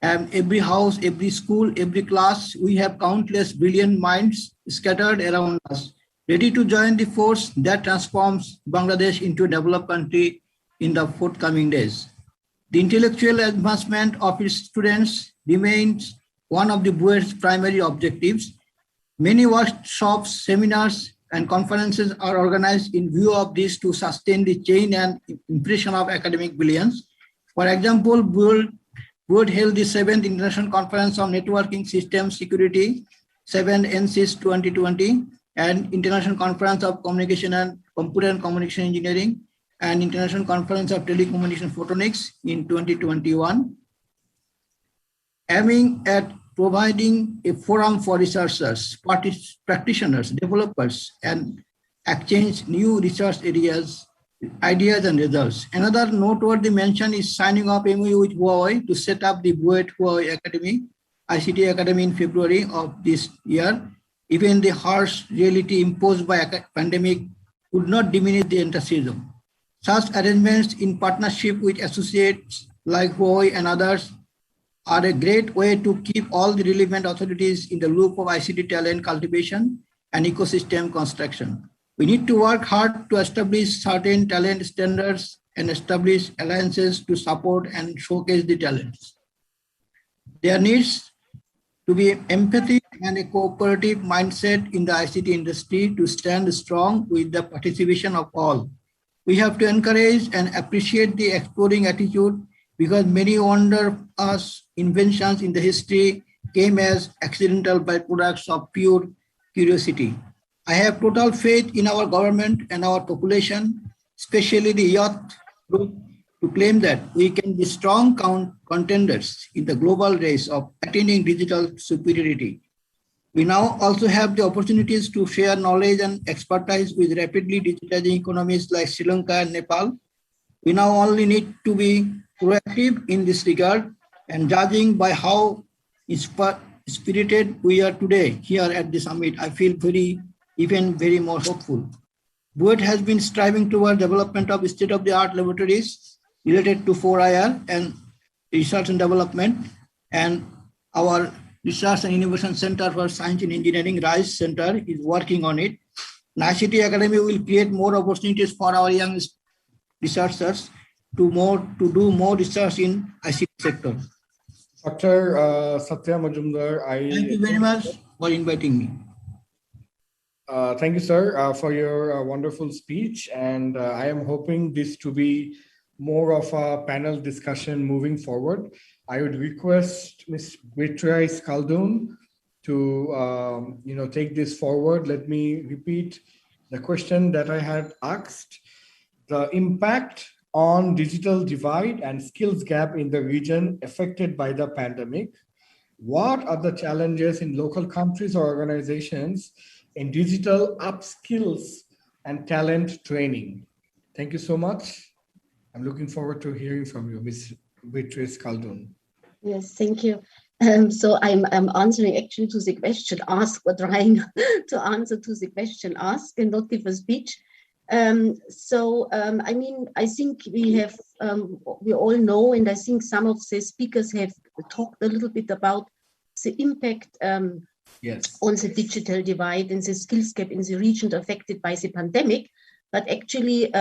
and every house, every school, every class, we have countless brilliant minds scattered around us, ready to join the force that transforms Bangladesh into a developed country in the forthcoming days. The intellectual advancement of its students remains one of the BUET's primary objectives. Many workshops, seminars, and conferences are organized in view of this to sustain the chain and impression of academic brilliance. For example, BUET held the 7th International Conference on Networking Systems Security, 7 NCS 2020, and International Conference of Communication and Computer and Communication Engineering, and International Conference of Telecommunication Photonics in 2021, aiming at providing a forum for researchers, practitioners, developers, and exchange new research areas, ideas, and results. Another noteworthy mention is signing up MOU with Huawei to set up the BUET Huawei Academy, ICT Academy in February of this year. Even the harsh reality imposed by a pandemic would not diminish the enthusiasm. Such arrangements in partnership with associates like Huawei and others are a great way to keep all the relevant authorities in the loop of ICT talent cultivation and ecosystem construction. We need to work hard to establish certain talent standards and establish alliances to support and showcase the talents. There needs to be empathy and a cooperative mindset in the ICT industry to stand strong with the participation of all. We have to encourage and appreciate the exploring attitude, because many wonder us inventions in the history came as accidental byproducts of pure curiosity. I have total faith in our government and our population, especially the youth group, to claim that we can be strong contenders in the global race of attaining digital superiority. We now also have the opportunities to share knowledge and expertise with rapidly digitizing economies like Sri Lanka and Nepal. We now only need to be proactive in this regard, and judging by how spirited we are today here at the summit, I feel very more hopeful. BUET has been striving toward development of state-of-the-art laboratories related to 4IR and research and development, and our Research and Innovation Center for Science and Engineering, RISE Center, is working on it. ICT Academy will create more opportunities for our young researchers to do more research in ICT sector. Dr. Satya Majumdar, thank you very much for inviting me. Thank you, sir, for your wonderful speech. And I am hoping this to be more of a panel discussion moving forward. I would request Ms. Beatrice Khaldun to take this forward. Let me repeat the question that I had asked. The impact on digital divide and skills gap in the region affected by the pandemic. What are the challenges in local countries or organizations in digital upskills and talent training? Thank you so much. I'm looking forward to hearing from you, Ms. Beatrice Khaldun. Yes, thank you. So I'm answering actually to the question asked, or trying to answer to the question asked and not give a speech. I mean, I think we have, we all know, and I think some of the speakers have talked a little bit about the impact on the digital divide and the skills gap in the region affected by the pandemic. But actually,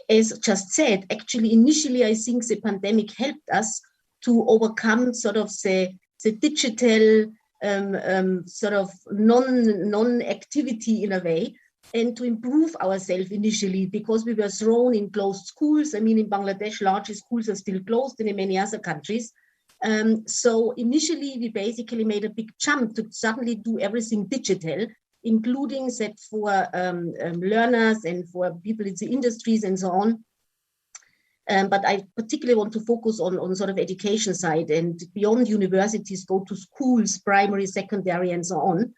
as just said, actually, initially, I think the pandemic helped us to overcome sort of the digital sort of non-activity in a way, and to improve ourselves initially, because we were thrown in closed schools. I mean, in Bangladesh, large schools are still closed, and in many other countries. So initially, we basically made a big jump to suddenly do everything digital, including that for learners and for people in the industries and so on. But I particularly want to focus on sort of education side, and beyond universities, go to schools, primary, secondary, and so on.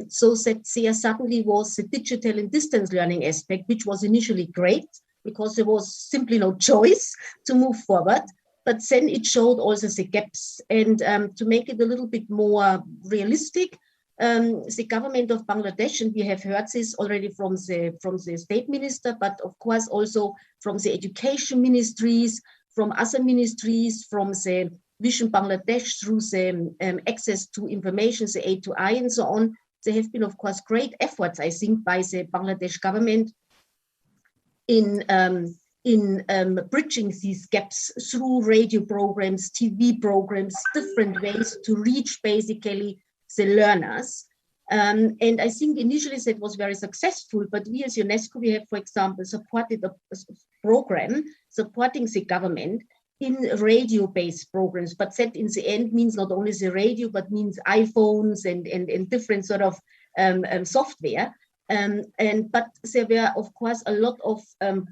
So that there suddenly was the digital and distance learning aspect, which was initially great because there was simply no choice to move forward. But then it showed also the gaps, and to make it a little bit more realistic, the government of Bangladesh, and we have heard this already from the state minister, but of course also from the education ministries, from other ministries, from the Vision Bangladesh through the access to information, the A2I and so on. There have been, of course, great efforts, I think, by the Bangladesh government in bridging these gaps through radio programs, TV programs, different ways to reach basically the learners. And I think initially that was very successful, but we as UNESCO, we have, for example, supported a program supporting the government in radio-based programs, but that in the end means not only the radio, but means iPhones and different sort of software. But there were, of course, a lot of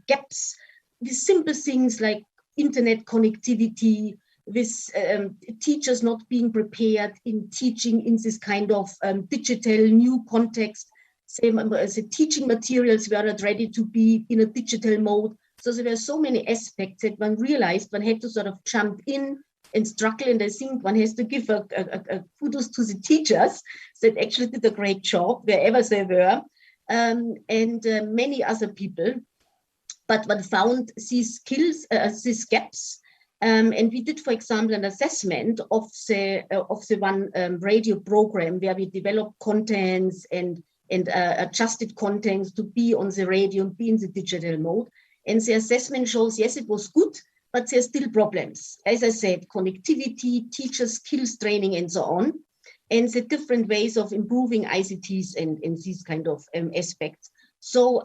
gaps with simple things like internet connectivity, with teachers not being prepared in teaching in this kind of digital new context. The teaching materials were not ready to be in a digital mode. So there were so many aspects that one realized one had to sort of jump in and struggle. And I think one has to give a kudos to the teachers that actually did a great job wherever they were, and many other people. but found these skills, these gaps. And we did, for example, an assessment of the one radio program where we developed contents and adjusted contents to be on the radio and be in the digital mode. And the assessment shows, yes, it was good, but there's still problems. As I said, connectivity, teacher skills training, and so on, and the different ways of improving ICTs and these kind of aspects. So,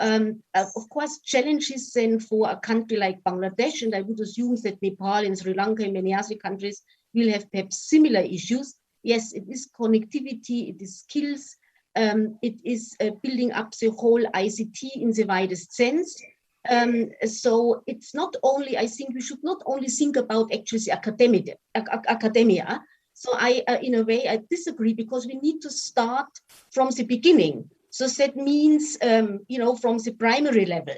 of course, challenges then for a country like Bangladesh, and I would assume that Nepal and Sri Lanka and many other countries will have perhaps similar issues. Yes, it is connectivity, it is skills, it is building up the whole ICT in the widest sense. So it's not only, I think we should not only think about actually the academia. So in a way, I disagree, because we need to start from the beginning. So that means, from the primary level,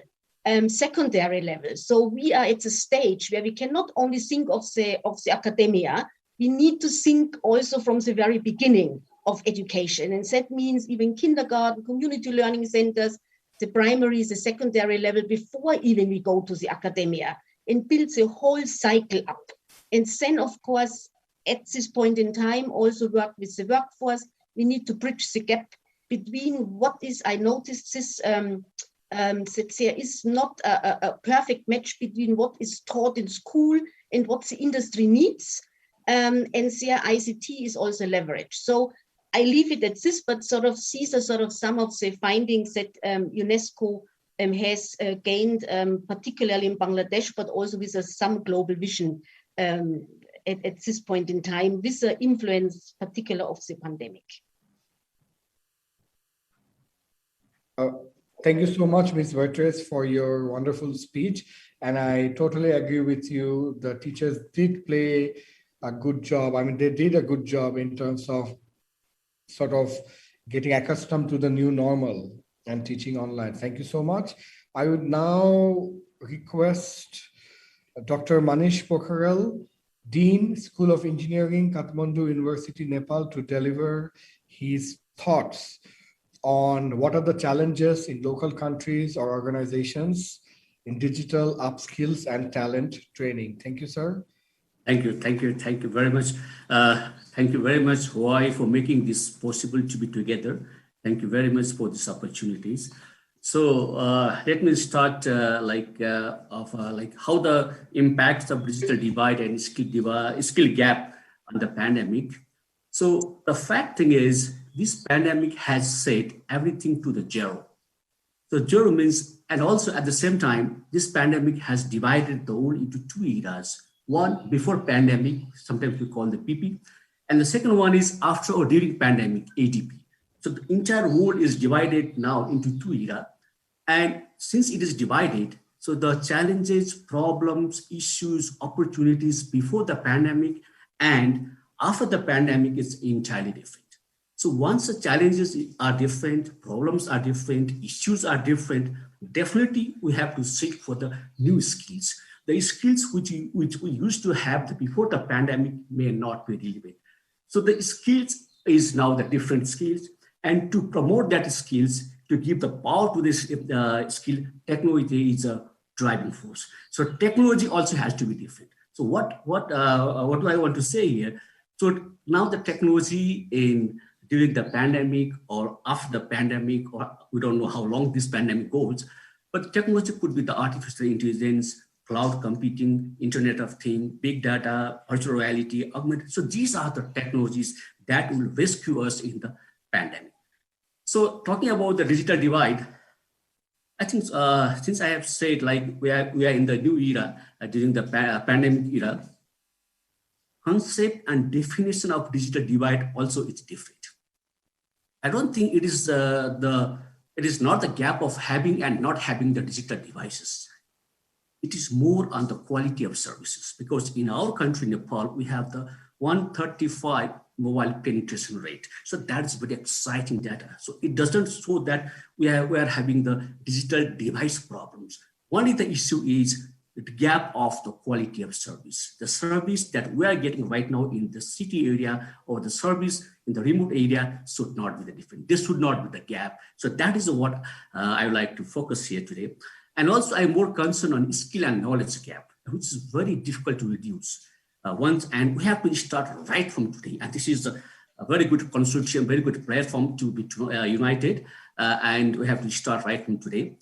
secondary level. So we are at a stage where we cannot only think of the academia, we need to think also from the very beginning of education. And that means even kindergarten, community learning centers, the primary, the secondary level, before even we go to the academia, and build the whole cycle up. And then, of course, at this point in time, also work with the workforce. We need to bridge the gap between what is, I noticed this, that there is not a perfect match between what is taught in school and what the industry needs. And there ICT is also leveraged. So I leave it at this, but sort of these are sort of some of the findings that UNESCO has gained, particularly in Bangladesh, but also with some global vision at this point in time, with the influence particular of the pandemic. Thank you so much, Ms. Vertres, for your wonderful speech. And I totally agree with you. The teachers did play a good job. I mean, they did a good job in terms of sort of getting accustomed to the new normal and teaching online. Thank you so much. I would now request Dr. Manish Pokharel, Dean, School of Engineering, Kathmandu University, Nepal, to deliver his thoughts on what are the challenges in local countries or organizations in digital upskills and talent training. Thank you, sir. Thank you very much. Thank you very much, Hawaii, for making this possible to be together. Thank you very much for these opportunities. So let me start how the impacts of digital divide and skill gap on the pandemic. So the fact thing is, this pandemic has set everything to the zero. So zero means, and also at the same time, this pandemic has divided the world into two eras. One, before pandemic, sometimes we call the PP, and the second one is after or during pandemic, ADP. So the entire world is divided now into two eras. And since it is divided, so the challenges, problems, issues, opportunities before the pandemic and after the pandemic is entirely different. So once the challenges are different, problems are different, issues are different, definitely we have to seek for the new skills. The skills which we used to have before the pandemic may not be relevant. So the skills is now the different skills, and to promote that skills, to give the power to this skill, technology is a driving force. So technology also has to be different. So what do I want to say here? So now the technology during the pandemic or after the pandemic, or we don't know how long this pandemic goes, but technology could be the artificial intelligence, cloud computing, Internet of Things, big data, virtual reality, augmented. So these are the technologies that will rescue us in the pandemic. So talking about the digital divide, I think since I have said like we are in the new era during the pandemic era, concept and definition of digital divide also is different. I don't think it is it is not the gap of having and not having the digital devices. It is more on the quality of services, because in our country, Nepal, we have the 135 mobile penetration rate. So that's very exciting data. So it doesn't show that we are having the digital device problems. Only the issue is the gap of the quality of service. The service that we are getting right now in the city area or the service in the remote area should not be the difference. This should not be the gap. So that is what I would like to focus here today. And also I'm more concerned on skill and knowledge gap, which is very difficult to reduce. And we have to start right from today. And this is a very good consortium, very good platform to be united. And we have to start right from today.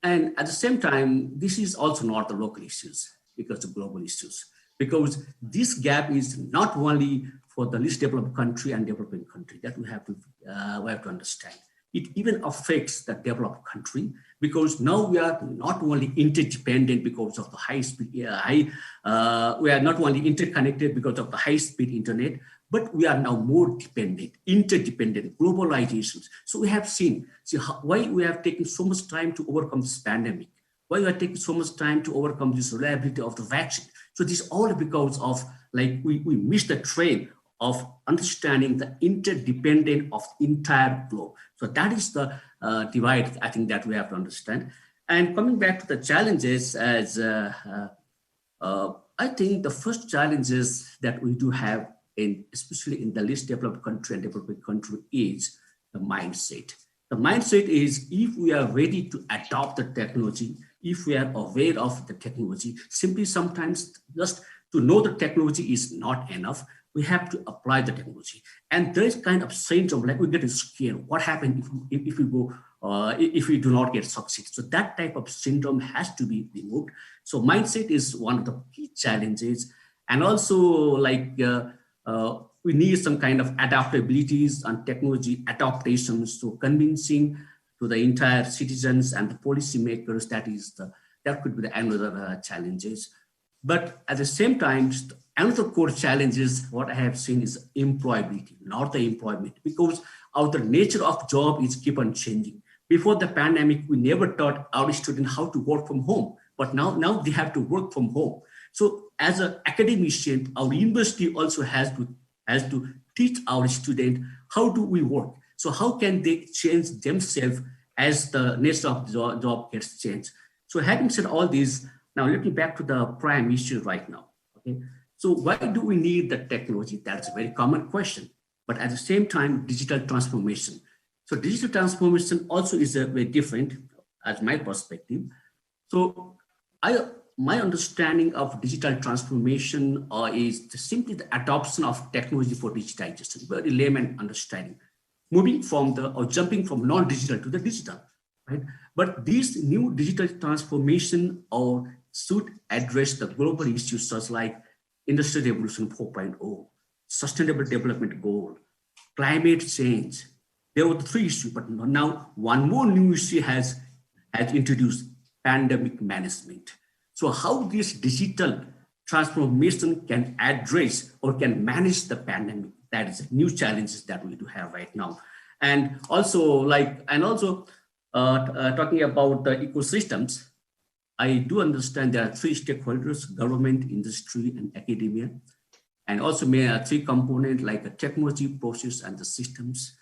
And at the same time, this is also not the local issues, because the global issues, because this gap is not only for the least developed country and developing country that we have to understand. It even affects the developed country, because now we are not only interdependent because of the high speed, we are not only interconnected because of the high speed internet, but we are now more dependent, interdependent, globalizations. So we have seen why we have taken so much time to overcome this pandemic, why we are taking so much time to overcome this reliability of the vaccine. So this all because of we missed the train of understanding the interdependence of entire globe. So that is the divide, I think, that we have to understand. And coming back to the challenges, I think the first challenges that we do have, especially in the least developed country and developing country, is the mindset. The mindset is, if we are ready to adopt the technology, if we are aware of the technology, simply sometimes just to know the technology is not enough. We have to apply the technology. And there is kind of syndrome, like we get scared. What happens if we go, if we do not get succeed? So that type of syndrome has to be removed. So mindset is one of the key challenges. And also we need some kind of adaptabilities and technology adaptations, so convincing to the entire citizens and the policymakers, that could be the another challenges. But at the same time, another core challenge is what I have seen is employability, not the employment, because the nature of job is keep on changing. Before the pandemic, we never taught our students how to work from home, but now they have to work from home. So as an academician, our university also has to teach our students how do we work. So how can they change themselves as the nature of the job gets changed? So having said all this, now looking back to the prime issue right now. Okay, so why do we need the technology? That's a very common question. But at the same time, digital transformation. So digital transformation also is very different as my perspective. So my understanding of digital transformation is simply the adoption of technology for digitization, very layman understanding, moving from jumping from non-digital to the digital, right? But these new digital transformation should address the global issues such like Industrial Revolution 4.0, Sustainable Development Goal, climate change. There were the three issues, but now one more new issue has introduced: pandemic management. So how this digital transformation can address or can manage the pandemic, that is a new challenges that we do have right now. And also talking about the ecosystems, I do understand there are three stakeholders: government, industry, and academia. And also three components like the technology, process, and the systems.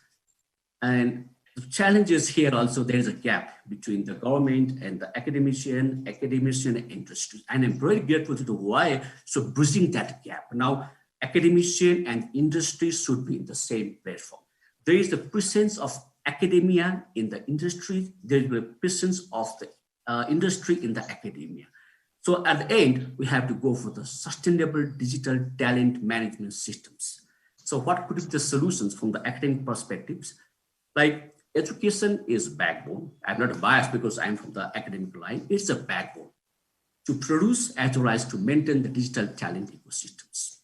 And the challenges here also, there is a gap between the government and the academician and industry. And I'm very grateful to the why. So bridging that gap. Now, academician and industry should be in the same platform. There is the presence of academia in the industry. There is the presence of the industry in the academia. So at the end, we have to go for the sustainable digital talent management systems. So what could be the solutions from the academic perspectives? Like education is backbone. I'm not biased because I'm from the academic line. It's a backbone to produce as well as to maintain the digital talent ecosystems.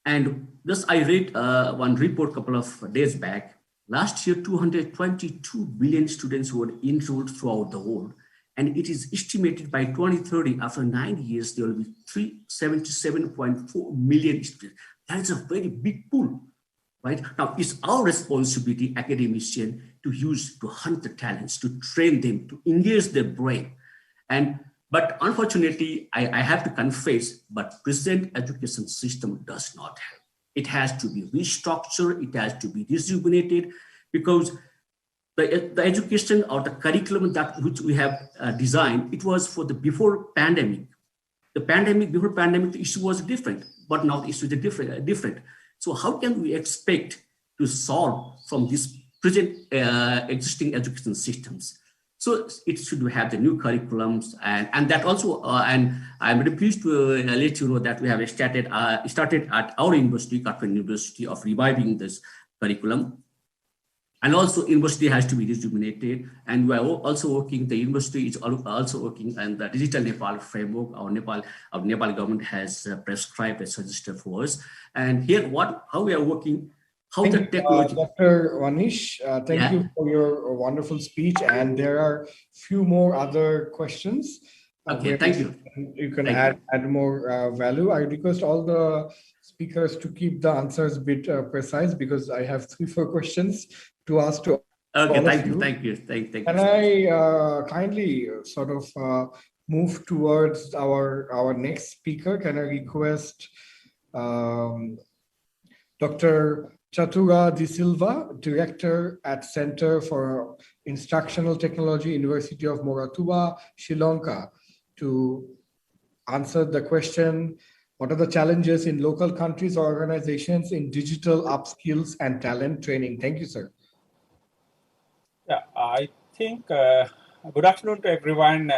And just I read one report a couple of days back. Last year, 222 billion students were enrolled throughout the world. And it is estimated by 2030, after 9 years, there will be 377.4 million students. That is a very big pool, right? Now, it's our responsibility, academician, to hunt the talents, to train them, to engage their brain. But unfortunately, I have to confess, but present education system does not help. It has to be restructured, it has to be rejuvenated, because the education or the curriculum which we have designed, it was for the before pandemic. Before pandemic, the issue was different, but now the issue is different. So how can we expect to solve from these present existing education systems? So it should have the new curriculums, and that also, and I'm very pleased to let you know that we have started at our university, Kathmandu University, of reviving this curriculum. And also university has to be rejuvenated. And we are also working, the university is also working on the digital Nepal framework. Our Nepal government has prescribed a suggested for us. And here, how we are working, how the technology. Dr. Wanish, thank you for your wonderful speech. And there are few more other questions. Okay, thank you. You can add more value. I request all the speakers to keep the answers a bit precise, because I have 3-4 questions to ask to Okay, all thank of you. you. Thank you. Thank you. Can I kindly sort of move towards our next speaker? Can I request Dr. Chatura De Silva, Director at Center for Instructional Technology, University of Moratuwa, Sri Lanka, to answer the question, what are the challenges in local countries or organizations in digital upskills and talent training? Thank you, sir. Yeah, I think good afternoon to everyone,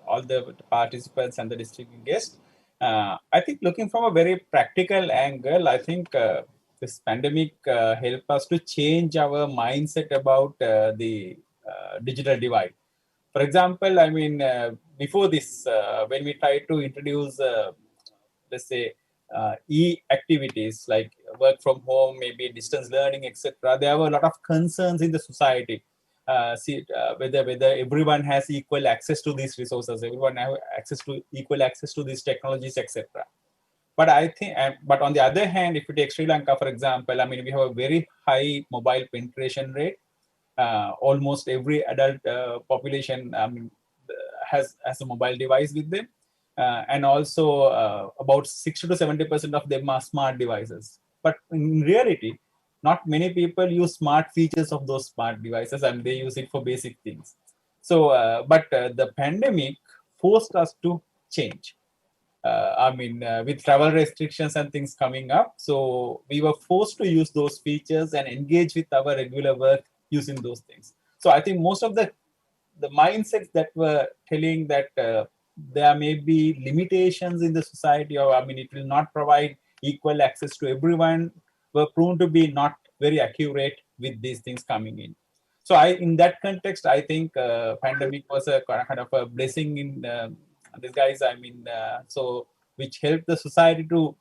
all the participants and the distinguished guests. I think looking from a very practical angle, I think this pandemic helped us to change our mindset about the digital divide. For example, I mean, before this, when we tried to introduce, let's say, e-activities like work from home, maybe distance learning, etc., there were a lot of concerns in the society. Whether everyone has equal access to these resources, everyone have equal access to these technologies, etc. But I think, but on the other hand, if you take Sri Lanka, for example, I mean, we have a very high mobile penetration rate. Almost every adult population, I mean, has a mobile device with them. And also about 60 to 70% of them are smart devices. But in reality, not many people use smart features of those smart devices, and they use it for basic things. So, but the pandemic forced us to change. I mean, with travel restrictions and things coming up, so we were forced to use those features and engage with our regular work using those things. So I think most of the mindsets that were telling that there may be limitations in the society, or I mean, it will not provide equal access to everyone, were proven to be not very accurate with these things coming in. So in that context, I think pandemic was a kind of a blessing in disguise. I mean, so which helped the society to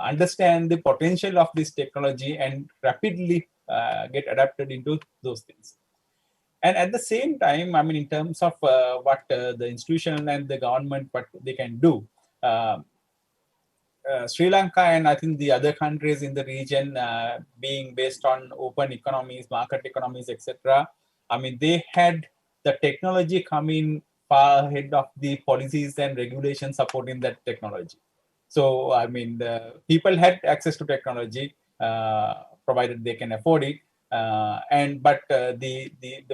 understand the potential of this technology and rapidly get adapted into those things. And at the same time, I mean, in terms of what the institution and the government, what they can do, Sri Lanka and I think the other countries in the region, being based on open economies, market economies, etc. I mean, they had the technology come in far ahead of the policies and regulations supporting that technology. So, I mean, the people had access to technology, provided they can afford it. But the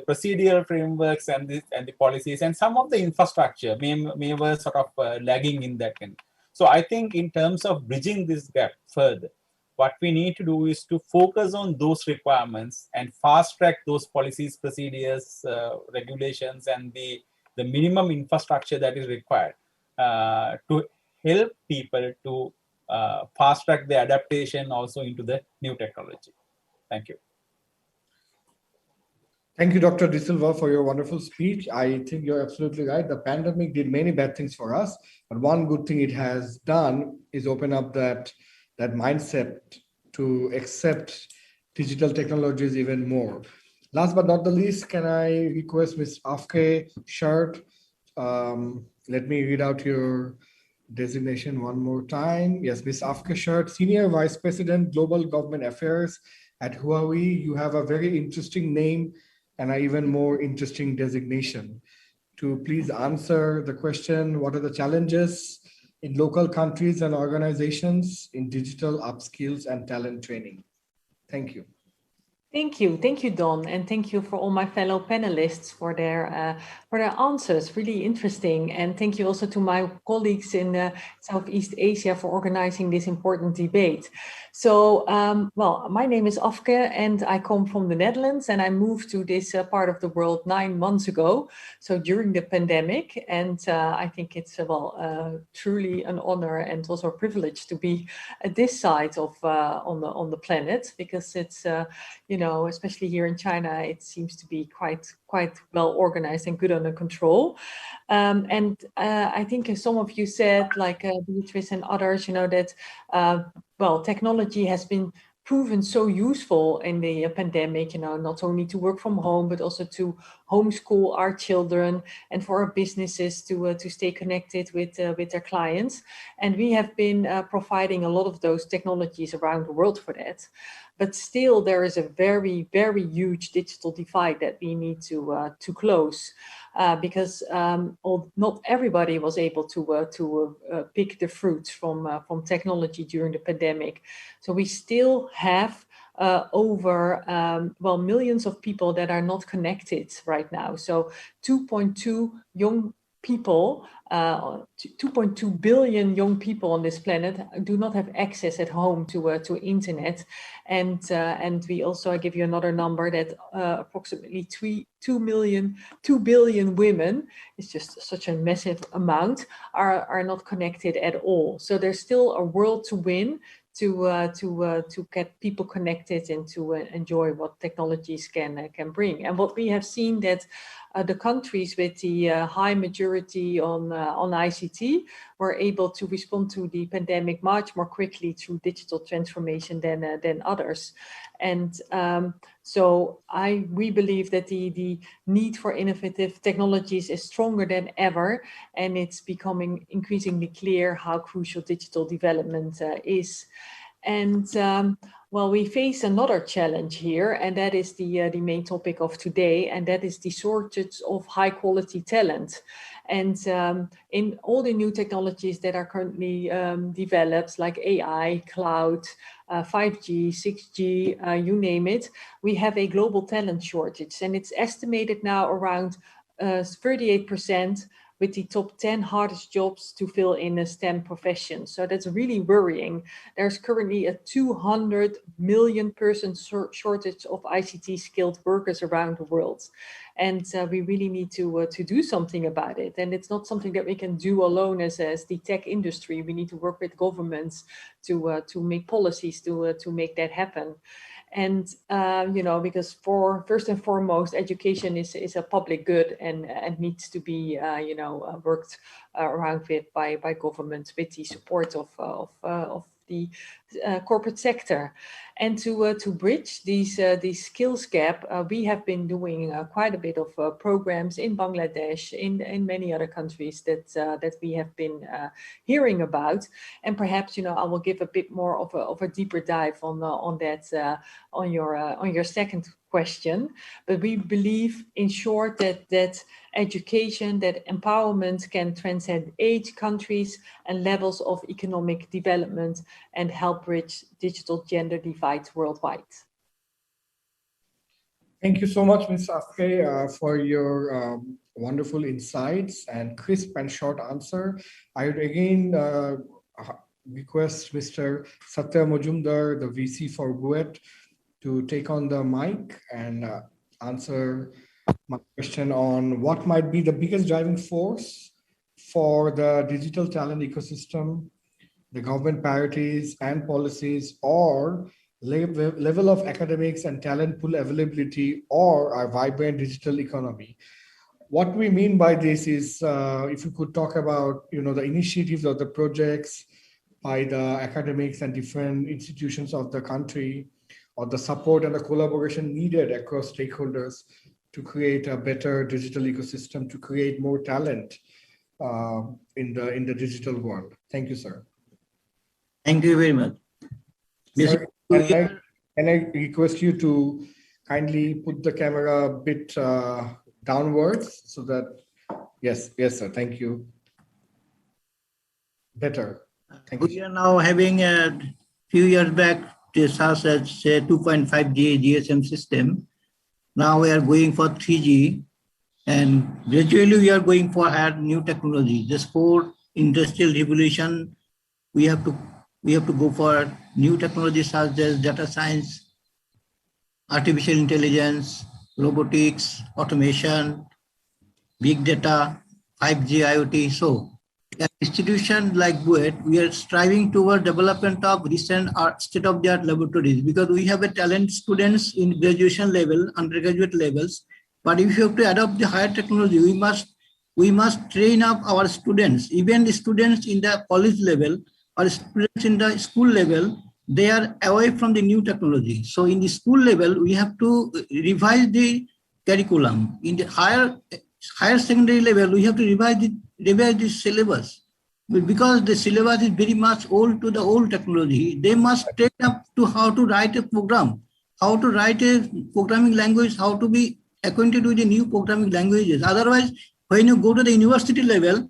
procedural frameworks and the policies and some of the infrastructure may were sort of lagging in that end. So I think in terms of bridging this gap further, what we need to do is to focus on those requirements and fast track those policies, procedures, regulations, and the minimum infrastructure that is required to help people to fast track the adaptation also into the new technology. Thank you. Thank you, Dr. De Silva, for your wonderful speech. I think you're absolutely right. The pandemic did many bad things for us, but one good thing it has done is open up that mindset to accept digital technologies even more. Last but not the least, can I request Ms. Afke Shirt? Let me read out your designation one more time. Yes, Ms. Afke Shirt, Senior Vice President, Global Government Affairs at Huawei. You have a very interesting name and an even more interesting designation to please answer the question, what are the challenges in local countries and organizations in digital upskills and talent training? Thank you. Thank you, Don, and thank you for all my fellow panelists for their answers. Really interesting, and thank you also to my colleagues in Southeast Asia for organizing this important debate. So, well, my name is Afke, and I come from the Netherlands, and I moved to this part of the world 9 months ago. So during the pandemic, and I think it's truly an honor and also a privilege to be at this side of on the planet, because it's you know, especially here in China, it seems to be quite well organized and good under control. And I think as some of you said, like Beatrice and others, you know, that well, technology has been proven so useful in the pandemic, you know, not only to work from home, but also to homeschool our children and for our businesses to stay connected with their clients. And we have been providing a lot of those technologies around the world for that. But still, there is a very, very huge digital divide that we need to close. Because not everybody was able to pick the fruits from technology during the pandemic. So we still have over well, millions of people that are not connected right now. So 2.2 young people, 2.2 billion young people on this planet do not have access at home to internet, and we also, I give you another number, that approximately 2 billion women, it's just such a massive amount, are not connected at all. So there's still a world to win to get people connected and to enjoy what technologies can bring. And what we have seen that the countries with the high majority on ICT were able to respond to the pandemic much more quickly through digital transformation than others. And so we believe that the need for innovative technologies is stronger than ever, and it's becoming increasingly clear how crucial digital development is. And well, we face another challenge here, and that is the main topic of today, and that is the shortage of high quality talent. And in all the new technologies that are currently developed, like AI, cloud, 5G, 6G, you name it, we have a global talent shortage, and it's estimated now around 38%, with the top 10 hardest jobs to fill in a STEM profession. So that's really worrying. There's currently a 200 million person shortage of ICT skilled workers around the world. And we really need to do something about it. And it's not something that we can do alone as the tech industry. We need to work with governments to make policies to make that happen. And, you know, because first and foremost, education is a public good and needs to be, you know, worked around with by governments with the support of the corporate sector. And to bridge these skills gap, we have been doing quite a bit of programs in Bangladesh, in many other countries that we have been hearing about. And perhaps, you know, I will give a bit more of a deeper dive on that on your second question. But we believe, in short, that education, that empowerment can transcend age, countries, and levels of economic development and help bridge digital gender divides worldwide. Thank you so much, Ms. Afke, for your wonderful insights and crisp and short answer. I would again request Mr. Satya Majumdar, the VC for GUET, to take on the mic and answer my question on what might be the biggest driving force for the digital talent ecosystem, the government priorities and policies, or level of academics and talent pool availability, or our vibrant digital economy. What we mean by this is, if you could talk about, you know, the initiatives or the projects by the academics and different institutions of the country, or the support and the collaboration needed across stakeholders to create a better digital ecosystem, to create more talent in the digital world. Thank you, sir. Thank you very much. Sir, can I request you to kindly put the camera a bit downwards so that, yes, sir, thank you. Better. Thank you. We are now having a few years back such as say 2.5G GSM system. Now we are going for 3G, and gradually we are going for add new technology. Just for industrial revolution, we have to go for new technologies such as data science, artificial intelligence, robotics, automation, big data, 5G IoT. So an institution like BUET, we are striving toward development of recent state-of-the-art laboratories, because we have a talent students in graduation level, undergraduate levels. But if you have to adopt the higher technology, we must train up our students, even the students in the college level or students in the school level, they are away from the new technology. So in the school level, we have to revise the curriculum. In the higher secondary level, we have to revise the syllabus. But because the syllabus is very much old to the old technology, they must train up to how to write a program, how to write a programming language, how to be acquainted with the new programming languages. Otherwise, when you go to the university level,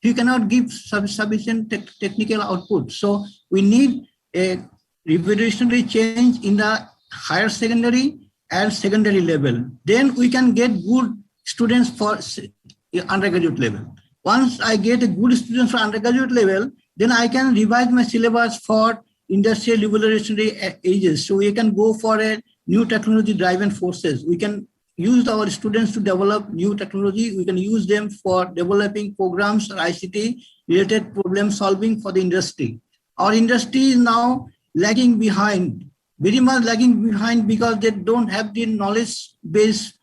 you cannot give sufficient technical output. So we need a revolutionary change in the higher secondary and secondary level. Then we can get good students for undergraduate level. Once I get a good students for undergraduate level, then I can revise my syllabus for industrial revolutionary ages. So we can go for a new technology driven forces. We can use our students to develop new technology. We can use them for developing programs or ICT related problem solving for the industry. Our industry is now lagging behind, very much lagging behind, because they don't have the knowledge base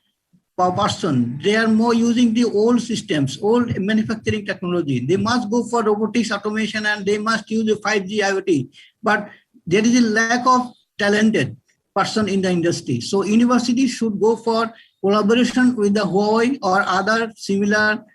person. They are more using the old systems, old manufacturing technology. They must go for robotics, automation, and they must use the 5G IoT. But there is a lack of talented person in the industry. So universities should go for collaboration with the Huawei or other similar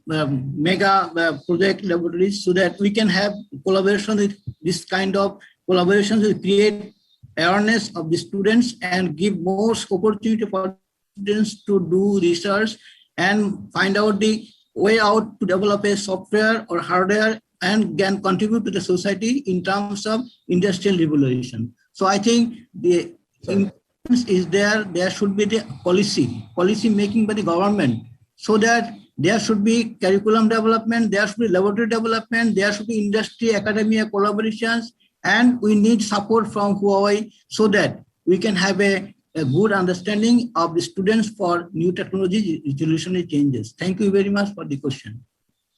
mega project laboratories, so that we can have collaboration with this kind of collaborations will create awareness of the students and give more opportunity for students to do research and find out the way out to develop a software or hardware and can contribute to the society in terms of industrial revolution. So I think the importance is there should be the policy making by the government, so that there should be curriculum development, there should be laboratory development, there should be industry, academia collaborations, and we need support from Huawei so that we can have a good understanding of the students for new technology revolutionary changes. Thank you very much for the question.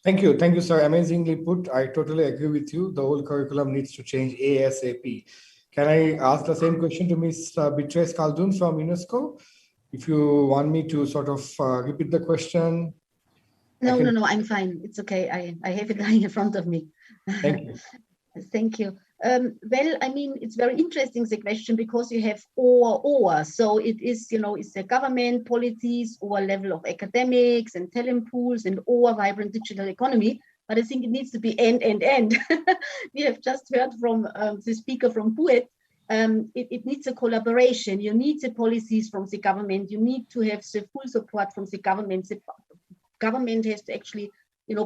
Thank you, sir. Amazingly put. I totally agree with you. The whole curriculum needs to change ASAP. Can I ask the same question to Ms. Beatrice Khaldun from UNESCO? If you want me to sort of repeat the question. No, I'm fine. It's okay. I have it lying in front of me. Thank you. Thank you. Well, I mean, it's very interesting, the question, because you have or. So it is, it's the government policies or level of academics and talent pools and or vibrant digital economy. But I think it needs to be and. We have just heard from the speaker from BUET. It needs a collaboration. You need the policies from the government. You need to have the full support from the government. The government has to actually,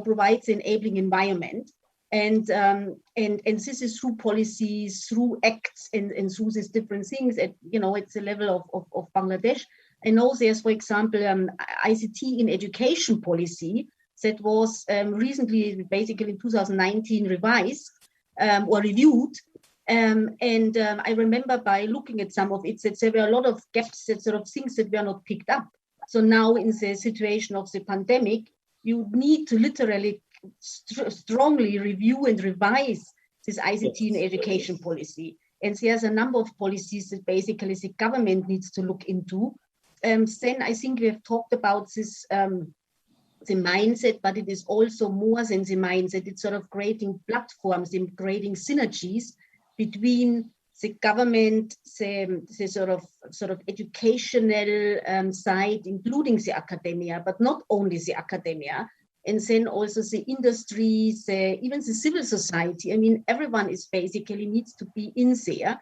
provide the enabling environment. And this is through policies, through acts, and through these different things at, it's a level of Bangladesh. I know there's, for example, ICT in education policy that was recently, basically in 2019, revised or reviewed. And I remember by looking at some of it, that there were a lot of gaps, that sort of things that were not picked up. So now in the situation of the pandemic, you need to literally strongly review and revise this ICT in education policy. And there's a number of policies that basically the government needs to look into. Then I think we have talked about this, the mindset, but it is also more than the mindset. It's sort of creating platforms and creating synergies between the government, the sort of educational side, including the academia, but not only the academia, and then also the industries, even the civil society. I mean, everyone is basically needs to be in there.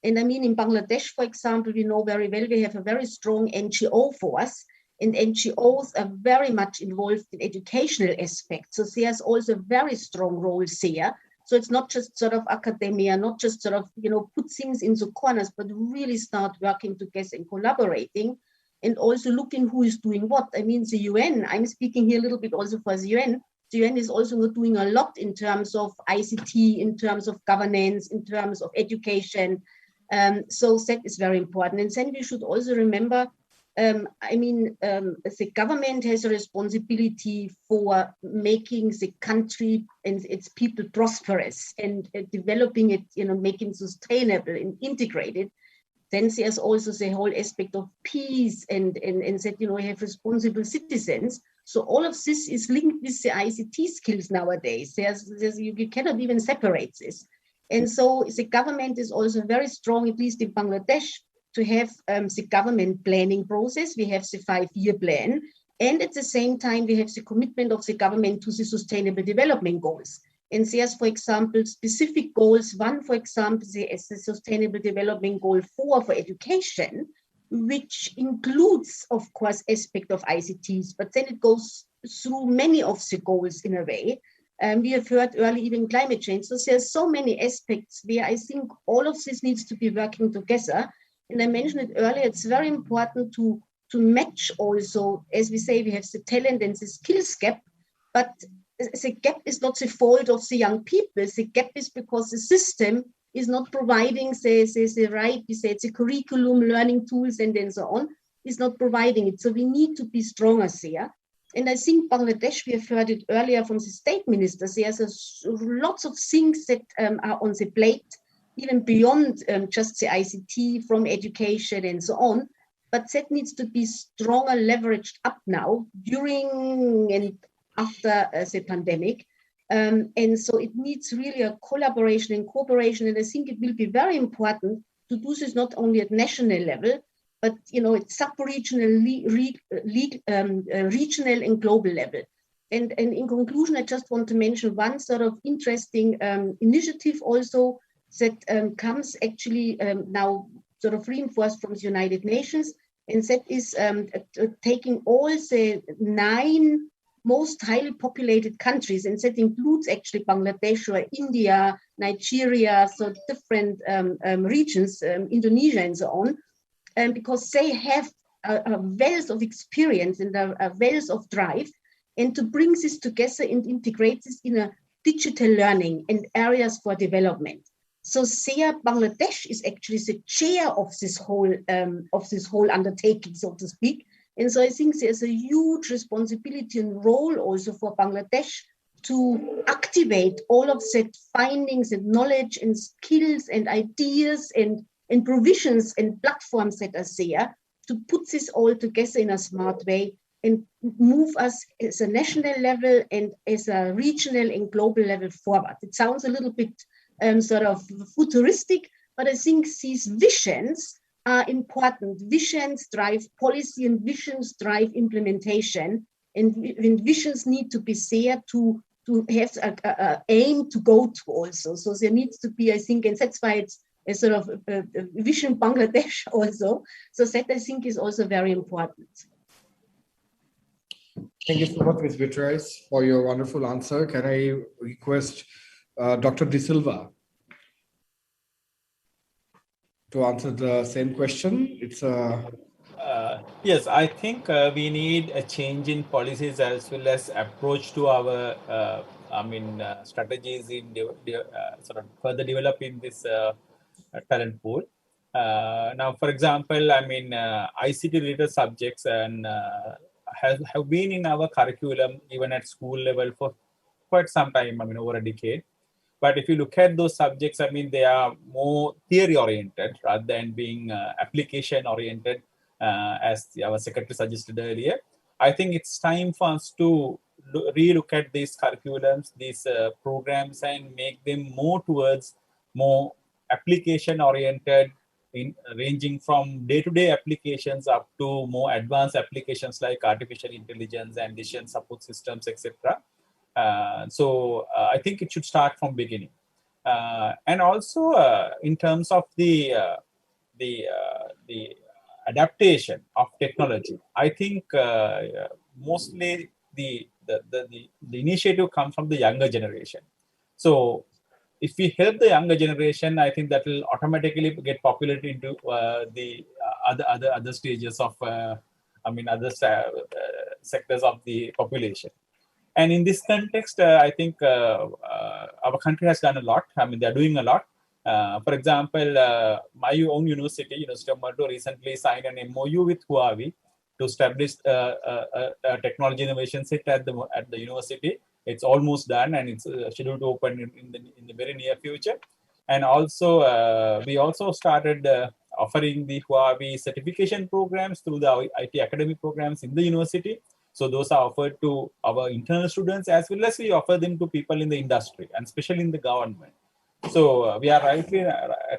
And I mean, in Bangladesh, for example, we know very well, we have a very strong NGO force, and NGOs are very much involved in educational aspects. So there's also very strong roles there So it's not just sort of academia, not just sort of, put things into corners, but really start working together and collaborating, and also looking who is doing what. I mean, the UN, I'm speaking here a little bit also for the UN. The UN is also doing a lot in terms of ICT, in terms of governance, in terms of education. So that is very important. And then we should also remember, the government has a responsibility for making the country and its people prosperous and developing it, making it sustainable and integrated. Then there's also the whole aspect of peace and that, we have responsible citizens. So all of this is linked with the ICT skills nowadays. You cannot even separate this. And so the government is also very strong, at least in Bangladesh, to have the government planning process. We have the 5-year plan. And at the same time, we have the commitment of the government to the sustainable development goals. And there's, for example, specific goals. One, for example, the Sustainable Development Goal 4 for education, which includes, of course, aspect of ICTs, but then it goes through many of the goals in a way. We have heard early even climate change. So there's so many aspects where I think all of this needs to be working together. And I mentioned it earlier, it's very important to match also, as we say, we have the talent and the skills gap, but the gap is not the fault of the young people. The gap is because the system is not providing the right, we say, the curriculum, learning tools, and then so on, is not providing it. So we need to be stronger there. And I think Bangladesh, we have heard it earlier from the state ministers, there's lots of things that are on the plate, even beyond just the ICT, from education and so on. But that needs to be stronger leveraged up now during and after the pandemic. And so it needs really a collaboration and cooperation. And I think it will be very important to do this not only at national level, but at sub-regional, regional and global level. And in conclusion, I just want to mention one sort of interesting initiative also that comes actually now sort of reinforced from the United Nations, and that is taking all the 9 most highly populated countries, and that includes actually Bangladesh or India, Nigeria, so different regions, Indonesia and so on, because they have a wealth of experience and a wealth of drive, and to bring this together and integrate this in a digital learning and areas for development. So SEA Bangladesh is actually the chair of this whole undertaking, so to speak. And so I think there's a huge responsibility and role also for Bangladesh to activate all of that findings and knowledge and skills and ideas and provisions and platforms that are there, to put this all together in a smart way and move us as a national level and as a regional and global level forward. It sounds a little bit sort of futuristic, but I think these visions are important. Visions drive policy and visions drive implementation, and visions need to be there to have an aim to go to also. So there needs to be, I think, and that's why it's a sort of vision Bangladesh also. So that I think is also very important. Thank you so much, Ms. Beatrice, for your wonderful answer. Can I request Dr. De Silva to answer the same question? It's Yes, I think we need a change in policies as well as approach to our, strategies in sort of further developing this talent pool. Now, for example, ICT related subjects and have been in our curriculum even at school level for quite some time, over a decade. But if you look at those subjects, they are more theory oriented rather than being application oriented, as our secretary suggested earlier. I think it's time for us to relook at these curriculums, these programs, and make them more towards more application oriented, ranging from day-to-day applications up to more advanced applications like artificial intelligence and decision support systems, etc. So I think it should start from beginning, and also in terms of the adaptation of technology. I think mostly the initiative comes from the younger generation. So if we help the younger generation, I think that will automatically get populated into the other stages of, other sectors of the population. And in this context, I think our country has done a lot. I mean, they're doing a lot. For example, my own university, University of Madrid, recently signed an MOU with Huawei to establish a technology innovation center at the university. It's almost done, and it's scheduled to open in the very near future. And also, we also started offering the Huawei certification programs through the IT academic programs in the university. So those are offered to our internal students, as well as we offer them to people in the industry, and especially in the government. So we are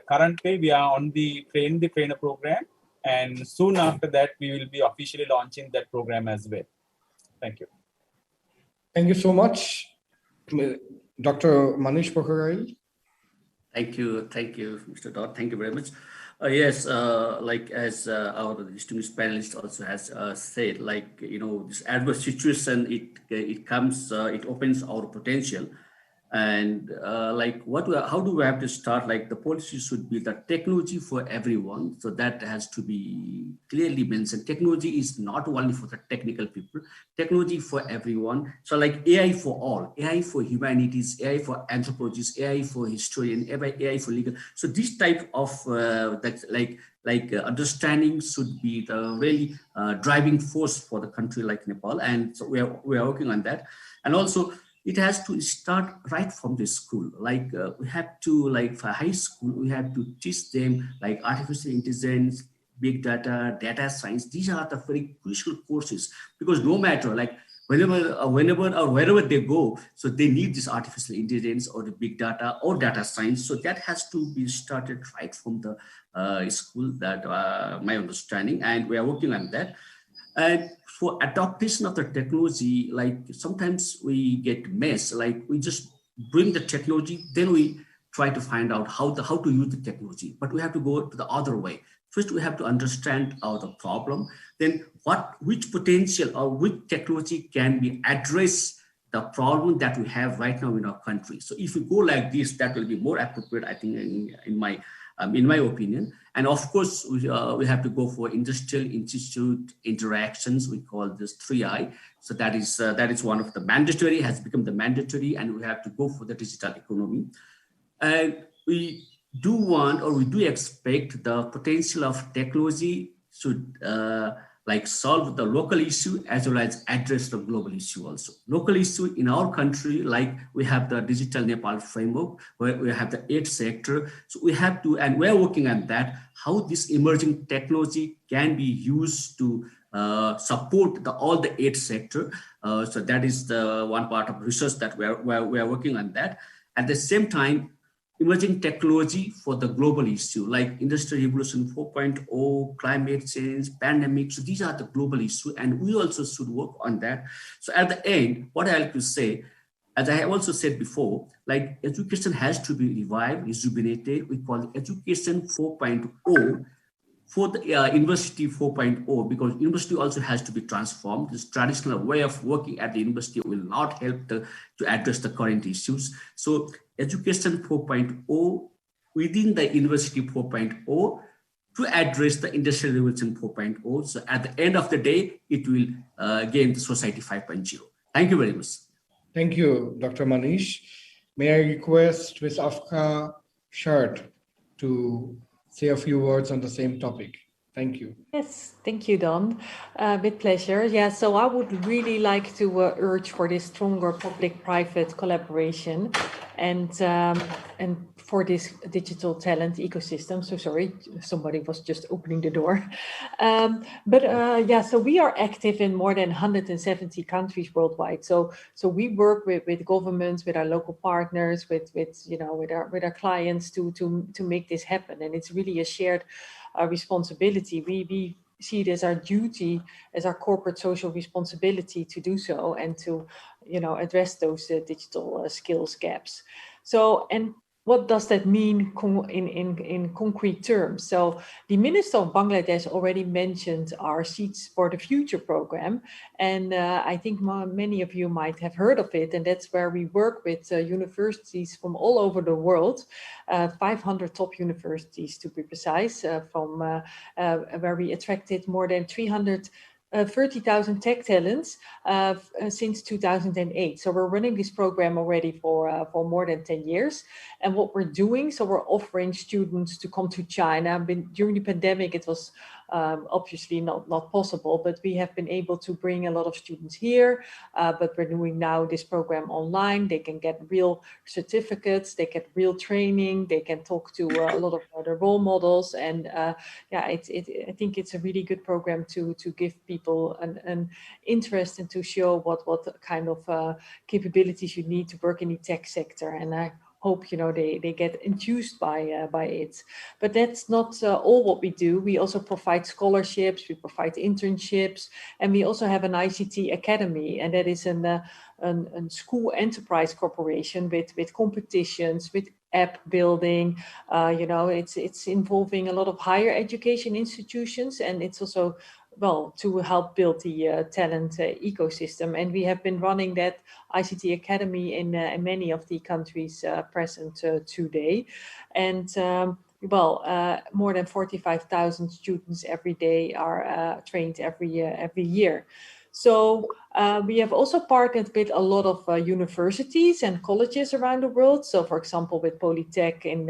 currently we are on the train the trainer program, and soon after that we will be officially launching that program as well. Thank you. Thank you so much, Dr. Manish Pokharial. Thank you, Mr. Dodd. Thank you very much. Yes, like as our distinguished panelist also has said, like, this adverse situation, it comes, it opens our potential. And how do we have to start? Like, the policy should be the technology for everyone. So that has to be clearly mentioned. Technology is not only for the technical people, technology for everyone. So like AI for all, AI for humanities, AI for anthropologists, AI for historian, AI for legal. So this type of understanding should be the really driving force for the country like Nepal. And so we are working on that. And also, it has to start right from the school. Like we have to, like for high school, we have to teach them like artificial intelligence, big data, data science. These are the very crucial courses, because no matter like whenever or wherever they go, so they need this artificial intelligence or the big data or data science. So that has to be started right from the school. That my understanding, and we are working on that. And for adaptation of the technology, like sometimes we get mess, like we just bring the technology, then we try to find out how to use the technology, but we have to go to the other way. First, we have to understand the problem, then which potential or which technology can be address the problem that we have right now in our country. So if we go like this, that will be more appropriate, I think, in my opinion. And of course, we have to go for industrial institute interactions. We call this 3I. So that is one of the mandatory, has become the mandatory, and we have to go for the digital economy. And we do want, or we do expect, the potential of technology should solve the local issue as well as address the global issue also. Local issue in our country, like we have the Digital Nepal framework, where we have the 8th sector. So we have to, and we're working on that, how this emerging technology can be used to support all the 8th sector. So that is the one part of research that we are working on that. At the same time, emerging technology for the global issue, like Industrial Revolution 4.0, climate change, pandemic. So these are the global issue, and we also should work on that. So at the end, what I like to say, as I have also said before, like education has to be revived, rejuvenated. We call it education 4.0 for the university 4.0, because university also has to be transformed. This traditional way of working at the university will not help to address the current issues. So education 4.0 within the university 4.0 to address the industrial revolution 4.0. So at the end of the day, it will gain the society 5.0. Thank you very much. Thank you, Dr. Manish. May I request Ms. Afka Shart to say a few words on the same topic. Thank you. Yes, thank you, Don. With pleasure. Yeah, so I would really like to urge for this stronger public-private collaboration and for this digital talent ecosystem. So sorry, somebody was just opening the door. So we are active in more than 170 countries worldwide. So we work with governments, with our local partners, with our clients to make this happen. And it's really a shared responsibility. We see it as our duty, as our corporate social responsibility to do so and to, address those digital skills gaps. So, and what does that mean in concrete terms? So the Minister of Bangladesh already mentioned our Seeds for the Future program. And I think many of you might have heard of it. And that's where we work with universities from all over the world, 500 top universities to be precise, where we attracted more than 30,000 tech talents since 2008. So we're running this program already for more than 10 years. And what we're doing, so we're offering students to come to China. During the pandemic, it was obviously not possible, but we have been able to bring a lot of students here. But we're doing now this program online. They can get real certificates, they get real training, they can talk to a lot of other role models. And I think it's a really good program to give people an interest and to show what kind of capabilities you need to work in the tech sector. And I hope they get enthused by it. But that's not all what we do. We also provide scholarships, we provide internships, and we also have an ICT academy, and that is a school enterprise corporation with competitions, with app building. It's involving a lot of higher education institutions, and it's also to help build the talent ecosystem. And we have been running that ICT Academy in many of the countries present today. And more than 45,000 students every day are trained every year. So we have also partnered with a lot of universities and colleges around the world. So, for example, with Polytech in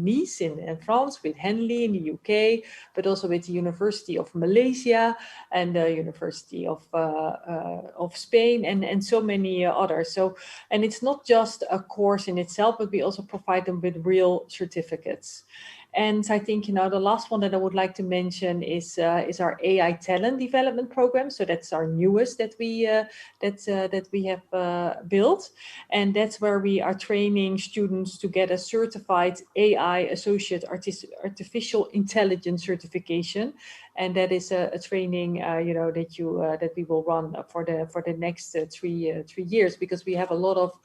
Nice in France, with Henley in the UK, but also with the University of Malaysia and the University of Spain and so many others. So, and it's not just a course in itself, but we also provide them with real certificates. And I think, the last one that I would like to mention is our AI talent development program. So that's our newest that we have built. And that's where we are training students to get a certified AI associate artificial intelligence certification. And that is a training, that we will run for the next 3 years, because we have a lot of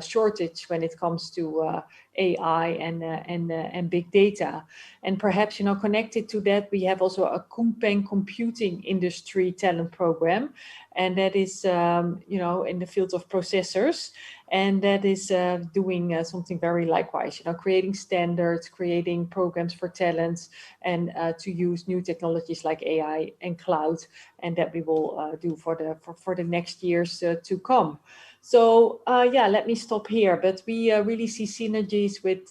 shortage when it comes to AI and big data. And perhaps, connected to that, we have also a Kumpeng computing industry talent program. And that is, in the field of processors. And that is doing something very likewise, creating standards, creating programs for talents, and to use new technologies like AI and cloud. And that we will do for the next years to come. So let me stop here. But we really see synergies with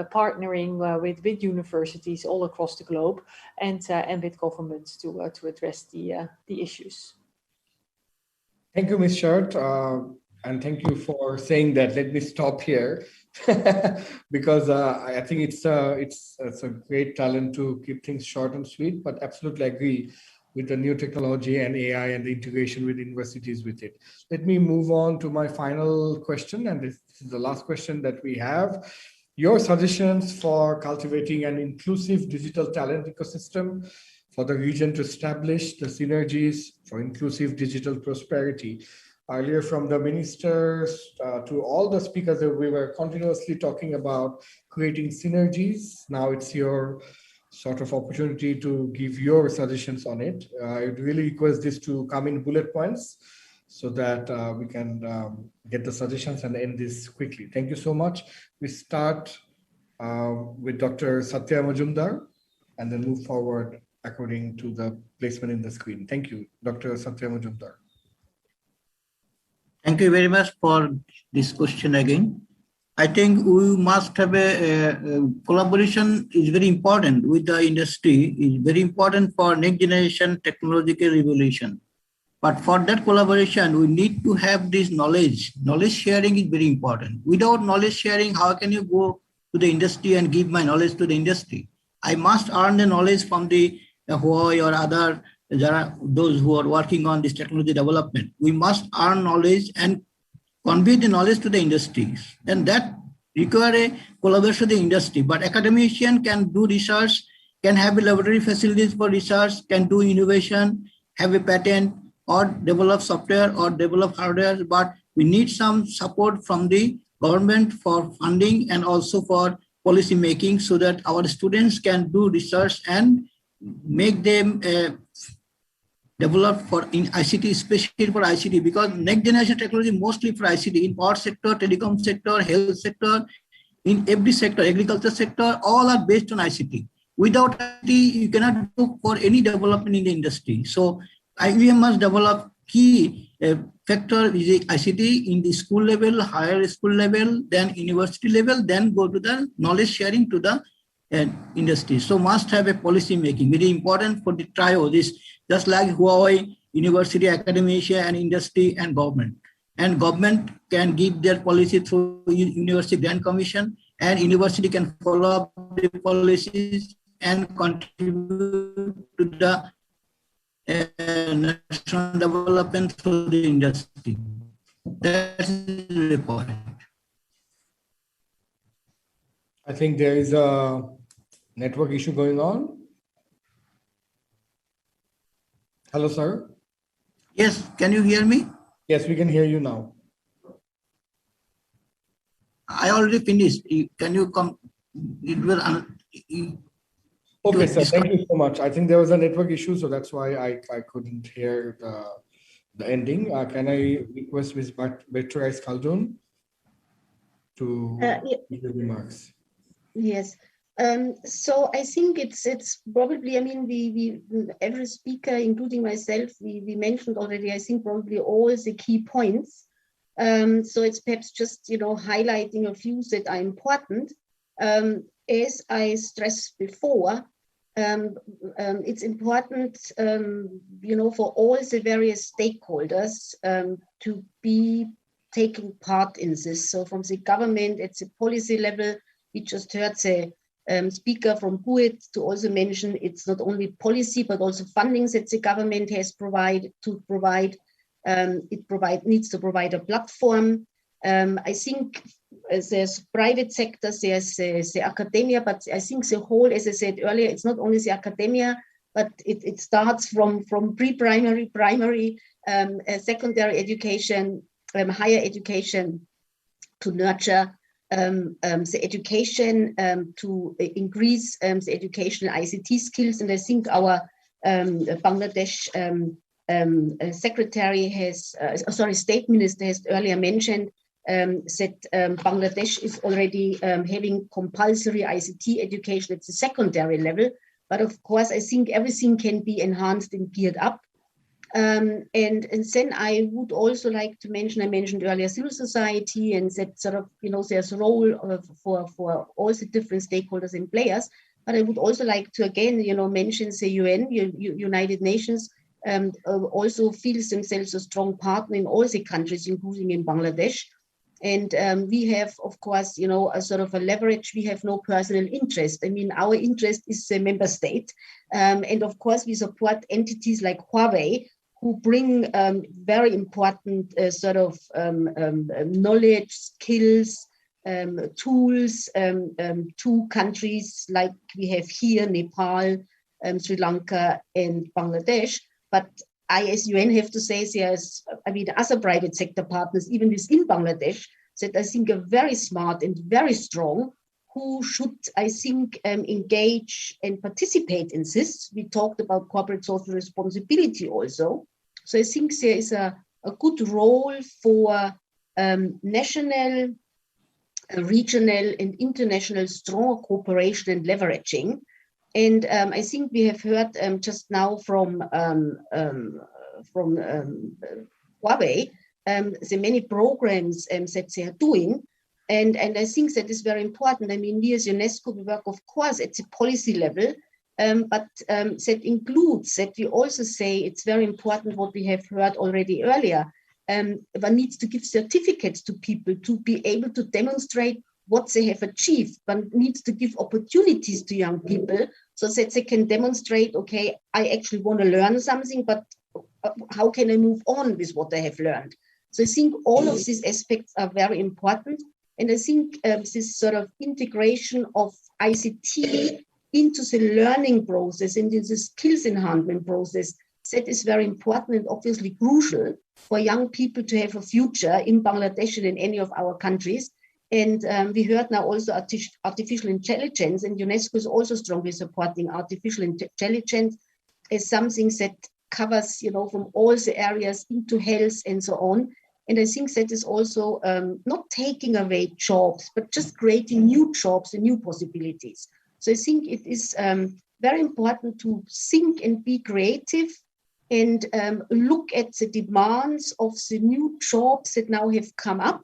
partnering with universities all across the globe and with governments to address the issues. Thank you, Ms. Shert, and thank you for saying that. Let me stop here because I think it's a great talent to keep things short and sweet. But absolutely agree with the new technology and AI and the integration with universities with it. Let me move on to my final question, and this is the last question that we have. Your suggestions for cultivating an inclusive digital talent ecosystem for the region to establish the synergies for inclusive digital prosperity. Earlier from the ministers to all the speakers, we were continuously talking about creating synergies. Now it's your sort of opportunity to give your suggestions on it. I would really request this to come in bullet points so that we can get the suggestions and end this quickly. Thank you so much. We start with Dr. Satya Majumdar and then move forward according to the placement in the screen. Thank you, Dr. Satya Majumdar. Thank you very much for this question again. I think we must have a collaboration is very important with the industry, is very important for next generation technological revolution. But for that collaboration, we need to have this knowledge. Knowledge sharing is very important. Without knowledge sharing, how can you go to the industry and give my knowledge to the industry? I must earn the knowledge from the Huawei or other, those who are working on this technology development. We must earn knowledge and convey the knowledge to the industries, and that require a collaboration with the industry. But academician can do research, can have a laboratory facilities for research, can do innovation, have a patent, or develop software or develop hardware. But we need some support from the government for funding and also for policy making so that our students can do research and make them develop for in ICT, especially for ICT, because next generation technology mostly for ICT in power sector, telecom sector, health sector, in every sector, agriculture sector, all are based on ICT. Without ICT, you cannot go for any development in the industry. So IBM must develop key factor is ICT in the school level, higher school level, then university level, then go to the knowledge sharing to the industry. So must have a policy making. Very important for the trio. This just like Huawei, university, academia, and industry and government. And government can give their policy through University Grant Commission, and university can follow up the policies and contribute to the national development through the industry. That's the point. I think there is a network issue going on. Hello, sir. Yes, can you hear me? Yes, we can hear you now. I already finished. Can you come? It will. Okay, sir. Thank you so much. I think there was a network issue, so that's why I couldn't hear the ending. Can I request Ms. Beatrice Khaldun to give the remarks? Yes. So I think it's probably, I mean, we every speaker, including myself, we mentioned already, I think probably all the key points. So it's perhaps just, highlighting a few that are important. As I stressed before, it's important, for all the various stakeholders to be taking part in this. So from the government at the policy level, we just heard the speaker from PUIT to also mention it's not only policy, but also funding that the government has needs to provide a platform. I think there's private sectors, there's the academia, but I think the whole, as I said earlier, it's not only the academia, but it starts from pre-primary, primary, secondary education, higher education to nurture the education, to increase the educational ICT skills. And I think our Bangladesh State Minister has earlier mentioned that Bangladesh is already having compulsory ICT education at the secondary level. But of course, I think everything can be enhanced and geared up. And then I would also like to mention, I mentioned earlier civil society, and that sort of, there's a role for all the different stakeholders and players. But I would also like to again, mention the UN, United Nations, also feels themselves a strong partner in all the countries, including in Bangladesh. And we have, of course, a sort of a leverage. We have no personal interest. I mean, our interest is the member state. And of course, we support entities like Huawei, who bring very important knowledge, skills, tools to countries like we have here, Nepal, Sri Lanka, and Bangladesh. But I, as UN, have to say there's, other private sector partners, even within Bangladesh, that I think are very smart and very strong, who should, I think, engage and participate in this. We talked about corporate social responsibility also. So I think there is a good role for national, regional, and international strong cooperation and leveraging. And I think we have heard just now from Huawei the many programs that they are doing. And I think that is very important. I mean, we as UNESCO, we work, of course, at the policy level, but that includes that we also say it's very important what we have heard already earlier. One needs to give certificates to people to be able to demonstrate what they have achieved. One needs to give opportunities to young people so that they can demonstrate, okay, I actually want to learn something, but how can I move on with what I have learned? So I think all of these aspects are very important. And I think this sort of integration of ICT into the learning process, into the skills enhancement process, that is very important and obviously crucial for young people to have a future in Bangladesh and in any of our countries. And we heard now also artificial intelligence, and UNESCO is also strongly supporting artificial intelligence as something that covers, from all the areas into health and so on. And I think that is also not taking away jobs, but just creating new jobs and new possibilities. So I think it is very important to think and be creative and look at the demands of the new jobs that now have come up,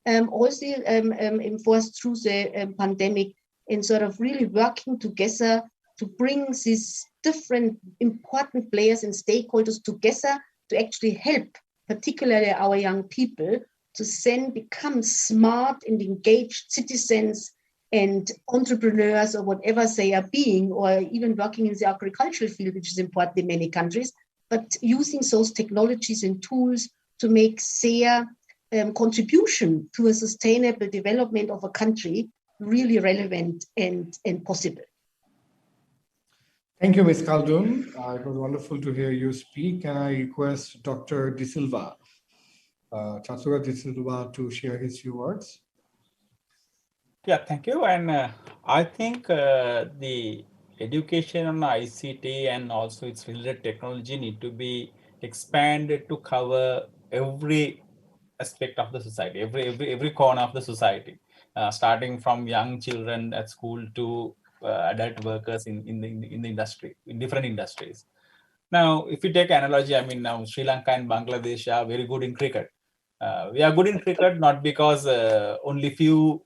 also enforced through the pandemic, and sort of really working together to bring these different important players and stakeholders together to actually help, particularly our young people, to then become smart and engaged citizens and entrepreneurs or whatever they are being, or even working in the agricultural field, which is important in many countries, but using those technologies and tools to make their contribution to a sustainable development of a country really relevant and possible. Thank you, Ms. Khaldun. It was wonderful to hear you speak. Can I request Dr. De Silva, Chancellor De Silva, to share his few words? Yeah, thank you. And I think the education on ICT and also its related technology need to be expanded to cover every aspect of the society, every corner of the society, starting from young children at school to adult workers in the industry, in different industries. Now, if you take analogy, I mean, now Sri Lanka and Bangladesh are very good in cricket. We are good in cricket not because only few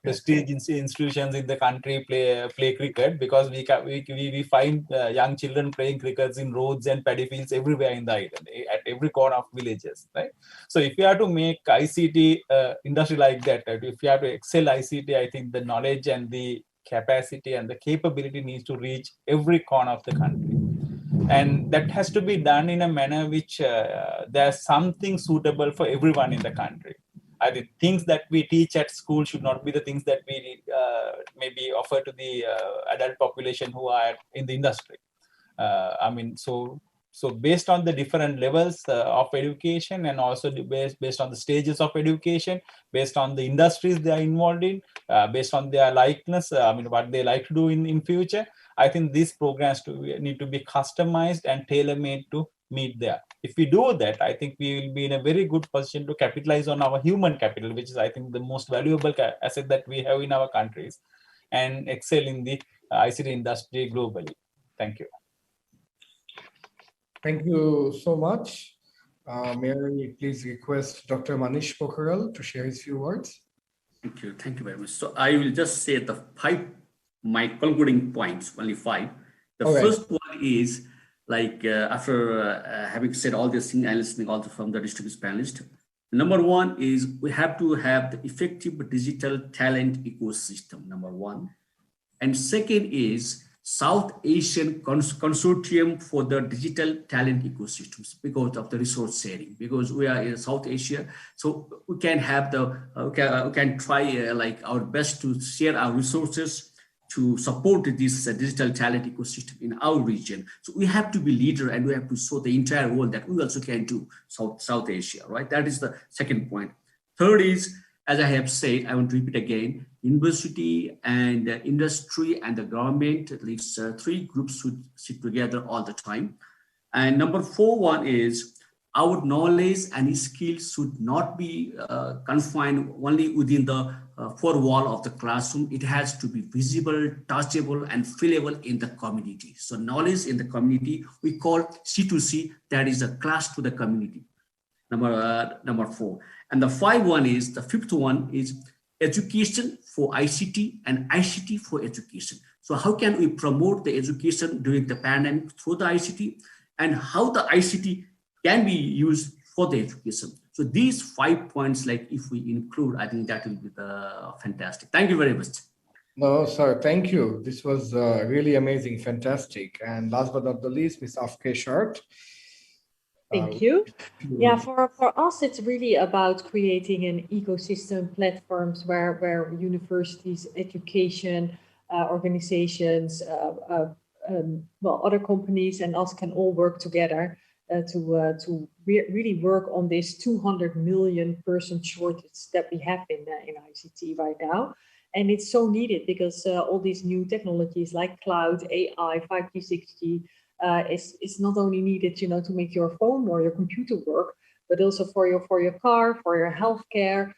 prestige institutions in the country play cricket, because we find young children playing crickets in roads and paddy fields everywhere in the island, at every corner of villages, right? So if you have to make ICT industry like that, right? If you have to excel ICT, I think the knowledge and the capacity and the capability needs to reach every corner of the country. And that has to be done in a manner which there's something suitable for everyone in the country. I think things that we teach at school should not be the things that we maybe offer to the adult population who are in the industry. So based on the different levels of education, and also based on the stages of education, based on the industries they are involved in, based on their likeness, what they like to do in future, I think these programs need to be customized and tailor-made to meet there. If we do that, I think we will be in a very good position to capitalize on our human capital, which is, I think, the most valuable asset that we have in our countries, and excel in the ICT industry globally. Thank you. Thank you so much. May I please request Dr. Manish Pokharel to share his few words? Thank you. Thank you very much. So I will just say my concluding points, only 5. The first one is, like, after having said all these things and listening also from the distinguished panelists, number 1 is we have to have the effective digital talent ecosystem, number 1. And second is South Asian Consortium for the Digital Talent Ecosystems, because of the resource sharing, because we are in South Asia. So we can have we can try like our best to share our resources to support this digital talent ecosystem in our region. So we have to be leader, and we have to show the entire world that we also can do South Asia, right? That is the second point. Third is, as I have said, I want to repeat again, university and industry and the government, at least 3 groups should sit together all the time. And number 4 one is our knowledge and skills should not be confined only within the 4 wall of the classroom. It has to be visible, touchable, and feelable in the community. So knowledge in the community, we call C2C, that is a class to the community. Number 4. And the 5th one is education for ICT and ICT for education. So how can we promote the education during the pandemic through the ICT, and how the ICT can be used for the education? So these 5 points, like if we include, I think that will be fantastic. Thank you very much. No, sir, thank you. This was really amazing, fantastic. And last but not the least, Ms. Afke Shart. Thank you. Yeah, for us, it's really about creating an ecosystem platforms where universities, education, organizations, other companies and us can all work together to really work on this 200 million person shortage that we have in ICT right now. And it's so needed because all these new technologies like cloud, AI, 5G, 6G is not only needed, to make your phone or your computer work, but also for your car, for your healthcare,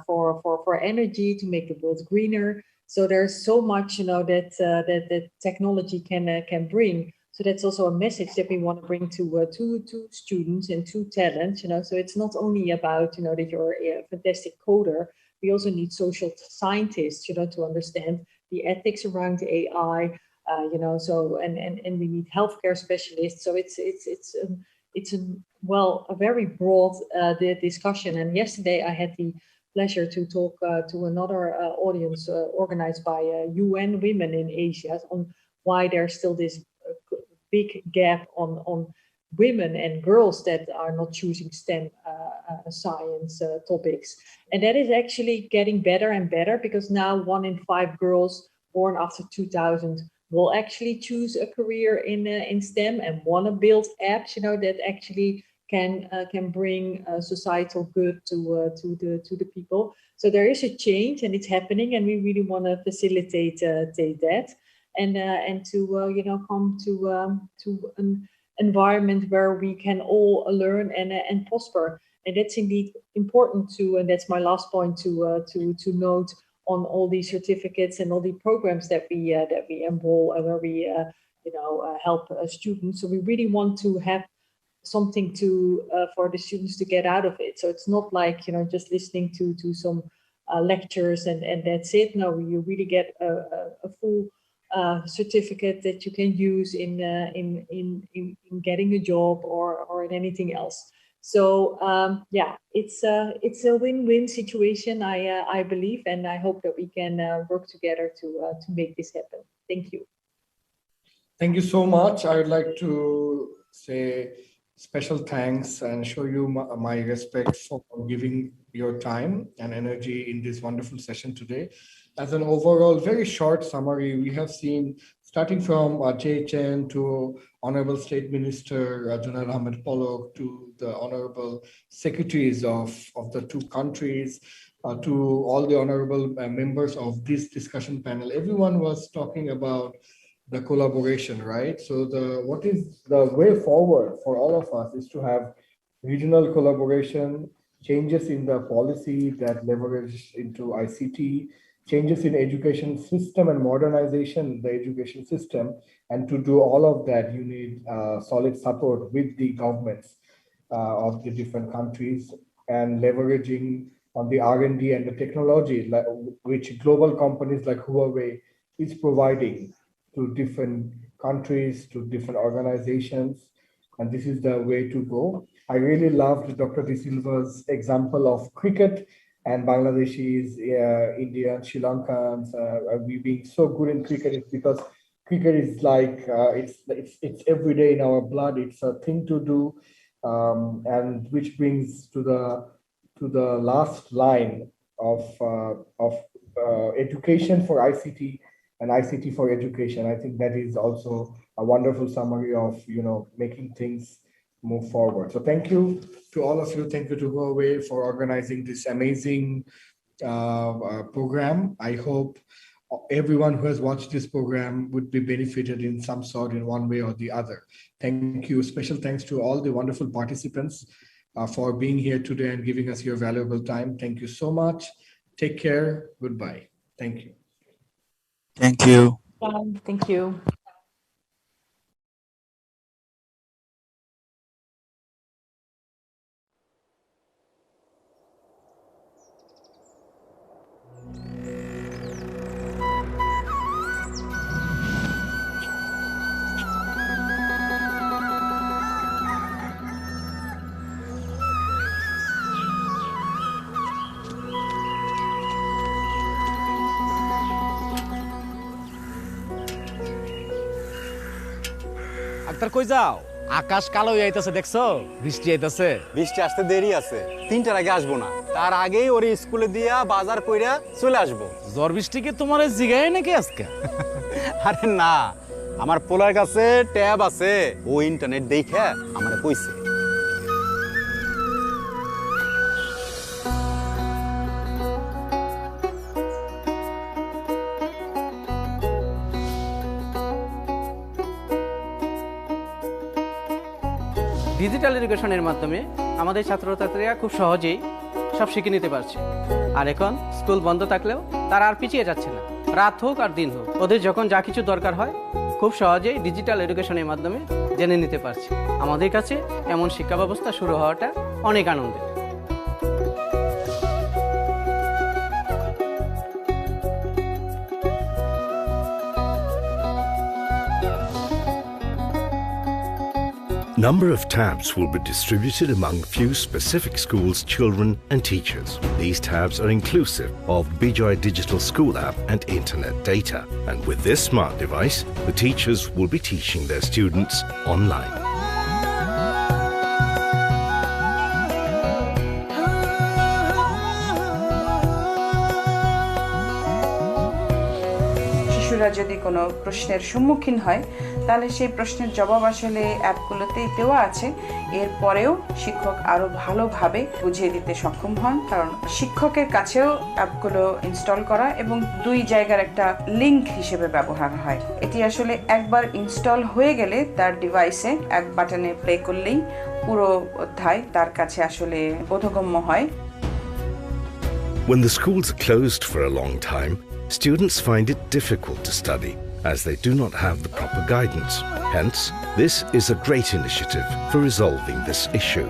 for energy, to make the world greener. So there's so much, that technology can bring. So that's also a message that we want to bring to students and to talents. So it's not only about that you're a fantastic coder. We also need social scientists, to understand the ethics around AI. So and we need healthcare specialists. So it's a very broad discussion. And yesterday I had the pleasure to talk to another audience organized by UN Women in Asia on why there's still this big gap on women and girls that are not choosing STEM science topics. And that is actually getting better and better, because now 1 in 5 girls born after 2000 will actually choose a career in STEM and want to build apps, that actually can bring societal good to the people. So there is a change and it's happening, and we really want to facilitate that, and to come to an environment where we can all learn and prosper. And that's indeed important to, and that's my last point to note on all these certificates and all the programs that we enroll and where we help students. So we really want to have something to for the students to get out of it. So it's not like just listening to some lectures and that's it. No, you really get a full certificate that you can use in getting a job or in anything else. So it's a win-win situation, I believe, and I hope that we can work together to make this happen. Thank you. Thank you so much. I would like to say special thanks and show you my respect for giving your time and energy in this wonderful session today. As an overall very short summary, we have seen, starting from JHN to Honorable State Minister Junaid Ahmed Polok, to the Honorable Secretaries of the 2 countries, to all the honorable members of this discussion panel. Everyone was talking about the collaboration, right? So what is the way forward for all of us is to have regional collaboration, changes in the policy that leverage into ICT, changes in education system and modernization the education system. And to do all of that, you need solid support with the governments of the different countries, and leveraging on the R&D and the technology which global companies like Huawei is providing to different countries, to different organizations. And this is the way to go. I really loved Dr. De Silva's example of cricket and Bangladeshis, Indians, Sri Lankans, we being so good in cricket is because cricket is like, it's every day in our blood. It's a thing to do, and which brings to the last line of education for ICT and ICT for education. I think that is also a wonderful summary of making things move forward. So thank you to all of you. Thank you to Huawei for organizing this amazing program. I hope everyone who has watched this program would be benefited in some sort in one way or the other. Thank you. Special thanks to all the wonderful participants for being here today and giving us your valuable time. Thank you so much. Take care. Goodbye. Thank you. Thank you. Thank you. Akter কই যাও? আকাশ কালো হয়ে আইতাছে, দেখছো? বৃষ্টি আইতাছে। বৃষ্টি আসতে দেরি আছে, 3টার আগে আসবো না। তার আগেই ওরে স্কুলে দিয়া বাজার কইরা চলে আসবো। ঝড় বৃষ্টি কি তোমার জিগায় নাকি আজকে? আরে না, আমার পোলার কাছে ট্যাব আছে, ও ইন্টারনেট দেখে আমারে কইছে। ডিজিটাল এডুকেশনের মাধ্যমে আমাদের ছাত্রছাত্রীরা খুব সহজেই সব শিখে নিতে পারছে। আর এখন স্কুল বন্ধ থাকলেও তারা আর পিছিয়ে যাচ্ছে না। রাত হোক আর দিন হোক, ওদের যখন যা কিছু দরকার হয় খুব সহজেই ডিজিটাল এডুকেশনের মাধ্যমে জেনে নিতে পারছে। আমাদের কাছে এমন শিক্ষা ব্যবস্থা শুরু হওয়াটা অনেক আনন্দের। Number of tabs will be distributed among few specific schools, children and teachers. These tabs are inclusive of Bijoy Digital School app and internet data. And with this smart device, the teachers will be teaching their students online. শিশুরা যদি কোনো প্রশ্নের সম্মুখীন হয় তাহলে সেই প্রশ্নের জবাব আসলে অ্যাপগুলোতেই দেওয়া আছে। এরপরেও শিক্ষক আরো ভালোভাবে বুঝিয়ে দিতে সক্ষম হন, কারণ শিক্ষকের কাছেও অ্যাপগুলো ইনস্টল করা এবং দুই জায়গার একটা লিংক হিসেবে ব্যবহার হয়। এটি আসলে একবার ইনস্টল হয়ে গেলে তার ডিভাইসে এক বাটনে প্লে করলেই পুরো অধ্যায় তার কাছে আসলে বোধগম্য হয়। When the schools are closed for a long time, students find it difficult to study as they do not have the proper guidance. Hence, this is a great initiative for resolving this issue.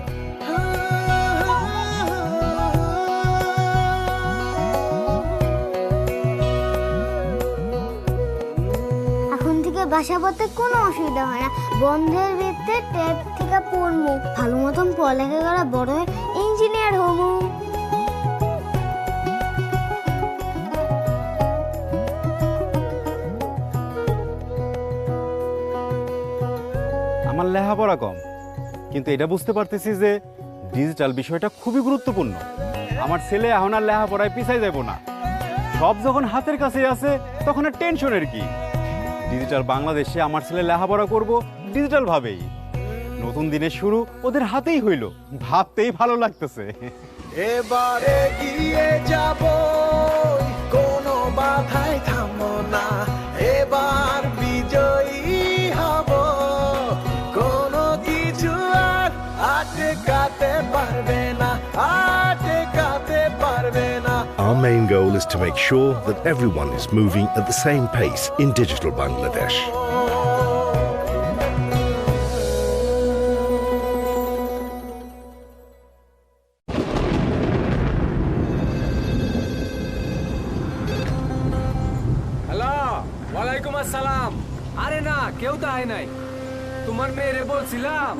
এখন থেকে বাসা পড়তে কোনো অসুবিধা হয় না। বন্ধের ভিতরে ট্যাব থেকে পড়বো, ভালো মতন পড়ালেখা করা, বড় হয়ে ইঞ্জিনিয়ার হবো। আমার লেখাপড়া কম, কিন্তু এটা বুঝতে পারতেছি যে ডিজিটাল বিষয়টা খুবই গুরুত্বপূর্ণ। আমার ছেলে এখন আর লেখাপড়ায় পিছাই যাব না। সব যখন হাতের কাছে আছে তখন আর টেনশনের কি। ডিজিটাল বাংলাদেশে আমার ছেলে লেখাপড়া করব ডিজিটাল ভাবেই। নতুন দিনের শুরু ওদের হাতেই হইল, ভাবতেই ভালো লাগতেছে। এবারে গিয়ে যাব, কোনো বাধায় থামো না, এবার বিজয়ী হব, কোনো কিছু আর আটকাতে পারবে না, আটকাতে পারবে না। Our main goal is to make sure that everyone is moving at the same pace in digital Bangladesh. ওয়ালাইকুম আসসালাম। আরে না, কেউ তো আয় নাই। তোমার মেয়েরে বলছিলাম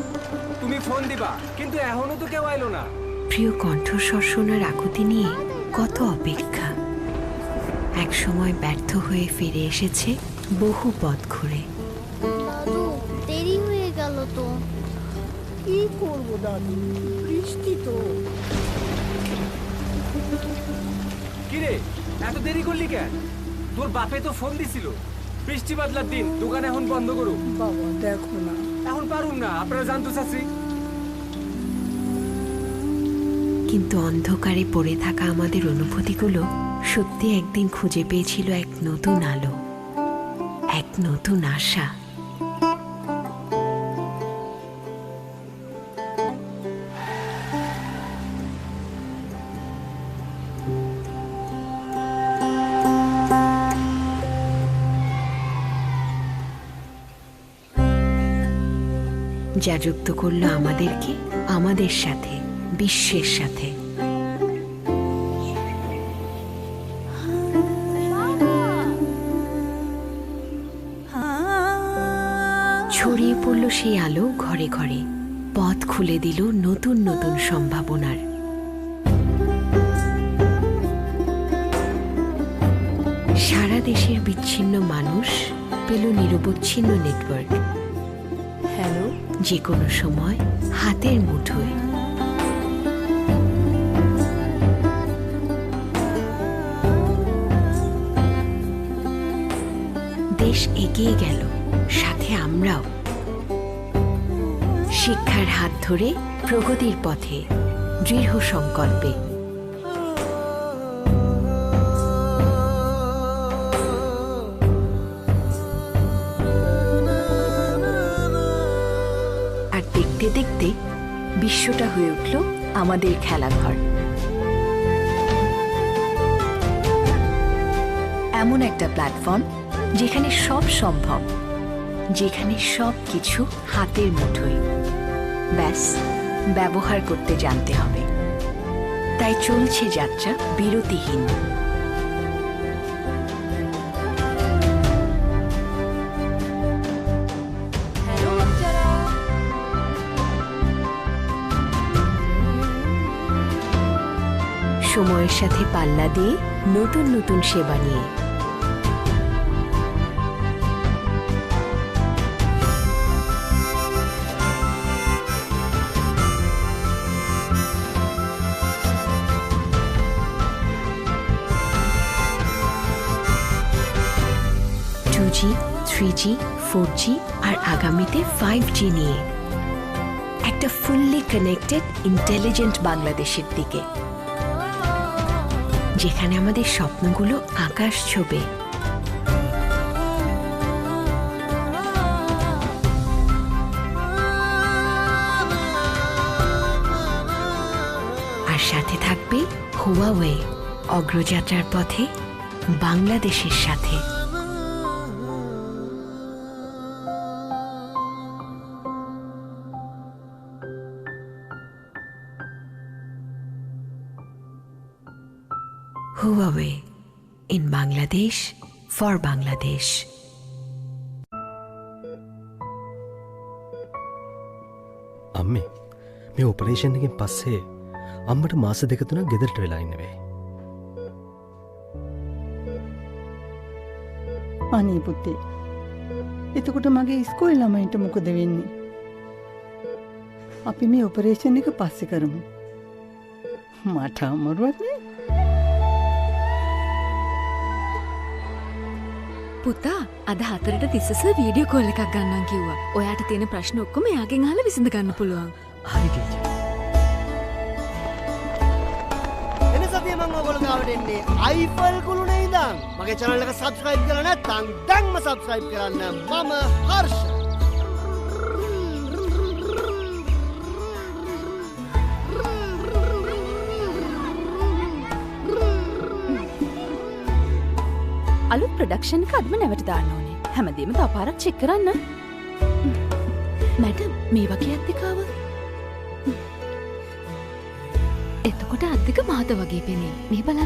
তুমি ফোন দিবা, কিন্তু এখনো তো কেউ আইলো না। প্রিয় কণ্ঠস্বর শোনার আকুতি নিয়ে কত অপেক্ষা। এক সময় ব্যর্থ হয়ে ফিরে এসেছে বহু পথ ঘুরে। দাদু, দেরি হয়ে গেল তো। কি করব দাদু, বৃষ্টি তো। কিরে, এত দেরি করলি কেন? তোর বাপে তো ফোন দিছিল বৃষ্টি বাদলার দিন দোকান এখন বন্ধ করুক। বাবা দেখো না, এখন পারুম না, আপনারা জানতে চাচ্ছি। কিন্তু অন্ধকারে পড়ে থাকা আমাদের অনুভূতিগুলো সত্যি একদিন খুঁজে পেয়েছিল এক নতুন আলো, এক নতুন আশা। যা যুক্ত করলো আমাদেরকে আমাদের সাথে, বিশ্বের সাথে। ছড়িয়ে পড়ল সেই আলো ঘরে ঘরে, পথ খুলে দিল নতুন নতুন সম্ভাবনার। সারা দেশের বিচ্ছিন্ন মানুষ পেল নিরবচ্ছিন্ন নেটওয়ার্ক। হ্যালো, যে কোনো সময় হাতের মুঠোয়। দেশ এগিয়ে গেল, সাথে আমরাও। শিক্ষার হাত ধরে প্রগতির পথে, দৃঢ় সংকল্পে। দেখতে দেখতে বিশ্বটা হয়ে উঠল আমাদের খেলাঘর। এমন একটা প্ল্যাটফর্ম যেখানে সব সম্ভব, যেখানে সব কিছু হাতের মুঠোয়, ব্যাস ব্যবহার করতে জানতে হবে। তাই চলছে যাত্রা বিরতিহীন। সময়ের সাথে পাল্লা দিয়ে নতুন নতুন সেবা নিয়ে G, 3G, 4G আর আগামীতে 5G নিয়ে একটা ফুললি কানেক্টেড ইন্টেলিজেন্ট বাংলাদেশের দিকে, যেখানে আমাদের স্বপ্নগুলো আকাশ ছোঁবে। আর সাথে থাকবে হুয়াওয়ে, অগ্রযাত্রার পথে বাংলাদেশের সাথে। Huawei in Bangladesh for Bangladesh. අම්මේ මේ ඔපරේෂන් එකෙන් පස්සේ අම්මට මාස දෙක තුනක් ගෙදරට වෙලා ඉන්න වෙයි. අනේ පුතේ. එතකොට මගේ ඉස්කෝලේ ළමයින්ට මොකද වෙන්නේ? අපි මේ ඔපරේෂන් එක පස්සේ කරමු. මට අමාරුවක් නේ. පුතා අද 4ට තිස්සස වීඩියෝ කෝල් එකක් ගන්නම් කිව්වා. ඔයාට තියෙන ප්‍රශ්න ඔක්කොම එයාගෙන් අහලා විසඳ ගන්න පුළුවන්. හරි ටීචර්. එන සතියේ මම ඔයගොල්ලෝ ගාවට එන්නේ අයිෆල් කුළුණේ ඉඳන්. මගේ channel එක subscribe කරලා නැත්නම් දැන්ම subscribe කරන්න. මම හර්ෂ. අලුත් ප්‍රොඩක්ෂන් එක අදම නැවට දාන්න ඕනේ. හැමදේම තව පාරක් චෙක් කරන්න. මැඩම් මේ වගේ අද්දිකාව. එතකොට අද්දික මහත වගේ පෙනේ. මේ බලන්න.